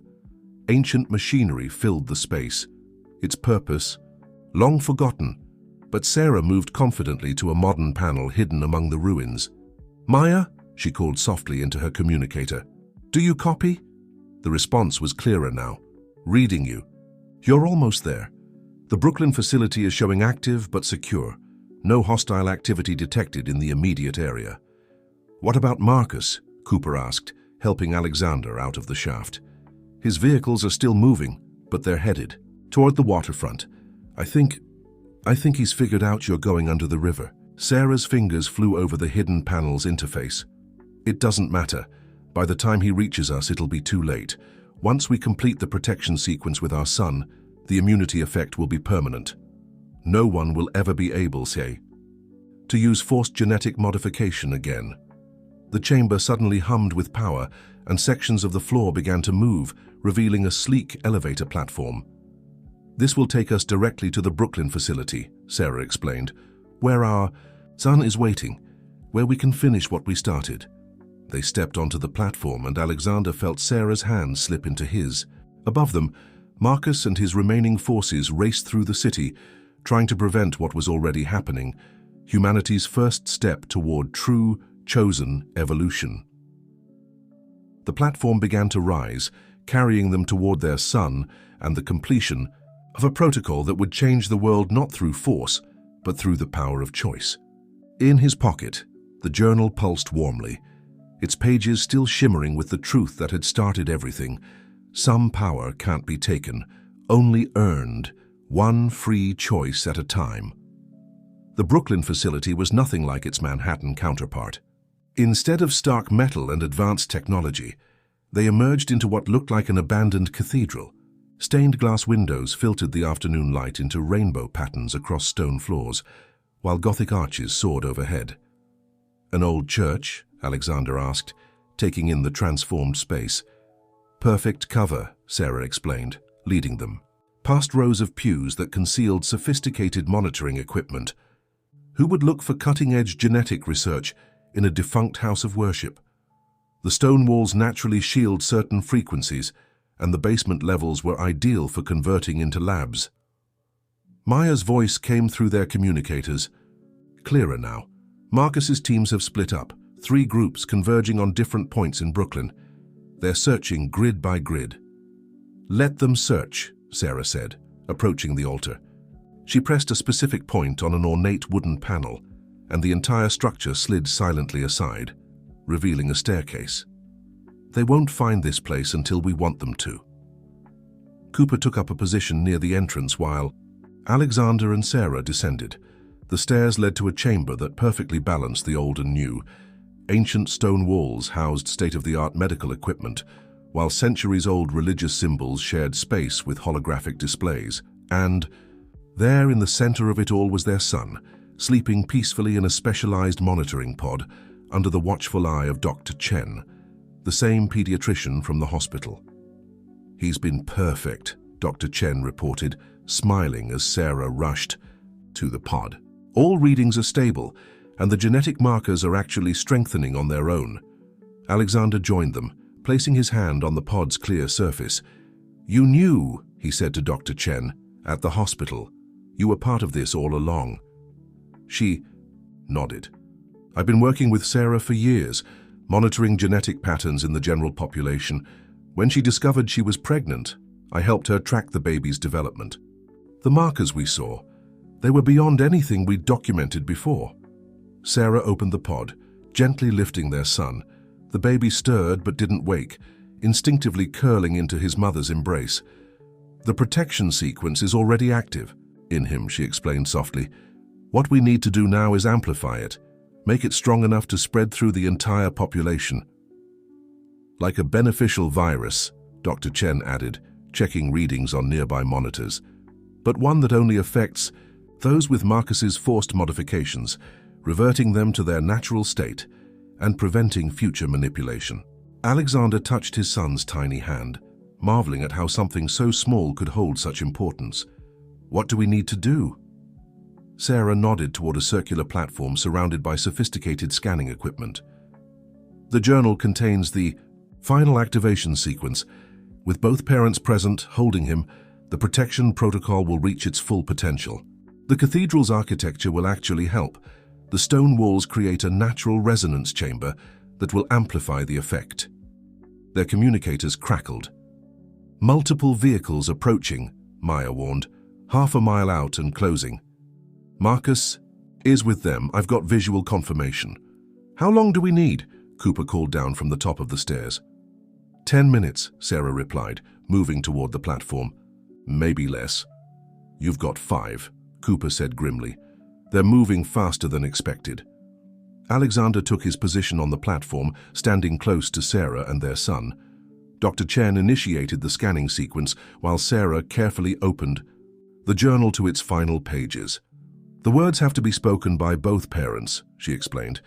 Ancient machinery filled the space, its purpose long forgotten, but Sarah moved confidently to a modern panel hidden among the ruins. "Maya," she called softly into her communicator. "Do you copy?" The response was clearer now. "Reading you. You're almost there. The Brooklyn facility is showing active but secure. No hostile activity detected in the immediate area." "What about Marcus?" Cooper asked, helping Alexander out of the shaft. "His vehicles are still moving, but they're headed toward the waterfront. I think he's figured out you're going under the river." Sarah's fingers flew over the hidden panel's interface. "It doesn't matter. By the time he reaches us, it'll be too late. Once we complete the protection sequence with our son, the immunity effect will be permanent. No one will ever be able, say, to use forced genetic modification again." The chamber suddenly hummed with power, and sections of the floor began to move, revealing a sleek elevator platform. "This will take us directly to the Brooklyn facility," Sarah explained, "where our son is waiting, where we can finish what we started." They stepped onto the platform, and Alexander felt Sarah's hand slip into his. Above them, Marcus and his remaining forces raced through the city, trying to prevent what was already happening, humanity's first step toward true, chosen evolution. The platform began to rise, carrying them toward their son and the completion of a protocol that would change the world not through force, but through the power of choice. In his pocket, the journal pulsed warmly, its pages still shimmering with the truth that had started everything. Some power can't be taken, only earned, one free choice at a time. The Brooklyn facility was nothing like its Manhattan counterpart. Instead of stark metal and advanced technology, they emerged into what looked like an abandoned cathedral. Stained glass windows filtered the afternoon light into rainbow patterns across stone floors, while Gothic arches soared overhead. "An old church?" Alexander asked, taking in the transformed space. "Perfect cover," Sarah explained, leading them. Past rows of pews that concealed sophisticated monitoring equipment. Who would look for cutting-edge genetic research in a defunct house of worship? The stone walls naturally shield certain frequencies, and the basement levels were ideal for converting into labs. Maya's voice came through their communicators. Clearer now. Marcus's teams have split up, 3 groups converging on different points in Brooklyn. They're searching grid by grid. "Let them search," Sarah said, approaching the altar. She pressed a specific point on an ornate wooden panel, and the entire structure slid silently aside, revealing a staircase. "They won't find this place until we want them to." Cooper took up a position near the entrance while Alexander and Sarah descended. The stairs led to a chamber that perfectly balanced the old and new. Ancient stone walls housed state-of-the-art medical equipment, while centuries-old religious symbols shared space with holographic displays. And there in the center of it all was their son, sleeping peacefully in a specialized monitoring pod under the watchful eye of Dr. Chen, the same pediatrician from the hospital. "He's been perfect," Dr. Chen reported, smiling as Sarah rushed to the pod. "All readings are stable, and the genetic markers are actually strengthening on their own." Alexander joined them, placing his hand on the pod's clear surface. "You knew," he said to Dr. Chen, "at the hospital. You were part of this all along." She nodded. "I've been working with Sarah for years, monitoring genetic patterns in the general population. When she discovered she was pregnant, I helped her track the baby's development. The markers we saw, they were beyond anything we'd documented before." Sarah opened the pod, gently lifting their son. The baby stirred but didn't wake, instinctively curling into his mother's embrace. "The protection sequence is already active in him," she explained softly. "What we need to do now is amplify it, make it strong enough to spread through the entire population." "Like a beneficial virus," Dr. Chen added, checking readings on nearby monitors. "But one that only affects those with Marcus's forced modifications, reverting them to their natural state and preventing future manipulation." Alexander touched his son's tiny hand, marveling at how something so small could hold such importance. "What do we need to do?" Sarah nodded toward a circular platform surrounded by sophisticated scanning equipment. "The journal contains the final activation sequence. With both parents present, holding him, the protection protocol will reach its full potential. The cathedral's architecture will actually help. The stone walls create a natural resonance chamber that will amplify the effect." Their communicators crackled. "Multiple vehicles approaching," Maya warned, "half a mile out and closing." "Marcus is with them. I've got visual confirmation." "How long do we need?" Cooper called down from the top of the stairs. 10 minutes, Sarah replied, moving toward the platform. "Maybe less." "You've got 5, Cooper said grimly. "They're moving faster than expected." Alexander took his position on the platform, standing close to Sarah and their son. Dr. Chen initiated the scanning sequence while Sarah carefully opened the journal to its final pages. "The words have to be spoken by both parents," she explained.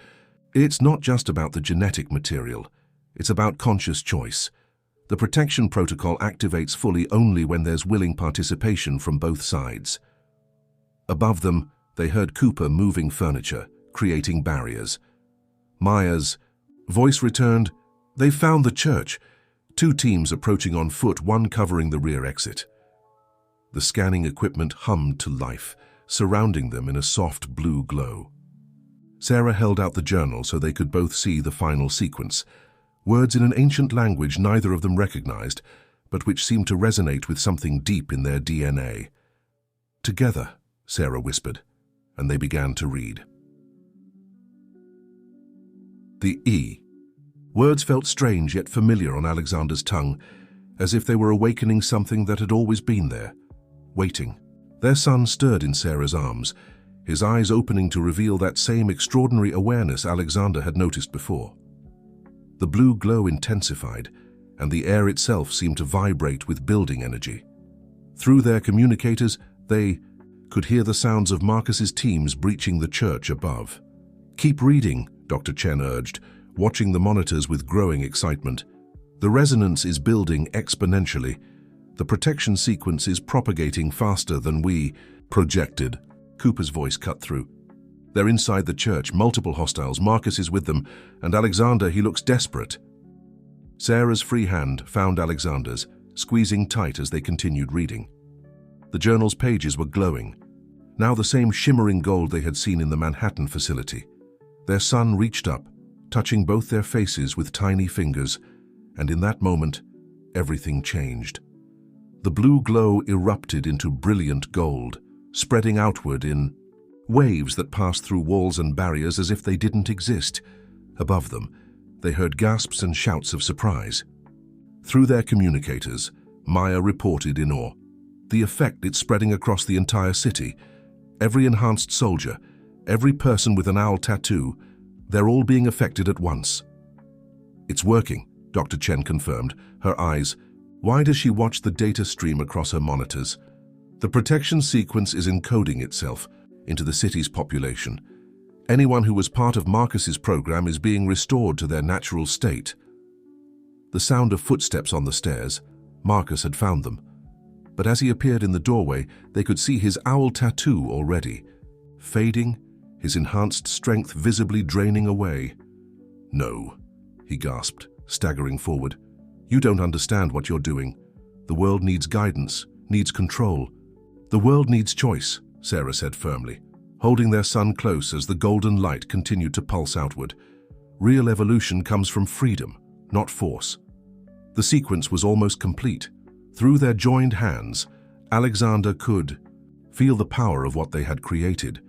"It's not just about the genetic material. It's about conscious choice. The protection protocol activates fully only when there's willing participation from both sides." Above them, they heard Cooper moving furniture, creating barriers. Maya's voice returned. "They've found the church. 2 teams approaching on foot, one covering the rear exit." The scanning equipment hummed to life, surrounding them in a soft blue glow. Sarah held out the journal so they could both see the final sequence. Words in an ancient language neither of them recognized, but which seemed to resonate with something deep in their DNA. "Together," Sarah whispered, and they began to read. The E. Words felt strange yet familiar on Alexander's tongue, as if they were awakening something that had always been there, waiting. Their son stirred in Sarah's arms, his eyes opening to reveal that same extraordinary awareness Alexander had noticed before. The blue glow intensified, and the air itself seemed to vibrate with building energy. Through their communicators, they could hear the sounds of Marcus's teams breaching the church above. "Keep reading," Dr. Chen urged, watching the monitors with growing excitement. "The resonance is building exponentially. The protection sequence is propagating faster than we projected." Cooper's voice cut through. "They're inside the church, multiple hostiles. Marcus is with them, and Alexander, he looks desperate." Sarah's free hand found Alexander's, squeezing tight as they continued reading. The journal's pages were glowing, now the same shimmering gold they had seen in the Manhattan facility. Their son reached up, touching both their faces with tiny fingers, and in that moment, everything changed. The blue glow erupted into brilliant gold, spreading outward in waves that passed through walls and barriers as if they didn't exist. Above them, they heard gasps and shouts of surprise. Through their communicators, Maya reported in awe. The effect it's spreading across the entire city. Every enhanced soldier, every person with an owl tattoo, They're all being affected at once. It's working, Dr. Chen confirmed, her eyes. Why does she watch the data stream across her monitors? The protection sequence is encoding itself into the city's population. Anyone who was part of Marcus's program is being restored to their natural state. The sound of footsteps on the stairs. Marcus had found them. But as he appeared in the doorway, they could see his owl tattoo already, fading, his enhanced strength visibly draining away. "No," he gasped, staggering forward. "You don't understand what you're doing. The world needs guidance, needs control. The world needs choice," Sarah said firmly, holding their son close as the golden light continued to pulse outward. Real evolution comes from freedom, not force. The sequence was almost complete. Through their joined hands, Alexander could feel the power of what they had created.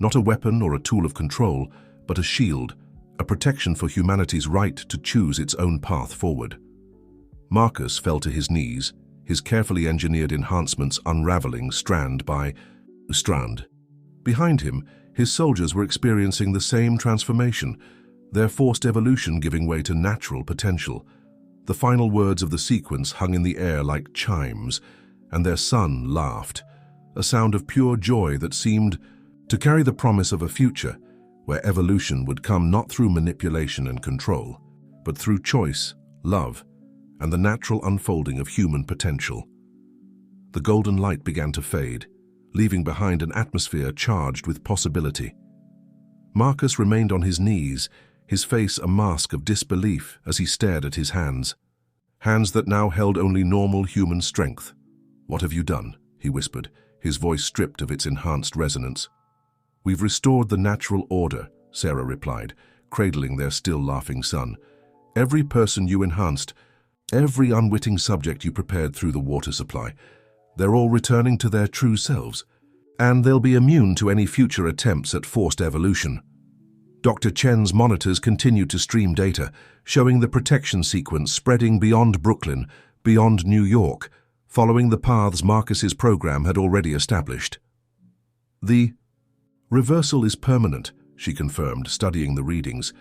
Not a weapon or a tool of control, but a shield, a protection for humanity's right to choose its own path forward. Marcus fell to his knees, his carefully engineered enhancements unraveling strand by strand. Behind him, his soldiers were experiencing the same transformation, their forced evolution giving way to natural potential. The final words of the sequence hung in the air like chimes, and their son laughed, a sound of pure joy that seemed to carry the promise of a future where evolution would come not through manipulation and control, but through choice, love, and the natural unfolding of human potential. The golden light began to fade, leaving behind an atmosphere charged with possibility. Marcus remained on his knees, his face a mask of disbelief as he stared at his hands. Hands that now held only normal human strength. "What have you done?" he whispered, his voice stripped of its enhanced resonance. "We've restored the natural order," Sarah replied, cradling their still laughing son. "Every person you enhanced, every unwitting subject you prepared through the water supply, they're all returning to their true selves, and they'll be immune to any future attempts at forced evolution." Dr. Chen's monitors continued to stream data, showing the protection sequence spreading beyond Brooklyn, beyond New York, following the paths Marcus's program had already established. "The reversal is permanent," she confirmed, studying the readings.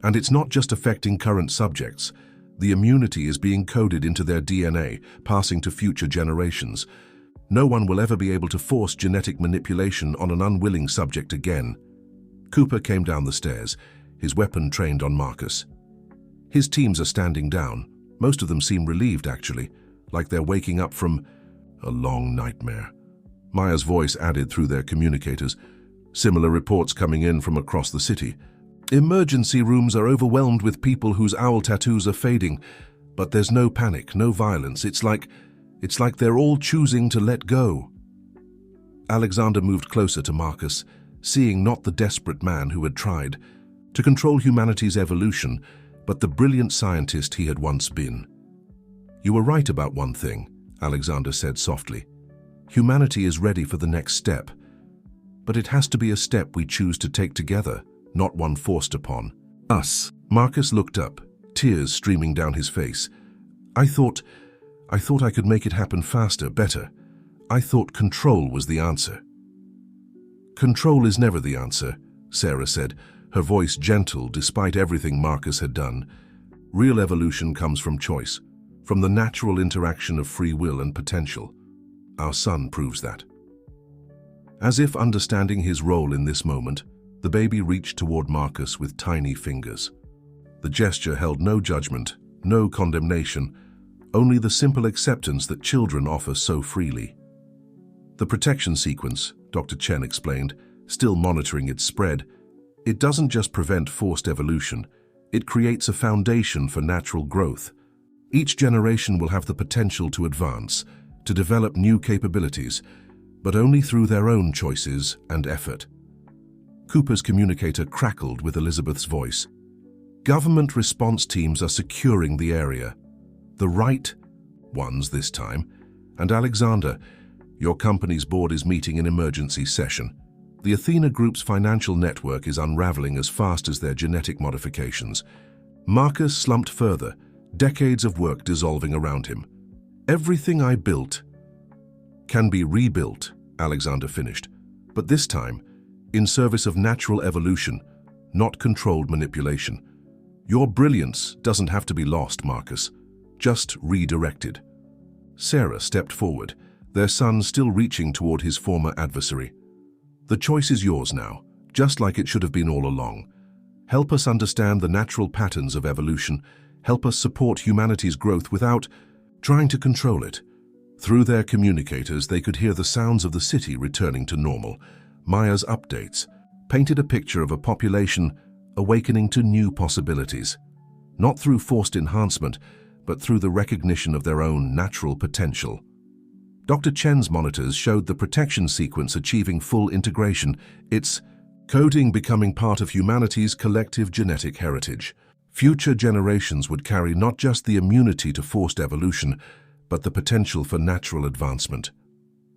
"And it's not just affecting current subjects. The immunity is being coded into their DNA, passing to future generations. No one will ever be able to force genetic manipulation on an unwilling subject again." Cooper came down the stairs, his weapon trained on Marcus. "His teams are standing down. Most of them seem relieved, actually, like they're waking up from a long nightmare." Maya's voice added through their communicators. Similar reports coming in from across the city. "Emergency rooms are overwhelmed with people whose owl tattoos are fading, but there's no panic, no violence. It's like they're all choosing to let go." Alexander moved closer to Marcus, seeing not the desperate man who had tried to control humanity's evolution, but the brilliant scientist he had once been. "You were right about one thing," Alexander said softly. "Humanity is ready for the next step. But it has to be a step we choose to take together, not one forced upon us." Marcus looked up, tears streaming down his face. I thought I could make it happen faster, better. I thought control was the answer." "Control is never the answer," Sarah said, her voice gentle despite everything Marcus had done. "Real evolution comes from choice, from the natural interaction of free will and potential. Our son proves that." As if understanding his role in this moment, the baby reached toward Marcus with tiny fingers. The gesture held no judgment, no condemnation, only the simple acceptance that children offer so freely. "The protection sequence," Dr. Chen explained, still monitoring its spread, "it doesn't just prevent forced evolution, it creates a foundation for natural growth. Each generation will have the potential to advance, to develop new capabilities, but only through their own choices and effort." Cooper's communicator crackled with Elizabeth's voice. "Government response teams are securing the area. The right ones this time. And Alexander, your company's board is meeting in emergency session. The Athena Group's financial network is unraveling as fast as their genetic modifications." Marcus slumped further, decades of work dissolving around him. "Everything I built can be rebuilt," Alexander finished. "But this time, in service of natural evolution, not controlled manipulation. Your brilliance doesn't have to be lost, Marcus, just redirected. Sarah stepped forward, their son still reaching toward his former adversary. The choice is yours now, just like it should have been all along. Help us understand the natural patterns of evolution. Help us support humanity's growth without trying to control it. Through their communicators, they could hear the sounds of the city returning to normal. Maya's updates painted a picture of a population awakening to new possibilities, not through forced enhancement, but through the recognition of their own natural potential. Dr. Chen's monitors showed the protection sequence achieving full integration, its coding becoming part of humanity's collective genetic heritage. Future generations would carry not just the immunity to forced evolution, but the potential for natural advancement.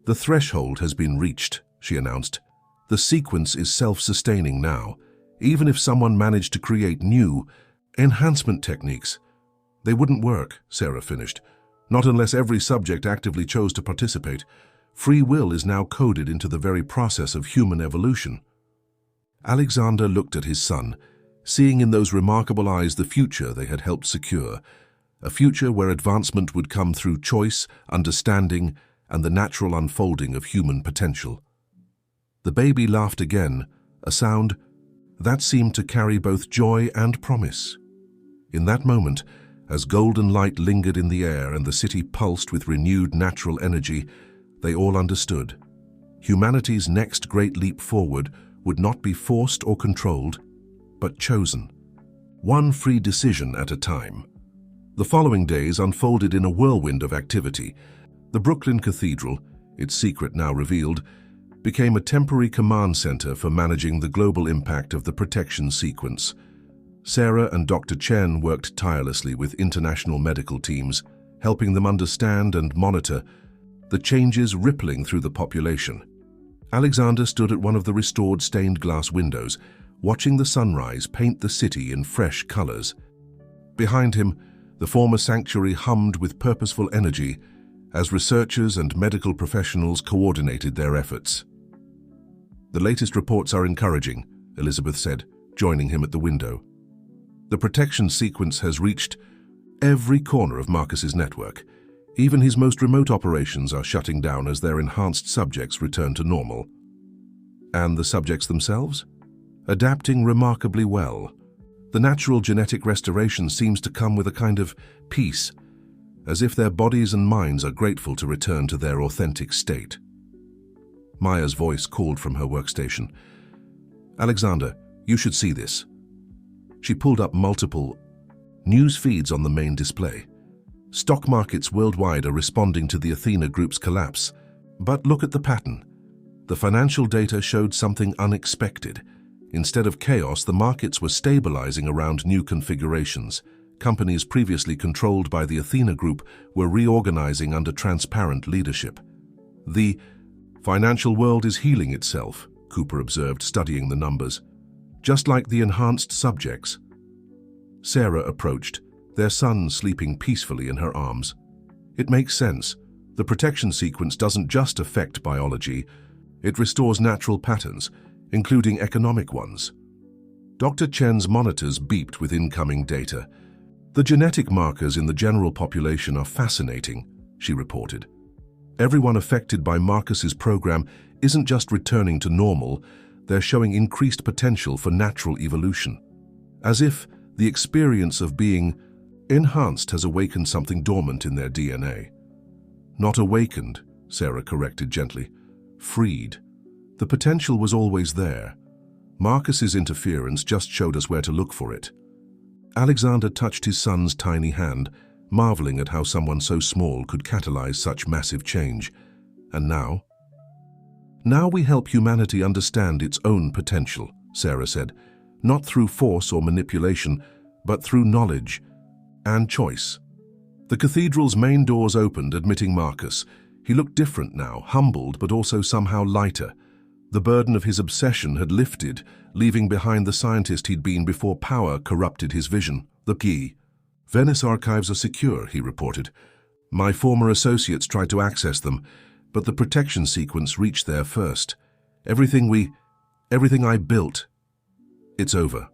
The threshold has been reached, she announced. The sequence is self-sustaining now. Even if someone managed to create new enhancement techniques, they wouldn't work, Sarah finished. Not unless every subject actively chose to participate. Free will is now coded into the very process of human evolution. Alexander looked at his son, seeing in those remarkable eyes the future they had helped secure, a future where advancement would come through choice, understanding, and the natural unfolding of human potential. The baby laughed again, a sound that seemed to carry both joy and promise. In that moment, as golden light lingered in the air and the city pulsed with renewed natural energy, they all understood. Humanity's next great leap forward would not be forced or controlled, but chosen, one free decision at a time. The following days unfolded in a whirlwind of activity. The Brooklyn Cathedral, its secret now revealed, became a temporary command center for managing the global impact of the protection sequence. Sarah and Dr. Chen worked tirelessly with international medical teams, helping them understand and monitor the changes rippling through the population. Alexander stood at one of the restored stained glass windows, watching the sunrise paint the city in fresh colors. Behind him, the former sanctuary hummed with purposeful energy as researchers and medical professionals coordinated their efforts. "The latest reports are encouraging," Elizabeth said, joining him at the window. "The protection sequence has reached every corner of Marcus's network. Even his most remote operations are shutting down as their enhanced subjects return to normal." "And the subjects themselves?" "Adapting remarkably well. The natural genetic restoration seems to come with a kind of peace, as if their bodies and minds are grateful to return to their authentic state." Maya's voice called from her workstation. "Alexander, you should see this." She pulled up multiple news feeds on the main display. Stock markets worldwide are responding to the Athena Group's collapse. But look at the pattern. The financial data showed something unexpected. Instead of chaos, the markets were stabilizing around new configurations. Companies previously controlled by the Athena Group were reorganizing under transparent leadership. "The financial world is healing itself," Cooper observed, studying the numbers. "Just like the enhanced subjects." Sarah approached, their son sleeping peacefully in her arms. "It makes sense. The protection sequence doesn't just affect biology, it restores natural patterns, including economic ones." Dr. Chen's monitors beeped with incoming data. "The genetic markers in the general population are fascinating," she reported. "Everyone affected by Marcus's program isn't just returning to normal, they're showing increased potential for natural evolution. As if the experience of being enhanced has awakened something dormant in their DNA. Not awakened, Sarah corrected gently. Freed. The potential was always there. Marcus's interference just showed us where to look for it." Alexander touched his son's tiny hand, marveling at how someone so small could catalyze such massive change. "And now?" "Now we help humanity understand its own potential," Sarah said, "not through force or manipulation, but through knowledge and choice." The cathedral's main doors opened, admitting Marcus. He looked different now, humbled but also somehow lighter. The burden of his obsession had lifted, leaving behind the scientist he'd been before power corrupted his vision. "The key. Venice archives are secure," he reported. "My former associates tried to access them, but the protection sequence reached there first. Everything I built, it's over."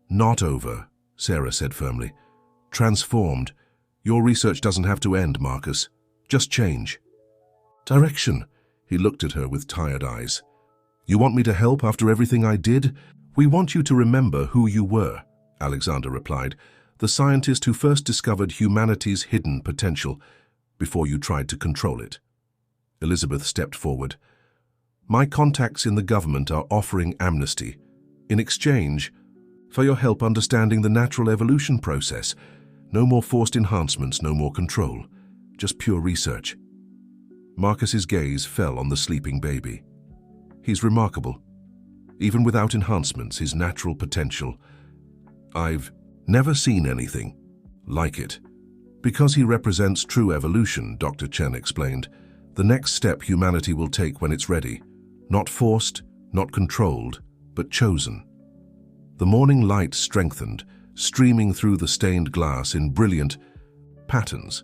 Not over, Sarah said firmly. Transformed. Your research doesn't have to end, Marcus. Just change. Direction. He looked at her with tired eyes. You want me to help after everything I did? We want you to remember who you were, Alexander replied, the scientist who first discovered humanity's hidden potential before you tried to control it. Elizabeth stepped forward. My contacts in the government are offering amnesty. In exchange, for your help understanding the natural evolution process. No more forced enhancements, no more control. Just pure research. Marcus's gaze fell on the sleeping baby. He's remarkable. Even without enhancements, his natural potential. I've never seen anything like it. Because he represents true evolution, Dr. Chen explained, the next step humanity will take when it's ready. Not forced, not controlled, but chosen. The morning light strengthened, streaming through the stained glass in brilliant patterns.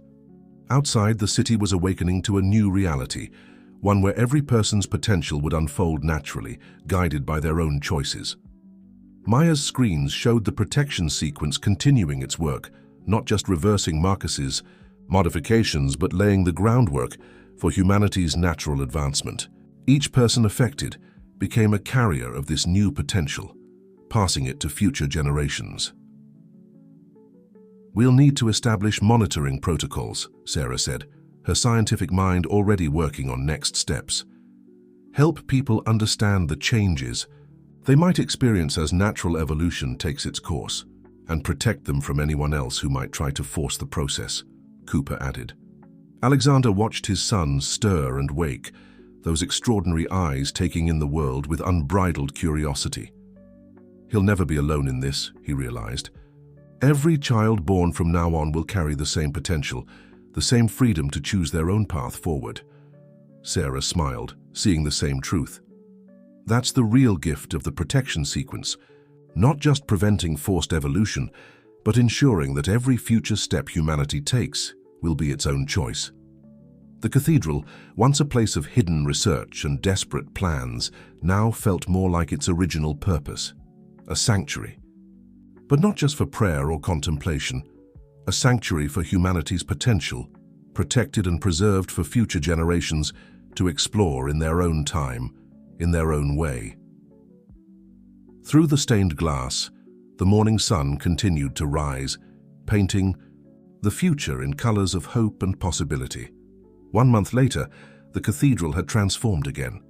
Outside, the city was awakening to a new reality, one where every person's potential would unfold naturally, guided by their own choices. Maya's screens showed the protection sequence continuing its work, not just reversing Marcus's modifications, but laying the groundwork for humanity's natural advancement. Each person affected became a carrier of this new potential, passing it to future generations. We'll need to establish monitoring protocols, Sarah said, her scientific mind already working on next steps. Help people understand the changes they might experience as natural evolution takes its course, and protect them from anyone else who might try to force the process, Cooper added. Alexander watched his son stir and wake, those extraordinary eyes taking in the world with unbridled curiosity. He'll never be alone in this, he realized. Every child born from now on will carry the same potential, the same freedom to choose their own path forward. Sarah smiled, seeing the same truth. That's the real gift of the protection sequence, not just preventing forced evolution, but ensuring that every future step humanity takes will be its own choice. The cathedral, once a place of hidden research and desperate plans, now felt more like its original purpose, a sanctuary. But not just for prayer or contemplation, a sanctuary for humanity's potential, protected and preserved for future generations to explore in their own time, in their own way. Through the stained glass, the morning sun continued to rise, painting the future in colors of hope and possibility. 1 month later, the cathedral had transformed again.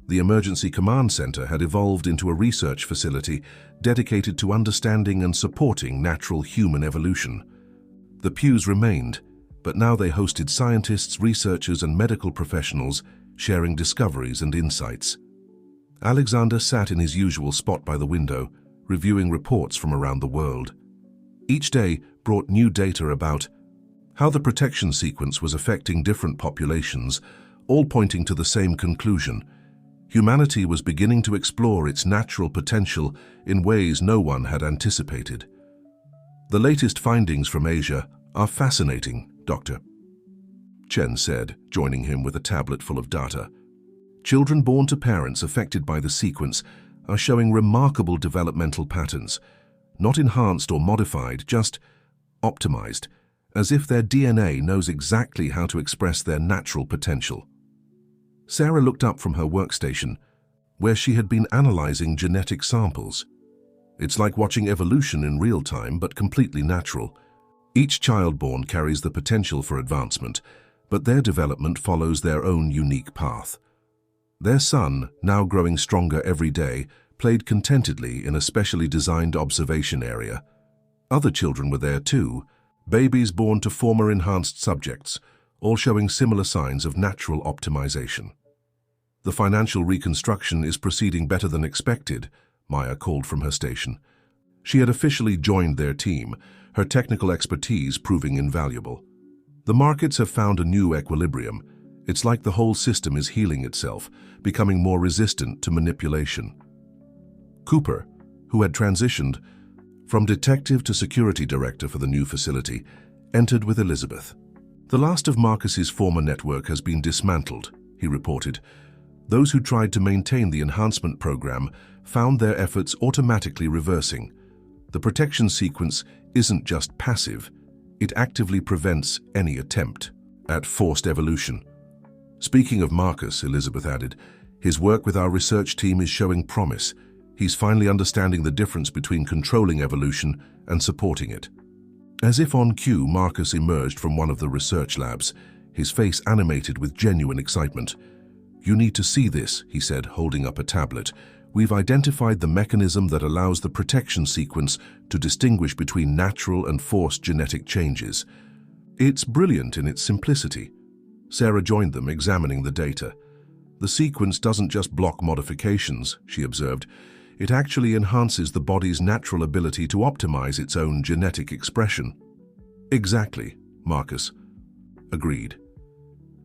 The emergency command center had evolved into a research facility dedicated to understanding and supporting natural human evolution. The pews remained, but now they hosted scientists, researchers, and medical professionals sharing discoveries and insights. Alexander sat in his usual spot by the window, reviewing reports from around the world. Each day brought new data about how the protection sequence was affecting different populations, all pointing to the same conclusion. Humanity was beginning to explore its natural potential in ways no one had anticipated. The latest findings from Asia are fascinating, Dr. Chen said, joining him with a tablet full of data. Children born to parents affected by the sequence are showing remarkable developmental patterns, not enhanced or modified, just optimized, as if their DNA knows exactly how to express their natural potential. Sarah looked up from her workstation, where she had been analyzing genetic samples. It's like watching evolution in real time, but completely natural. Each child born carries the potential for advancement, but their development follows their own unique path. Their son, now growing stronger every day, played contentedly in a specially designed observation area. Other children were there too, babies born to former enhanced subjects, all showing similar signs of natural optimization. The financial reconstruction is proceeding better than expected, Maya called from her station. She had officially joined their team, her technical expertise proving invaluable. The markets have found a new equilibrium. It's like the whole system is healing itself, becoming more resistant to manipulation. Cooper, who had transitioned from detective to security director for the new facility, entered with Elizabeth. The last of Marcus's former network has been dismantled, he reported. Those who tried to maintain the enhancement program found their efforts automatically reversing. The protection sequence isn't just passive, it actively prevents any attempt at forced evolution. Speaking of Marcus, Elizabeth added, his work with our research team is showing promise. He's finally understanding the difference between controlling evolution and supporting it. As if on cue, Marcus emerged from one of the research labs, his face animated with genuine excitement. "You need to see this," he said, holding up a tablet. "We've identified the mechanism that allows the protection sequence to distinguish between natural and forced genetic changes. It's brilliant in its simplicity." Sarah joined them, examining the data. "The sequence doesn't just block modifications," she observed. "It actually enhances the body's natural ability to optimize its own genetic expression." "Exactly," Marcus agreed.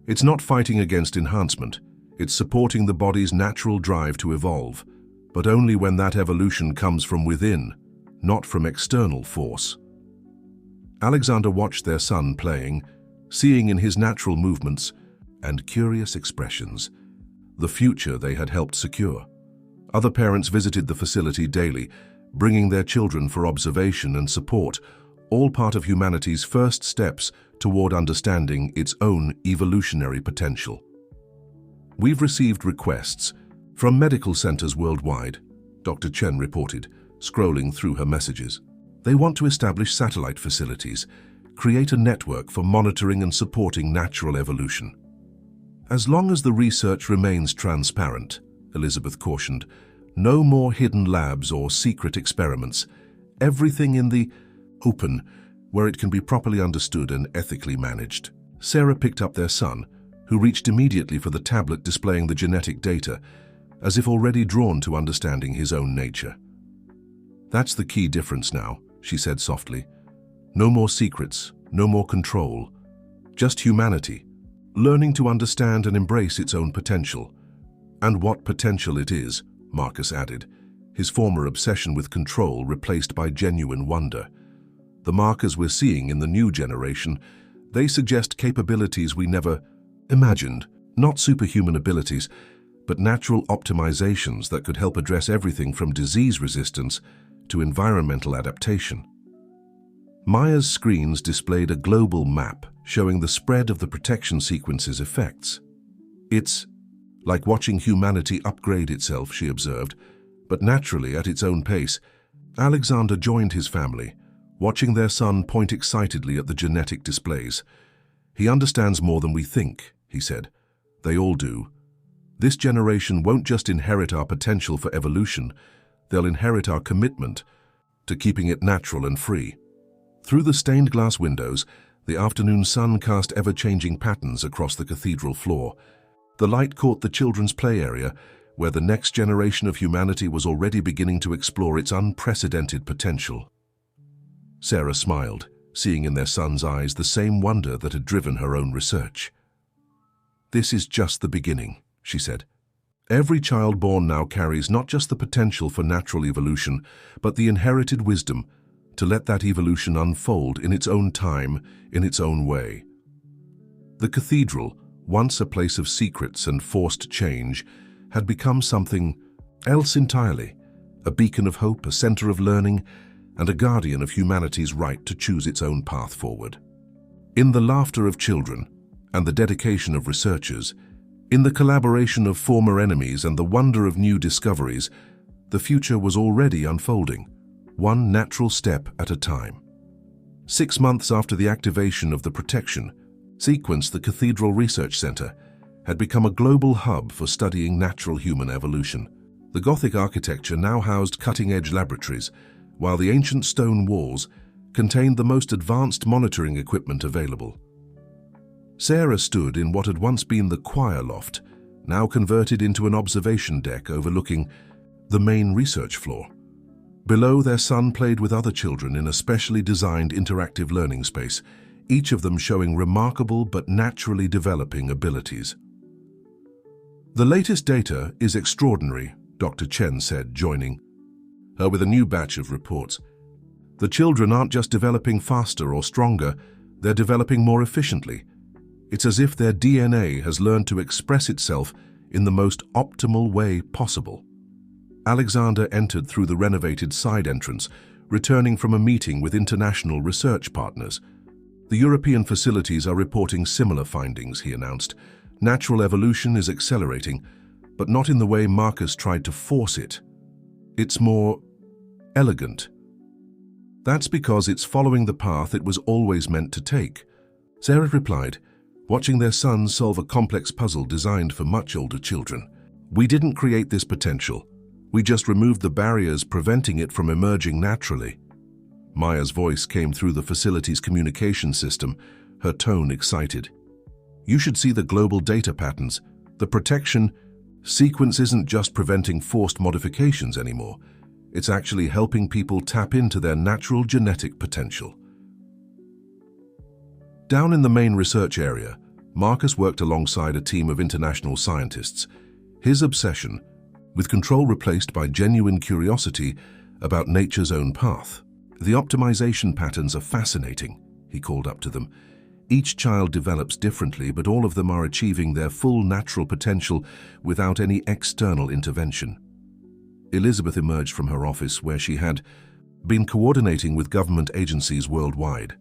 "It's not fighting against enhancement. It's supporting the body's natural drive to evolve, but only when that evolution comes from within, not from external force." Alexander watched their son playing, seeing in his natural movements and curious expressions the future they had helped secure. Other parents visited the facility daily, bringing their children for observation and support, all part of humanity's first steps toward understanding its own evolutionary potential. "We've received requests from medical centers worldwide," Dr. Chen reported, scrolling through her messages. "They want to establish satellite facilities, create a network for monitoring and supporting natural evolution." "As long as the research remains transparent," Elizabeth cautioned, "no more hidden labs or secret experiments. Everything in the open, where it can be properly understood and ethically managed." Sarah picked up their son, who reached immediately for the tablet displaying the genetic data, as if already drawn to understanding his own nature. "That's the key difference now," she said softly. "No more secrets, no more control. Just humanity, learning to understand and embrace its own potential." "And what potential it is," Marcus added, his former obsession with control replaced by genuine wonder. "The markers we're seeing in the new generation, they suggest capabilities we never imagined, not superhuman abilities, but natural optimizations that could help address everything from disease resistance to environmental adaptation." Maya's screens displayed a global map showing the spread of the protection sequence's effects. "It's like watching humanity upgrade itself," she observed, but naturally at its own pace. Alexander joined his family, watching their son point excitedly at the genetic displays. "He understands more than we think," he said. "They all do. This generation won't just inherit our potential for evolution, they'll inherit our commitment to keeping it natural and free." Through the stained glass windows, the afternoon sun cast ever-changing patterns across the cathedral floor. The light caught the children's play area, where the next generation of humanity was already beginning to explore its unprecedented potential. Sarah smiled, seeing in their son's eyes the same wonder that had driven her own research. "This is just the beginning," she said. "Every child born now carries not just the potential for natural evolution, but the inherited wisdom to let that evolution unfold in its own time, in its own way." The cathedral, once a place of secrets and forced change, had become something else entirely, a beacon of hope, a center of learning, and a guardian of humanity's right to choose its own path forward. In the laughter of children and the dedication of researchers, in the collaboration of former enemies and the wonder of new discoveries, the future was already unfolding, one natural step at a time. 6 months after the activation of the protection sequence, the Cathedral Research Center had become a global hub for studying natural human evolution. The Gothic architecture now housed cutting-edge laboratories, while the ancient stone walls contained the most advanced monitoring equipment available. Sarah stood in what had once been the choir loft, now converted into an observation deck overlooking the main research floor. Below, their son played with other children in a specially designed interactive learning space, each of them showing remarkable but naturally developing abilities. "The latest data is extraordinary," Dr. Chen said, joining her with a new batch of reports. "The children aren't just developing faster or stronger, they're developing more efficiently. It's as if their DNA has learned to express itself in the most optimal way possible." Alexander entered through the renovated side entrance, returning from a meeting with international research partners. The European facilities are reporting similar findings, he announced. Natural evolution is accelerating, but not in the way Marcus tried to force it. It's more elegant. That's because it's following the path it was always meant to take, Sarah replied, watching their son solve a complex puzzle designed for much older children. We didn't create this potential. We just removed the barriers preventing it from emerging naturally. Maya's voice came through the facility's communication system, her tone excited. You should see the global data patterns. The protection sequence isn't just preventing forced modifications anymore. It's actually helping people tap into their natural genetic potential. Down in the main research area, Marcus worked alongside a team of international scientists. His obsession, with control replaced by genuine curiosity about nature's own path. The optimization patterns are fascinating, he called up to them. Each child develops differently, but all of them are achieving their full natural potential without any external intervention. Elizabeth emerged from her office where she had been coordinating with government agencies worldwide.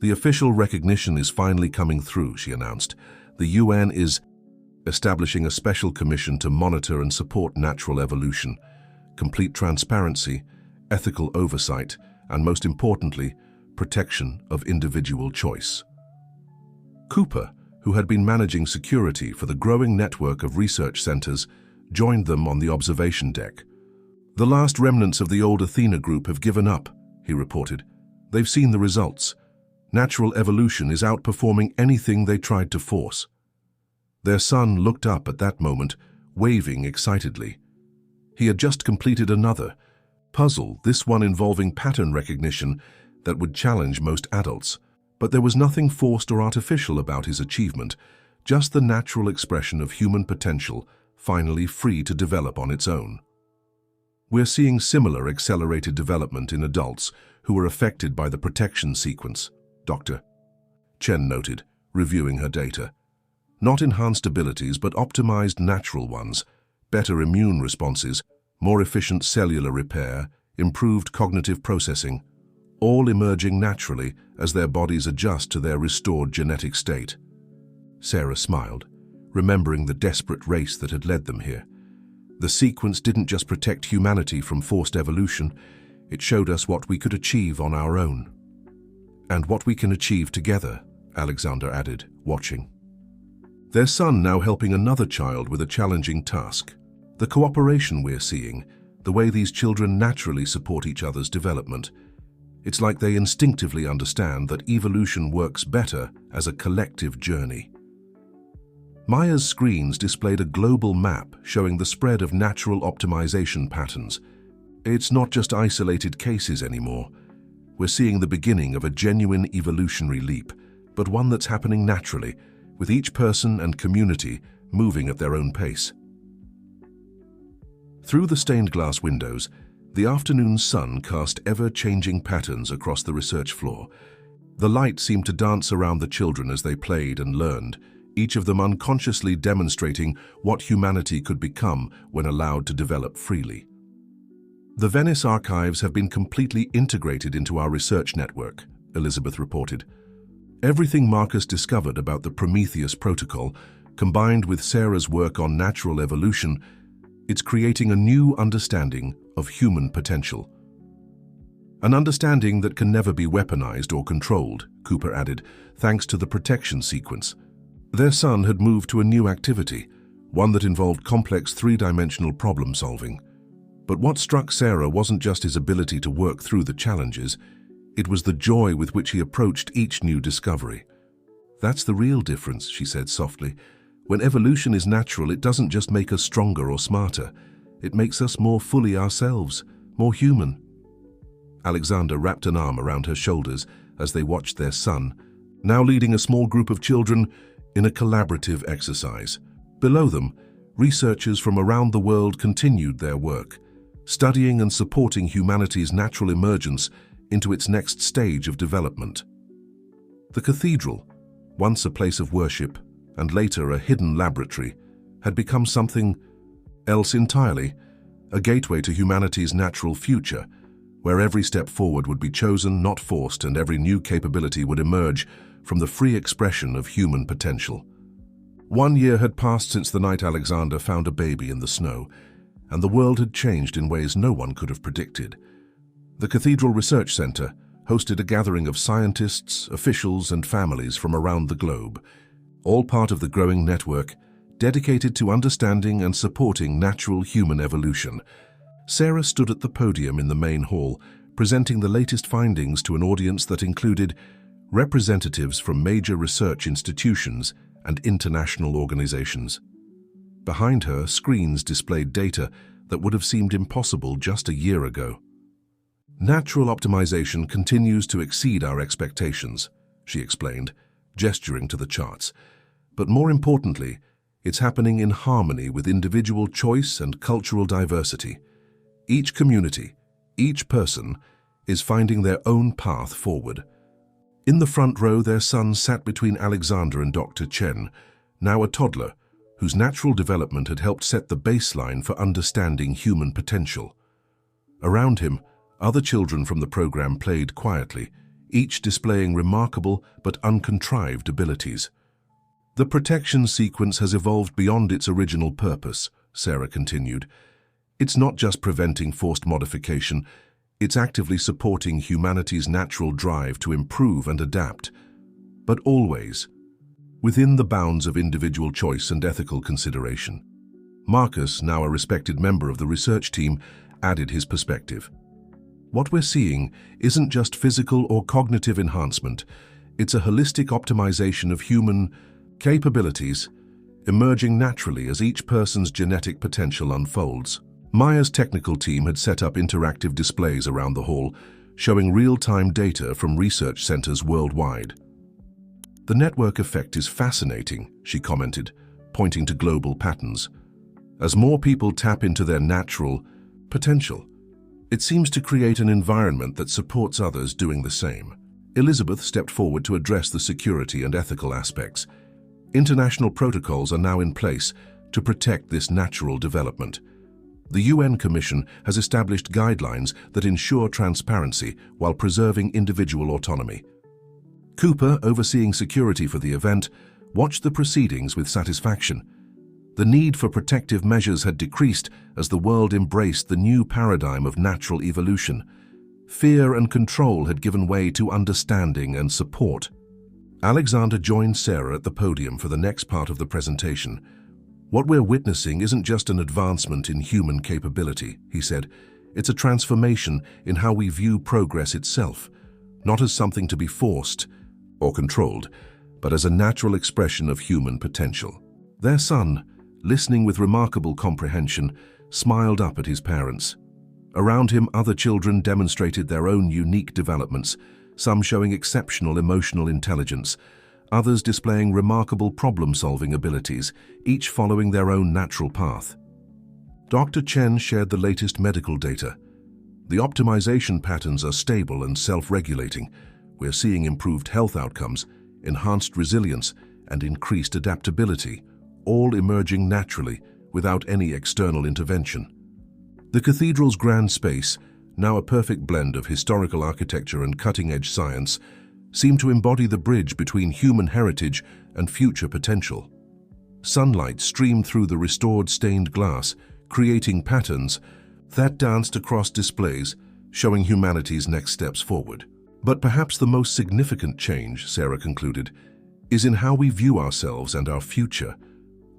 The official recognition is finally coming through, she announced. The UN is establishing a special commission to monitor and support natural evolution, complete transparency, ethical oversight, and most importantly, protection of individual choice. Cooper, who had been managing security for the growing network of research centers, joined them on the observation deck. The last remnants of the old Athena group have given up, he reported. They've seen the results. Natural evolution is outperforming anything they tried to force. Their son looked up at that moment, waving excitedly. He had just completed another puzzle, this one involving pattern recognition that would challenge most adults. But there was nothing forced or artificial about his achievement, just the natural expression of human potential, finally free to develop on its own. We're seeing similar accelerated development in adults who were affected by the protection sequence, Dr. Chen noted, reviewing her data. Not enhanced abilities, but optimized natural ones, better immune responses, more efficient cellular repair, improved cognitive processing, all emerging naturally as their bodies adjust to their restored genetic state. Sarah smiled, remembering the desperate race that had led them here. The sequence didn't just protect humanity from forced evolution, it showed us what we could achieve on our own. And what we can achieve together, Alexander added, watching. Their son now helping another child with a challenging task. The cooperation we're seeing, the way these children naturally support each other's development. It's like they instinctively understand that evolution works better as a collective journey. Maya's screens displayed a global map showing the spread of natural optimization patterns. It's not just isolated cases anymore. We're seeing the beginning of a genuine evolutionary leap, but one that's happening naturally, with each person and community moving at their own pace. Through the stained glass windows, the afternoon sun cast ever-changing patterns across the research floor. The light seemed to dance around the children as they played and learned, each of them unconsciously demonstrating what humanity could become when allowed to develop freely. The Venice archives have been completely integrated into our research network, Elizabeth reported. Everything Marcus discovered about the Prometheus protocol, combined with Sarah's work on natural evolution, it's creating a new understanding of human potential. An understanding that can never be weaponized or controlled, Cooper added, thanks to the protection sequence. Their son had moved to a new activity, one that involved complex three-dimensional problem solving. But what struck Sarah wasn't just his ability to work through the challenges, it was the joy with which he approached each new discovery. That's the real difference, she said softly. When evolution is natural, it doesn't just make us stronger or smarter. It makes us more fully ourselves, more human. Alexander wrapped an arm around her shoulders as they watched their son, now leading a small group of children in a collaborative exercise. Below them, researchers from around the world continued their work, studying and supporting humanity's natural emergence into its next stage of development. The cathedral, once a place of worship and later a hidden laboratory, had become something else entirely, a gateway to humanity's natural future, where every step forward would be chosen, not forced, and every new capability would emerge from the free expression of human potential. 1 year had passed since the night Alexander found a baby in the snow, and the world had changed in ways no one could have predicted. The Cathedral Research Center hosted a gathering of scientists, officials, and families from around the globe, all part of the growing network dedicated to understanding and supporting natural human evolution. Sarah stood at the podium in the main hall, presenting the latest findings to an audience that included representatives from major research institutions and international organizations. Behind her, screens displayed data that would have seemed impossible just a year ago. Natural optimization continues to exceed our expectations, she explained, gesturing to the charts. But more importantly, it's happening in harmony with individual choice and cultural diversity. Each community, each person, is finding their own path forward. In the front row, their son sat between Alexander and Dr. Chen, now a toddler, whose natural development had helped set the baseline for understanding human potential. Around him, other children from the program played quietly, each displaying remarkable but uncontrived abilities. The protection sequence has evolved beyond its original purpose, Sarah continued. It's not just preventing forced modification, it's actively supporting humanity's natural drive to improve and adapt, but always within the bounds of individual choice and ethical consideration. Marcus, now a respected member of the research team, added his perspective. What we're seeing isn't just physical or cognitive enhancement, it's a holistic optimization of human capabilities emerging naturally as each person's genetic potential unfolds. Maya's technical team had set up interactive displays around the hall, showing real-time data from research centers worldwide. The network effect is fascinating, she commented, pointing to global patterns. As more people tap into their natural potential, it seems to create an environment that supports others doing the same. Elizabeth stepped forward to address the security and ethical aspects. International protocols are now in place to protect this natural development. The UN Commission has established guidelines that ensure transparency while preserving individual autonomy. Cooper, overseeing security for the event, watched the proceedings with satisfaction. The need for protective measures had decreased as the world embraced the new paradigm of natural evolution. Fear and control had given way to understanding and support. Alexander joined Sarah at the podium for the next part of the presentation. What we're witnessing isn't just an advancement in human capability, he said. It's a transformation in how we view progress itself, not as something to be forced or controlled, but as a natural expression of human potential. Their son, listening with remarkable comprehension, smiled up at his parents. Around him, other children demonstrated their own unique developments, some showing exceptional emotional intelligence, others displaying remarkable problem-solving abilities, each following their own natural path. Dr. Chen shared the latest medical data. The optimization patterns are stable and self-regulating. We're seeing improved health outcomes, enhanced resilience, and increased adaptability, all emerging naturally without any external intervention. The cathedral's grand space, now a perfect blend of historical architecture and cutting-edge science, seemed to embody the bridge between human heritage and future potential. Sunlight streamed through the restored stained glass, creating patterns that danced across displays, showing humanity's next steps forward. But perhaps the most significant change, Sarah concluded, is in how we view ourselves and our future.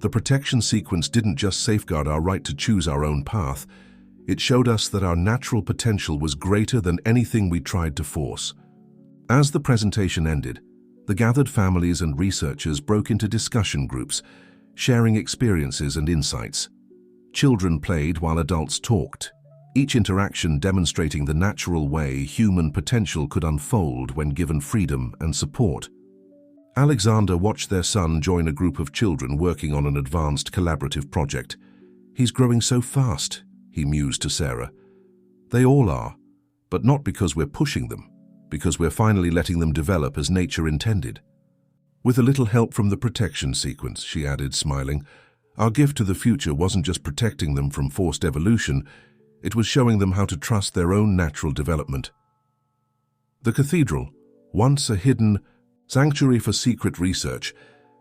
The protection sequence didn't just safeguard our right to choose our own path, it showed us that our natural potential was greater than anything we tried to force. As the presentation ended, the gathered families and researchers broke into discussion groups, sharing experiences and insights. Children played while adults talked, each interaction demonstrating the natural way human potential could unfold when given freedom and support. Alexander watched their son join a group of children working on an advanced collaborative project. "He's growing so fast," he mused to Sarah. "They all are, but not because we're pushing them, because we're finally letting them develop as nature intended." With a little help from the protection sequence, she added, smiling, "Our gift to the future wasn't just protecting them from forced evolution, It was showing them how to trust their own natural development. The cathedral, once a hidden sanctuary for secret research,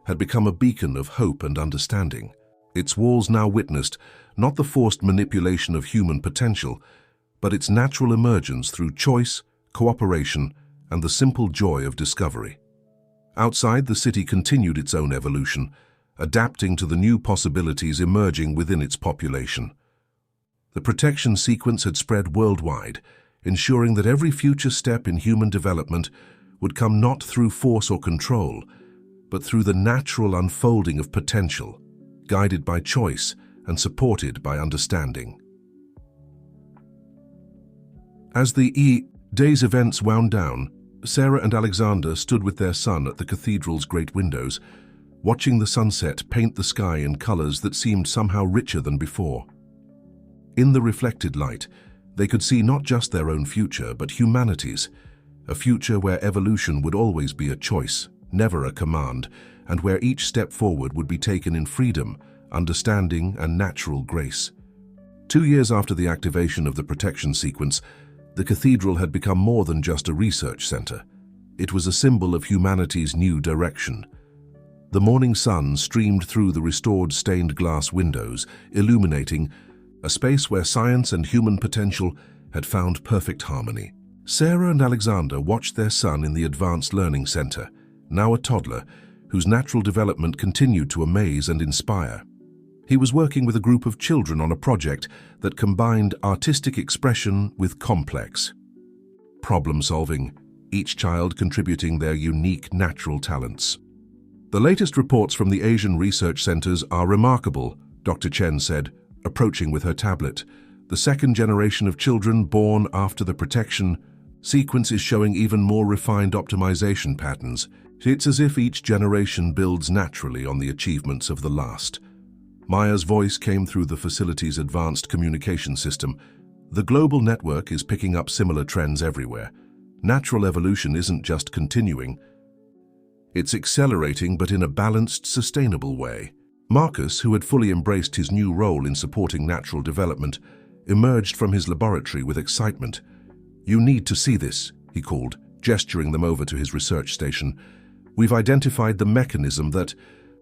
had become a beacon of hope and understanding. Its walls now witnessed not the forced manipulation of human potential, but its natural emergence through choice, cooperation, and the simple joy of discovery. Outside, the city continued its own evolution, adapting to the new possibilities emerging within its population. The protection sequence had spread worldwide, ensuring that every future step in human development would come not through force or control, but through the natural unfolding of potential, guided by choice and supported by understanding. As the day's events wound down, Sarah and Alexander stood with their son at the cathedral's great windows, watching the sunset paint the sky in colors that seemed somehow richer than before. In the reflected light, they could see not just their own future, but humanity's, a future where evolution would always be a choice, never a command, and where each step forward would be taken in freedom, understanding, and natural grace. 2 years after the activation of the protection sequence, the cathedral had become more than just a research center. It was a symbol of humanity's new direction. The morning sun streamed through the restored stained glass windows, illuminating a space where science and human potential had found perfect harmony. Sarah and Alexander watched their son in the Advanced Learning Center, now a toddler, whose natural development continued to amaze and inspire. He was working with a group of children on a project that combined artistic expression with complex problem-solving, each child contributing their unique natural talents. The latest reports from the Asian research centers are remarkable, Dr. Chen said, approaching with her tablet. The second generation of children born after the protection sequence is showing even more refined optimization patterns. It's as if each generation builds naturally on the achievements of the last. Maya's voice came through the facility's advanced communication system. The global network is picking up similar trends everywhere. Natural evolution isn't just continuing, it's accelerating, but in a balanced, sustainable way. Marcus, who had fully embraced his new role in supporting natural development, emerged from his laboratory with excitement. "You need to see this," he called, gesturing them over to his research station. "We've identified the mechanism that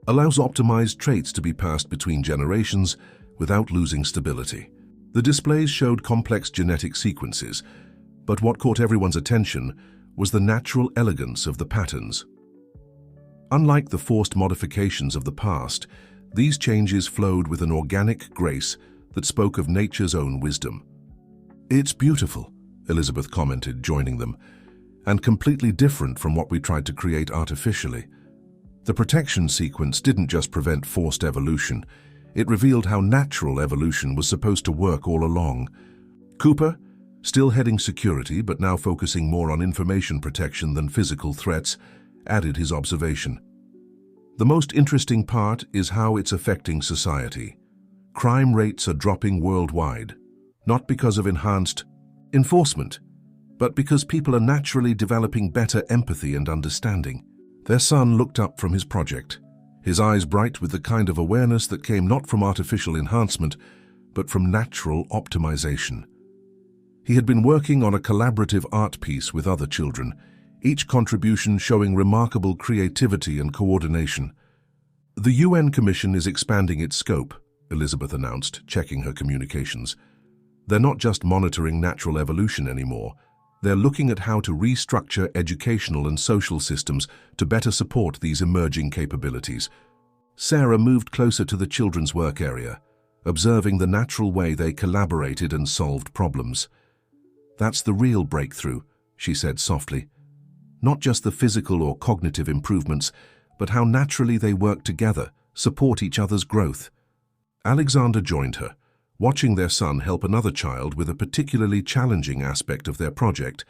allows optimized traits to be passed between generations without losing stability." The displays showed complex genetic sequences, but what caught everyone's attention was the natural elegance of the patterns. Unlike the forced modifications of the past, these changes flowed with an organic grace that spoke of nature's own wisdom. "It's beautiful," Elizabeth commented, joining them, "and completely different from what we tried to create artificially." The protection sequence didn't just prevent forced evolution, it revealed how natural evolution was supposed to work all along. Cooper, still heading security but now focusing more on information protection than physical threats, added his observation. "The most interesting part is how it's affecting society. Crime rates are dropping worldwide, not because of enhanced enforcement, but because people are naturally developing better empathy and understanding." Their son looked up from his project, his eyes bright with the kind of awareness that came not from artificial enhancement, but from natural optimization. He had been working on a collaborative art piece with other children, each contribution showing remarkable creativity and coordination. "The UN Commission is expanding its scope," Elizabeth announced, checking her communications. "They're not just monitoring natural evolution anymore. They're looking at how to restructure educational and social systems to better support these emerging capabilities." Sarah moved closer to the children's work area, observing the natural way they collaborated and solved problems. "That's the real breakthrough," she said softly. "Not just the physical or cognitive improvements, but how naturally they work together, support each other's growth." Alexander joined her, watching their son help another child with a particularly challenging aspect of their project.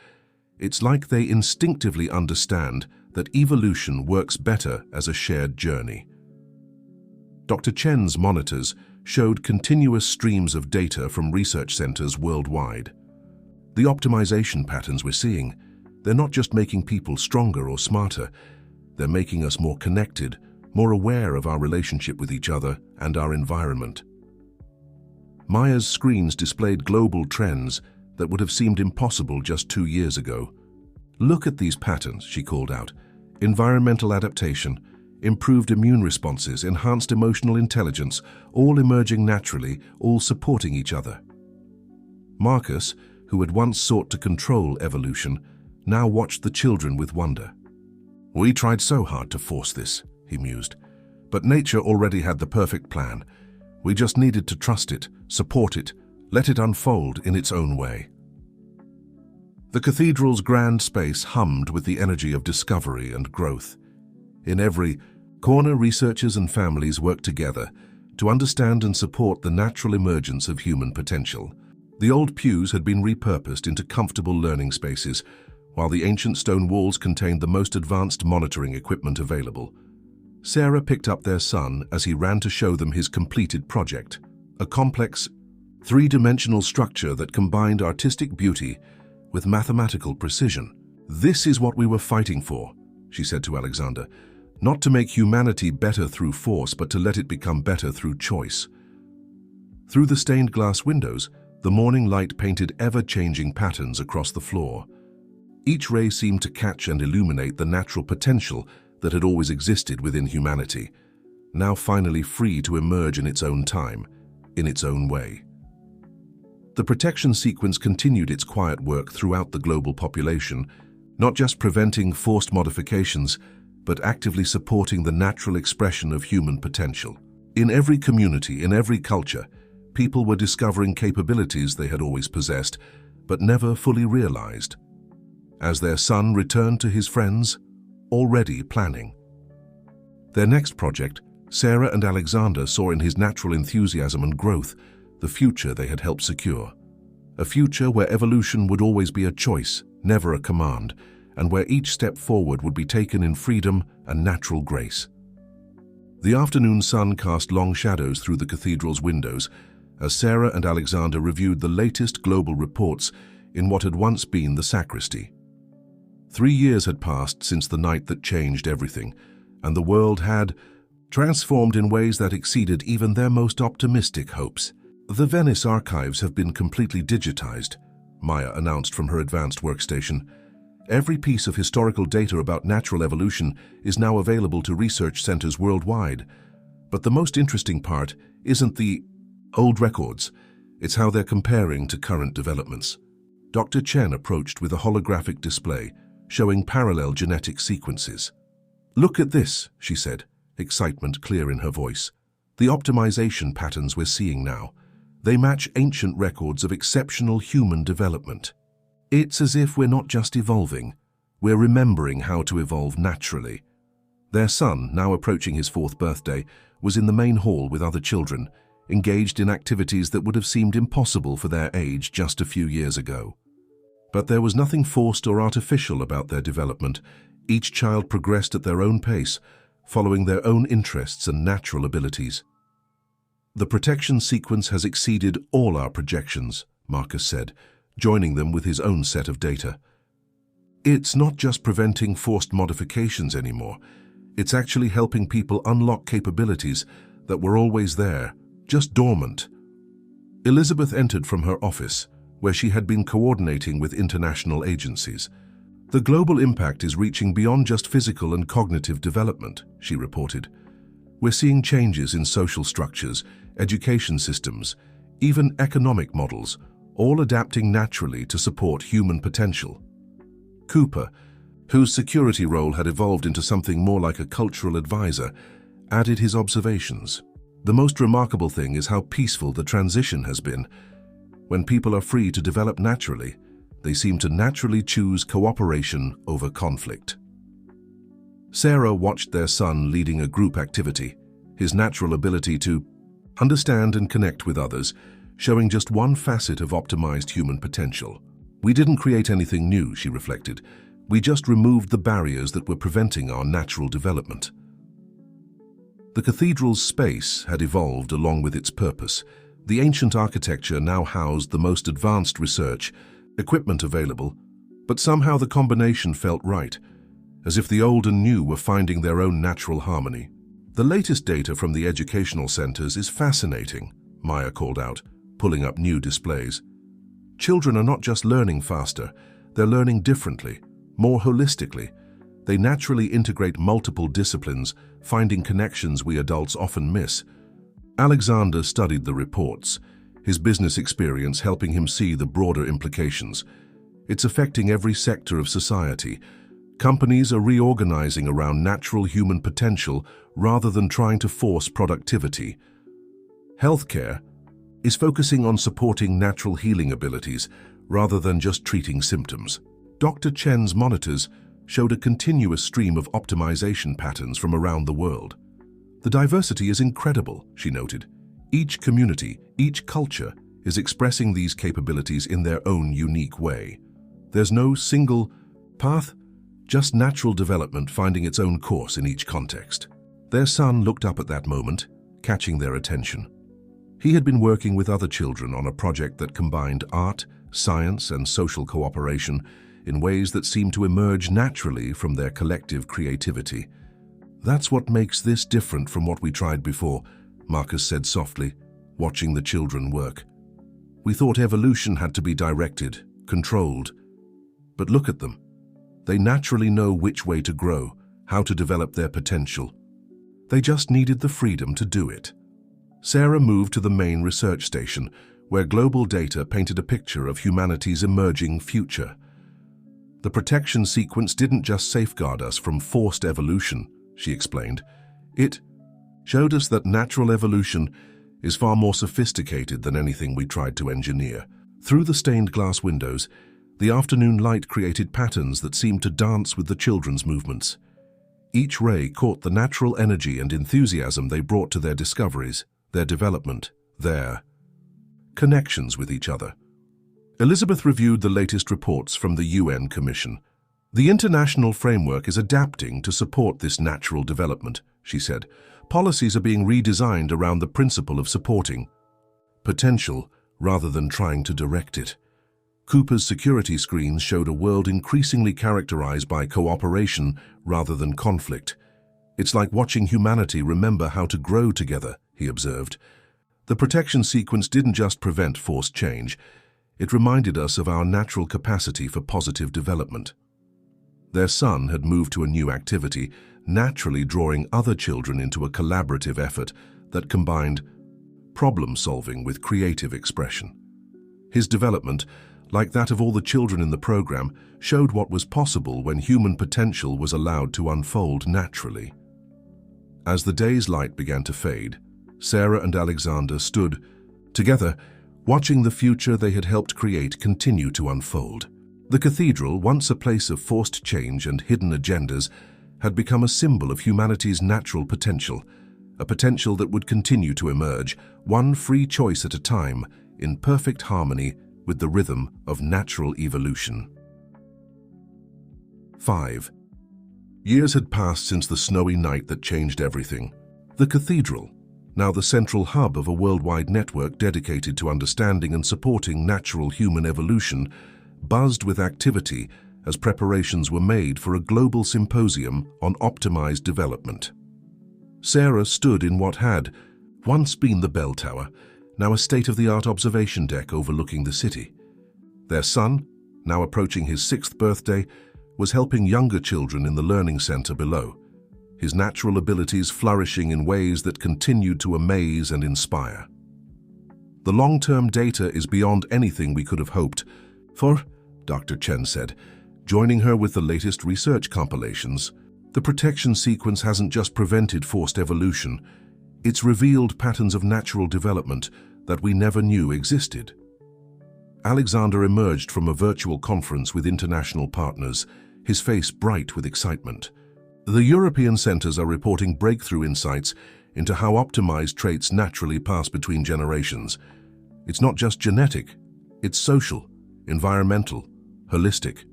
It's like they instinctively understand that evolution works better as a shared journey. Dr. Chen's monitors showed continuous streams of data from research centers worldwide. The optimization patterns we're seeing, they're not just making people stronger or smarter, they're making us more connected, more aware of our relationship with each other and our environment. Maya's screens displayed global trends that would have seemed impossible just 2 years ago. "Look at these patterns," she called out. "Environmental adaptation, improved immune responses, enhanced emotional intelligence, all emerging naturally, all supporting each other." Marcus, who had once sought to control evolution, now watched the children with wonder. "We tried so hard to force this," he mused. "But nature already had the perfect plan. We just needed to trust it, support it, let it unfold in its own way." The cathedral's grand space hummed with the energy of discovery and growth. In every corner, researchers and families worked together to understand and support the natural emergence of human potential. The old pews had been repurposed into comfortable learning spaces, while the ancient stone walls contained the most advanced monitoring equipment available. Sarah picked up their son as he ran to show them his completed project, a complex, three-dimensional structure that combined artistic beauty with mathematical precision. "This is what we were fighting for," she said to Alexander. "Not to make humanity better through force, but to let it become better through choice." Through the stained glass windows, the morning light painted ever-changing patterns across the floor. Each ray seemed to catch and illuminate the natural potential that had always existed within humanity, now finally free to emerge in its own time, in its own way. The protection sequence continued its quiet work throughout the global population, not just preventing forced modifications, but actively supporting the natural expression of human potential. In every community, in every culture, people were discovering capabilities they had always possessed, but never fully realized. As their son returned to his friends, already planning. Their next project, Sarah and Alexander saw in his natural enthusiasm and growth the future they had helped secure. A future where evolution would always be a choice, never a command, and where each step forward would be taken in freedom and natural grace. The afternoon sun cast long shadows through the cathedral's windows as Sarah and Alexander reviewed the latest global reports in what had once been the sacristy. 3 years had passed since the night that changed everything, and the world had transformed in ways that exceeded even their most optimistic hopes. "The Venice archives have been completely digitized," Maya announced from her advanced workstation. "Every piece of historical data about natural evolution is now available to research centers worldwide. But the most interesting part isn't the old records, it's how they're comparing to current developments." Dr. Chen approached with a holographic display showing parallel genetic sequences. "Look at this," she said, excitement clear in her voice. "The optimization patterns we're seeing now. They match ancient records of exceptional human development. It's as if we're not just evolving, we're remembering how to evolve naturally." Their son, now approaching his 4th birthday, was in the main hall with other children, engaged in activities that would have seemed impossible for their age just a few years ago. But there was nothing forced or artificial about their development. Each child progressed at their own pace, following their own interests and natural abilities. "The protection sequence has exceeded all our projections," Marcus said, joining them with his own set of data. "It's not just preventing forced modifications anymore. It's actually helping people unlock capabilities that were always there, just dormant." Elizabeth entered from her office, where she had been coordinating with international agencies. "The global impact is reaching beyond just physical and cognitive development," she reported. "We're seeing changes in social structures, education systems, even economic models, all adapting naturally to support human potential." Cooper, whose security role had evolved into something more like a cultural advisor, added his observations. "The most remarkable thing is how peaceful the transition has been. When people are free to develop naturally, they seem to naturally choose cooperation over conflict." Sarah watched their son leading a group activity, his natural ability to understand and connect with others, showing just one facet of optimized human potential. "We didn't create anything new," she reflected. "We just removed the barriers that were preventing our natural development." The cathedral's space had evolved along with its purpose. The ancient architecture now housed the most advanced research, equipment available, but somehow the combination felt right, as if the old and new were finding their own natural harmony. "The latest data from the educational centers is fascinating," Maya called out, pulling up new displays. Children are not just learning faster, they're learning differently, more holistically. They naturally integrate multiple disciplines, finding connections we adults often miss. Alexander studied the reports, his business experience helping him see the broader implications. It's affecting every sector of society. Companies are reorganizing around natural human potential rather than trying to force productivity. Healthcare is focusing on supporting natural healing abilities rather than just treating symptoms. Dr. Chen's monitors showed a continuous stream of optimization patterns from around the world. The diversity is incredible, she noted. Each community, each culture is expressing these capabilities in their own unique way. There's no single path, just natural development finding its own course in each context. Their son looked up at that moment, catching their attention. He had been working with other children on a project that combined art, science, and social cooperation in ways that seemed to emerge naturally from their collective creativity. "That's what makes this different from what we tried before," Marcus said softly, watching the children work. "We thought evolution had to be directed, controlled. But look at them. They naturally know which way to grow, how to develop their potential. They just needed the freedom to do it." Sarah moved to the main research station, where global data painted a picture of humanity's emerging future. "The protection sequence didn't just safeguard us from forced evolution," she explained. "It showed us that natural evolution is far more sophisticated than anything we tried to engineer." Through the stained glass windows, the afternoon light created patterns that seemed to dance with the children's movements. Each ray caught the natural energy and enthusiasm they brought to their discoveries, their development, their connections with each other. Elizabeth reviewed the latest reports from the UN Commission. "The international framework is adapting to support this natural development," she said. "Policies are being redesigned around the principle of supporting potential rather than trying to direct it." Cooper's security screens showed a world increasingly characterized by cooperation rather than conflict. "It's like watching humanity remember how to grow together," he observed. "The protection sequence didn't just prevent forced change, it reminded us of our natural capacity for positive development." Their son had moved to a new activity, naturally drawing other children into a collaborative effort that combined problem-solving with creative expression. His development, like that of all the children in the program, showed what was possible when human potential was allowed to unfold naturally. As the day's light began to fade, Sarah and Alexander stood together, watching the future they had helped create continue to unfold. The cathedral, once a place of forced change and hidden agendas, had become a symbol of humanity's natural potential, a potential that would continue to emerge, one free choice at a time, in perfect harmony with the rhythm of natural evolution. 5. Years had passed since the snowy night that changed everything. The cathedral, now the central hub of a worldwide network dedicated to understanding and supporting natural human evolution, buzzed with activity as preparations were made for a global symposium on optimized development. Sarah stood in what had once been the bell tower, now a state-of-the-art observation deck overlooking the city. Their son, now approaching his 6th birthday, was helping younger children in the learning center below, his natural abilities flourishing in ways that continued to amaze and inspire. "The long-term data is beyond anything we could have hoped for," Dr. Chen said, joining her with the latest research compilations. "The protection sequence hasn't just prevented forced evolution, it's revealed patterns of natural development that we never knew existed." Alexander emerged from a virtual conference with international partners, his face bright with excitement. "The European centers are reporting breakthrough insights into how optimized traits naturally pass between generations. It's not just genetic, it's social, environmental, holistic."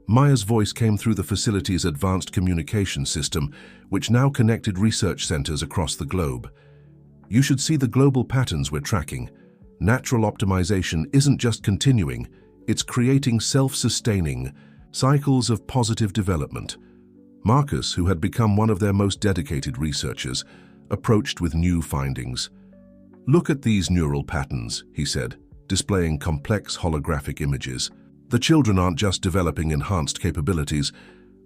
Maya's voice came through the facility's advanced communication system, which now connected research centers across the globe. "You should see the global patterns we're tracking. Natural optimization isn't just continuing, it's creating self-sustaining cycles of positive development." Marcus, who had become one of their most dedicated researchers, approached with new findings. "Look at these neural patterns," he said, displaying complex holographic images. "The children aren't just developing enhanced capabilities,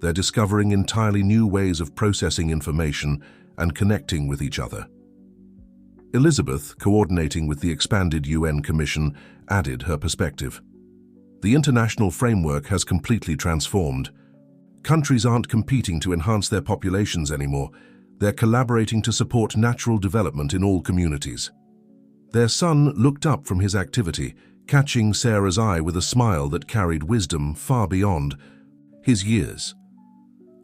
they're discovering entirely new ways of processing information and connecting with each other." Elizabeth, coordinating with the expanded UN Commission, added her perspective. "The international framework has completely transformed. Countries aren't competing to enhance their populations anymore. They're collaborating to support natural development in all communities." Their son looked up from his activity, catching Sarah's eye with a smile that carried wisdom far beyond his years.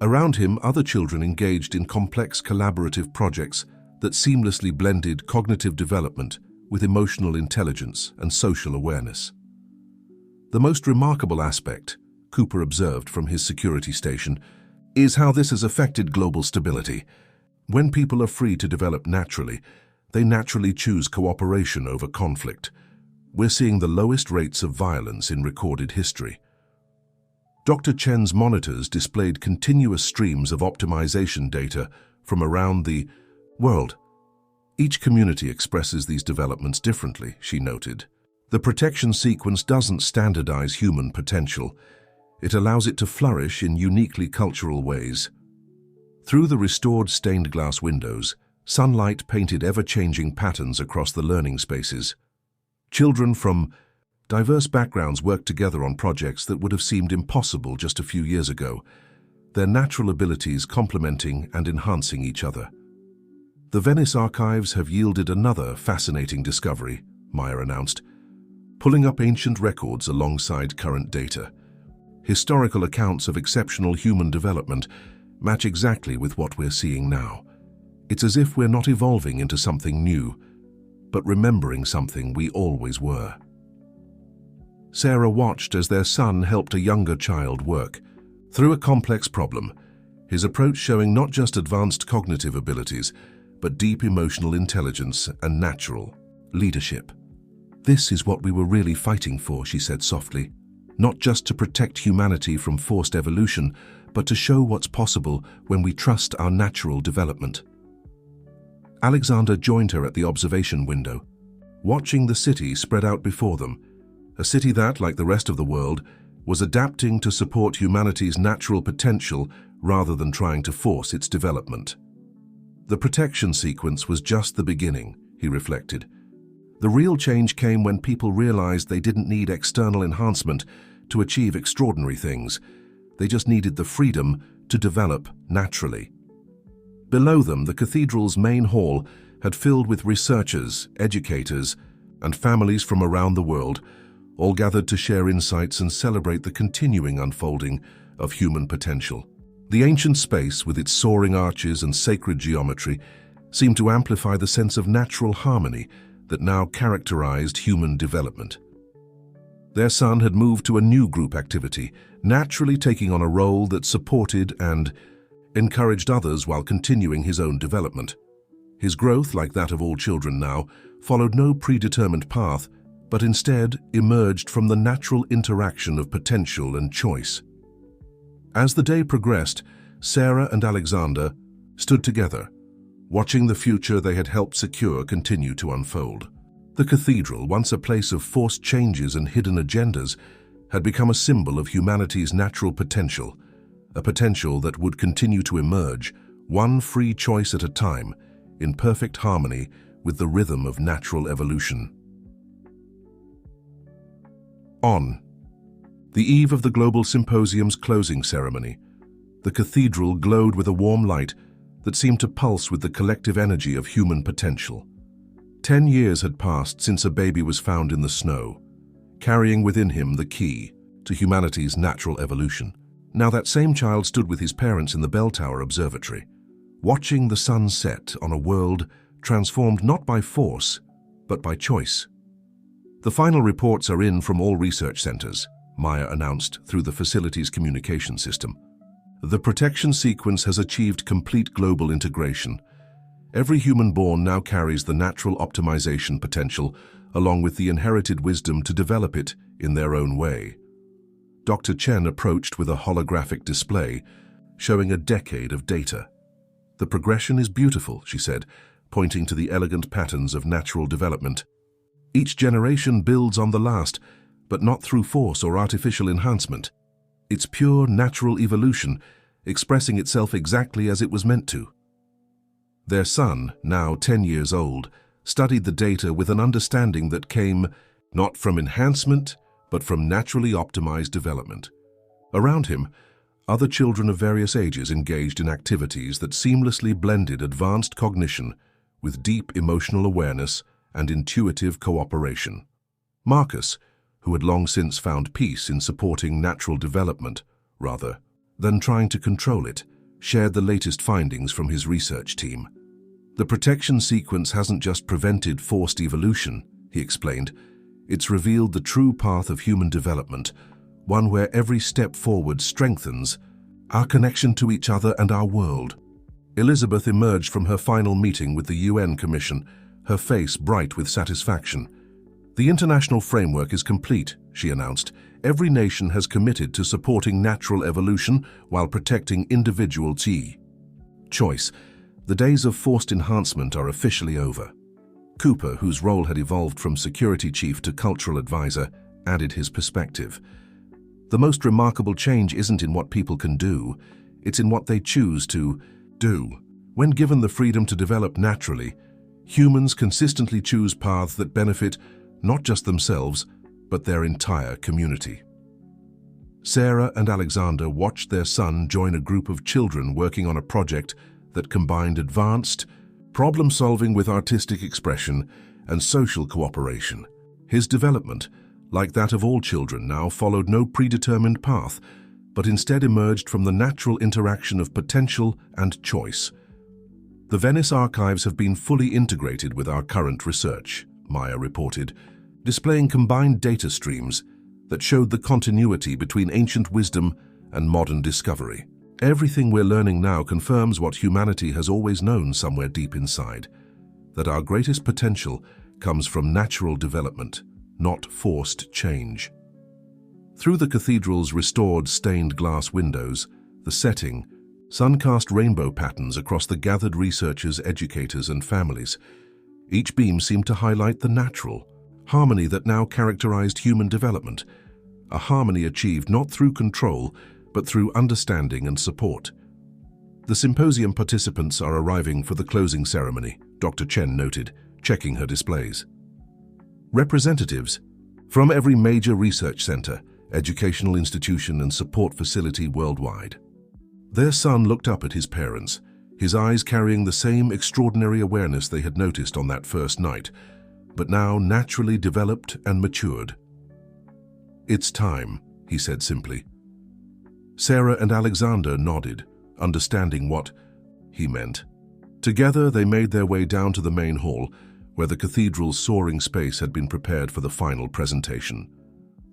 Around him, other children engaged in complex collaborative projects that seamlessly blended cognitive development with emotional intelligence and social awareness. "The most remarkable aspect," Cooper observed from his security station, "is how this has affected global stability. When people are free to develop naturally, they naturally choose cooperation over conflict. We're seeing the lowest rates of violence in recorded history." Dr. Chen's monitors displayed continuous streams of optimization data from around the world. "Each community expresses these developments differently," she noted. "The protection sequence doesn't standardize human potential. It allows it to flourish in uniquely cultural ways." Through the restored stained glass windows, sunlight painted ever-changing patterns across the learning spaces. Children from diverse backgrounds worked together on projects that would have seemed impossible just a few years ago, their natural abilities complementing and enhancing each other. "The Venice archives have yielded another fascinating discovery," Meyer announced, pulling up ancient records alongside current data. "Historical accounts of exceptional human development match exactly with what we're seeing now. It's as if we're not evolving into something new, but remembering something we always were." Sarah watched as their son helped a younger child work through a complex problem, his approach showing not just advanced cognitive abilities, but deep emotional intelligence and natural leadership. "This is what we were really fighting for," she said softly. "Not just to protect humanity from forced evolution, but to show what's possible when we trust our natural development." Alexander joined her at the observation window, watching the city spread out before them, a city that, like the rest of the world, was adapting to support humanity's natural potential rather than trying to force its development. The protection sequence was just the beginning, he reflected. The real change came when people realized they didn't need external enhancement to achieve extraordinary things. They just needed the freedom to develop naturally. Below them, the cathedral's main hall had filled with researchers, educators, and families from around the world, all gathered to share insights and celebrate the continuing unfolding of human potential. The ancient space, with its soaring arches and sacred geometry, seemed to amplify the sense of natural harmony that now characterized human development. Their son had moved to a new group activity, naturally taking on a role that supported and encouraged others while continuing his own development. His growth, like that of all children now, followed no predetermined path, but instead emerged from the natural interaction of potential and choice. As the day progressed, Sarah and Alexander stood together, watching the future they had helped secure continue to unfold. The cathedral, once a place of forced changes and hidden agendas, had become a symbol of humanity's natural potential, a potential that would continue to emerge, one free choice at a time, in perfect harmony with the rhythm of natural evolution. On the eve of the Global Symposium's closing ceremony, the cathedral glowed with a warm light that seemed to pulse with the collective energy of human potential. 10 years had passed since a baby was found in the snow, carrying within him the key to humanity's natural evolution. Now that same child stood with his parents in the Bell Tower Observatory, watching the sun set on a world transformed not by force, but by choice. "The final reports are in from all research centers," Meyer announced through the facility's communication system. "The protection sequence has achieved complete global integration. Every human born now carries the natural optimization potential, along with the inherited wisdom to develop it in their own way." Dr. Chen approached with a holographic display, showing a decade of data. "The progression is beautiful," she said, pointing to the elegant patterns of natural development. Each generation builds on the last, but not through force or artificial enhancement. It's pure natural evolution, expressing itself exactly as it was meant to. Their son, now 10 years old, studied the data with an understanding that came not from enhancement, but from naturally optimized development. Around him, other children of various ages engaged in activities that seamlessly blended advanced cognition with deep emotional awareness and intuitive cooperation. Marcus, who had long since found peace in supporting natural development rather than trying to control it, shared the latest findings from his research team. The protection sequence hasn't just prevented forced evolution, he explained. It's revealed the true path of human development, one where every step forward strengthens our connection to each other and our world. Elizabeth emerged from her final meeting with the UN Commission, her face bright with satisfaction. The international framework is complete, she announced. Every nation has committed to supporting natural evolution while protecting individual choice. The days of forced enhancement are officially over. Cooper, whose role had evolved from security chief to cultural advisor, added his perspective. The most remarkable change isn't in what people can do, it's in what they choose to do. When given the freedom to develop naturally, humans consistently choose paths that benefit not just themselves, but their entire community. Sarah and Alexander watched their son join a group of children working on a project that combined advanced problem-solving with artistic expression and social cooperation. His development, like that of all children, now followed no predetermined path, but instead emerged from the natural interaction of potential and choice. The Venice archives have been fully integrated with our current research, Maya reported, displaying combined data streams that showed the continuity between ancient wisdom and modern discovery. Everything we're learning now confirms what humanity has always known somewhere deep inside, that our greatest potential comes from natural development, not forced change. Through the cathedral's restored stained glass windows, the setting, sun cast rainbow patterns across the gathered researchers, educators, and families. Each beam seemed to highlight the natural harmony that now characterized human development, a harmony achieved not through control, but through understanding and support. The symposium participants are arriving for the closing ceremony, Dr. Chen noted, checking her displays. Representatives from every major research center, educational institution, and support facility worldwide. Their son looked up at his parents, his eyes carrying the same extraordinary awareness they had noticed on that first night, but now naturally developed and matured. "It's time," he said simply. Sarah and Alexander nodded, understanding what he meant. Together, they made their way down to the main hall, where the cathedral's soaring space had been prepared for the final presentation.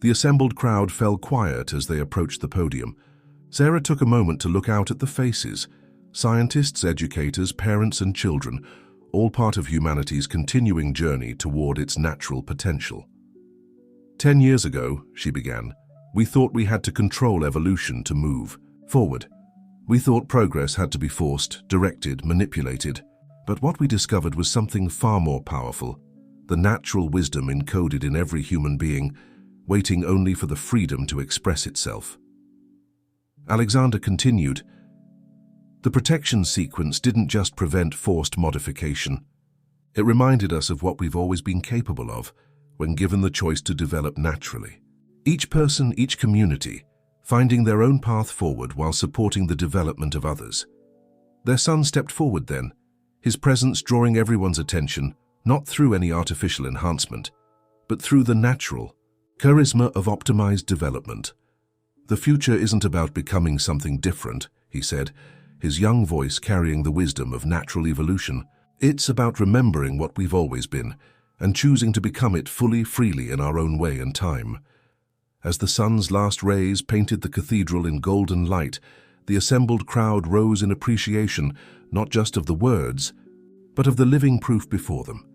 The assembled crowd fell quiet as they approached the podium. Sarah took a moment to look out at the faces, scientists, educators, parents, and children, all part of humanity's continuing journey toward its natural potential. 10 years ago, she began, we thought we had to control evolution to move forward. We thought progress had to be forced, directed, manipulated. But what we discovered was something far more powerful, the natural wisdom encoded in every human being, waiting only for the freedom to express itself. Alexander continued, the protection sequence didn't just prevent forced modification. It reminded us of what we've always been capable of when given the choice to develop naturally. Each person, each community, finding their own path forward while supporting the development of others. Their son stepped forward then, his presence drawing everyone's attention, not through any artificial enhancement, but through the natural charisma of optimized development. The future isn't about becoming something different, he said, his young voice carrying the wisdom of natural evolution. It's about remembering what we've always been and choosing to become it fully, freely in our own way and time. As the sun's last rays painted the cathedral in golden light, the assembled crowd rose in appreciation not just of the words, but of the living proof before them.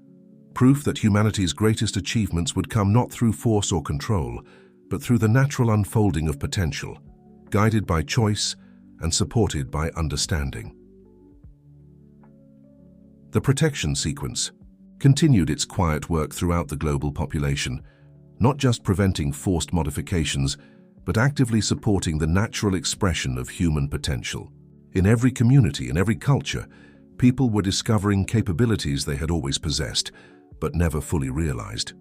Proof that humanity's greatest achievements would come not through force or control, but through the natural unfolding of potential, guided by choice and supported by understanding. The protection sequence continued its quiet work throughout the global population, not just preventing forced modifications, but actively supporting the natural expression of human potential. In every community, in every culture, people were discovering capabilities they had always possessed, but never fully realized.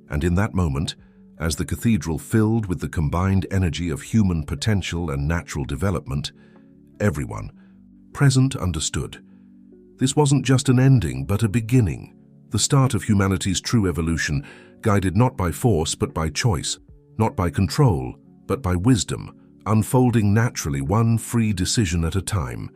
And in that moment, as the cathedral filled with the combined energy of human potential and natural development, everyone present understood. This wasn't just an ending, but a beginning, the start of humanity's true evolution, guided not by force, but by choice, not by control, but by wisdom, unfolding naturally, one free decision at a time.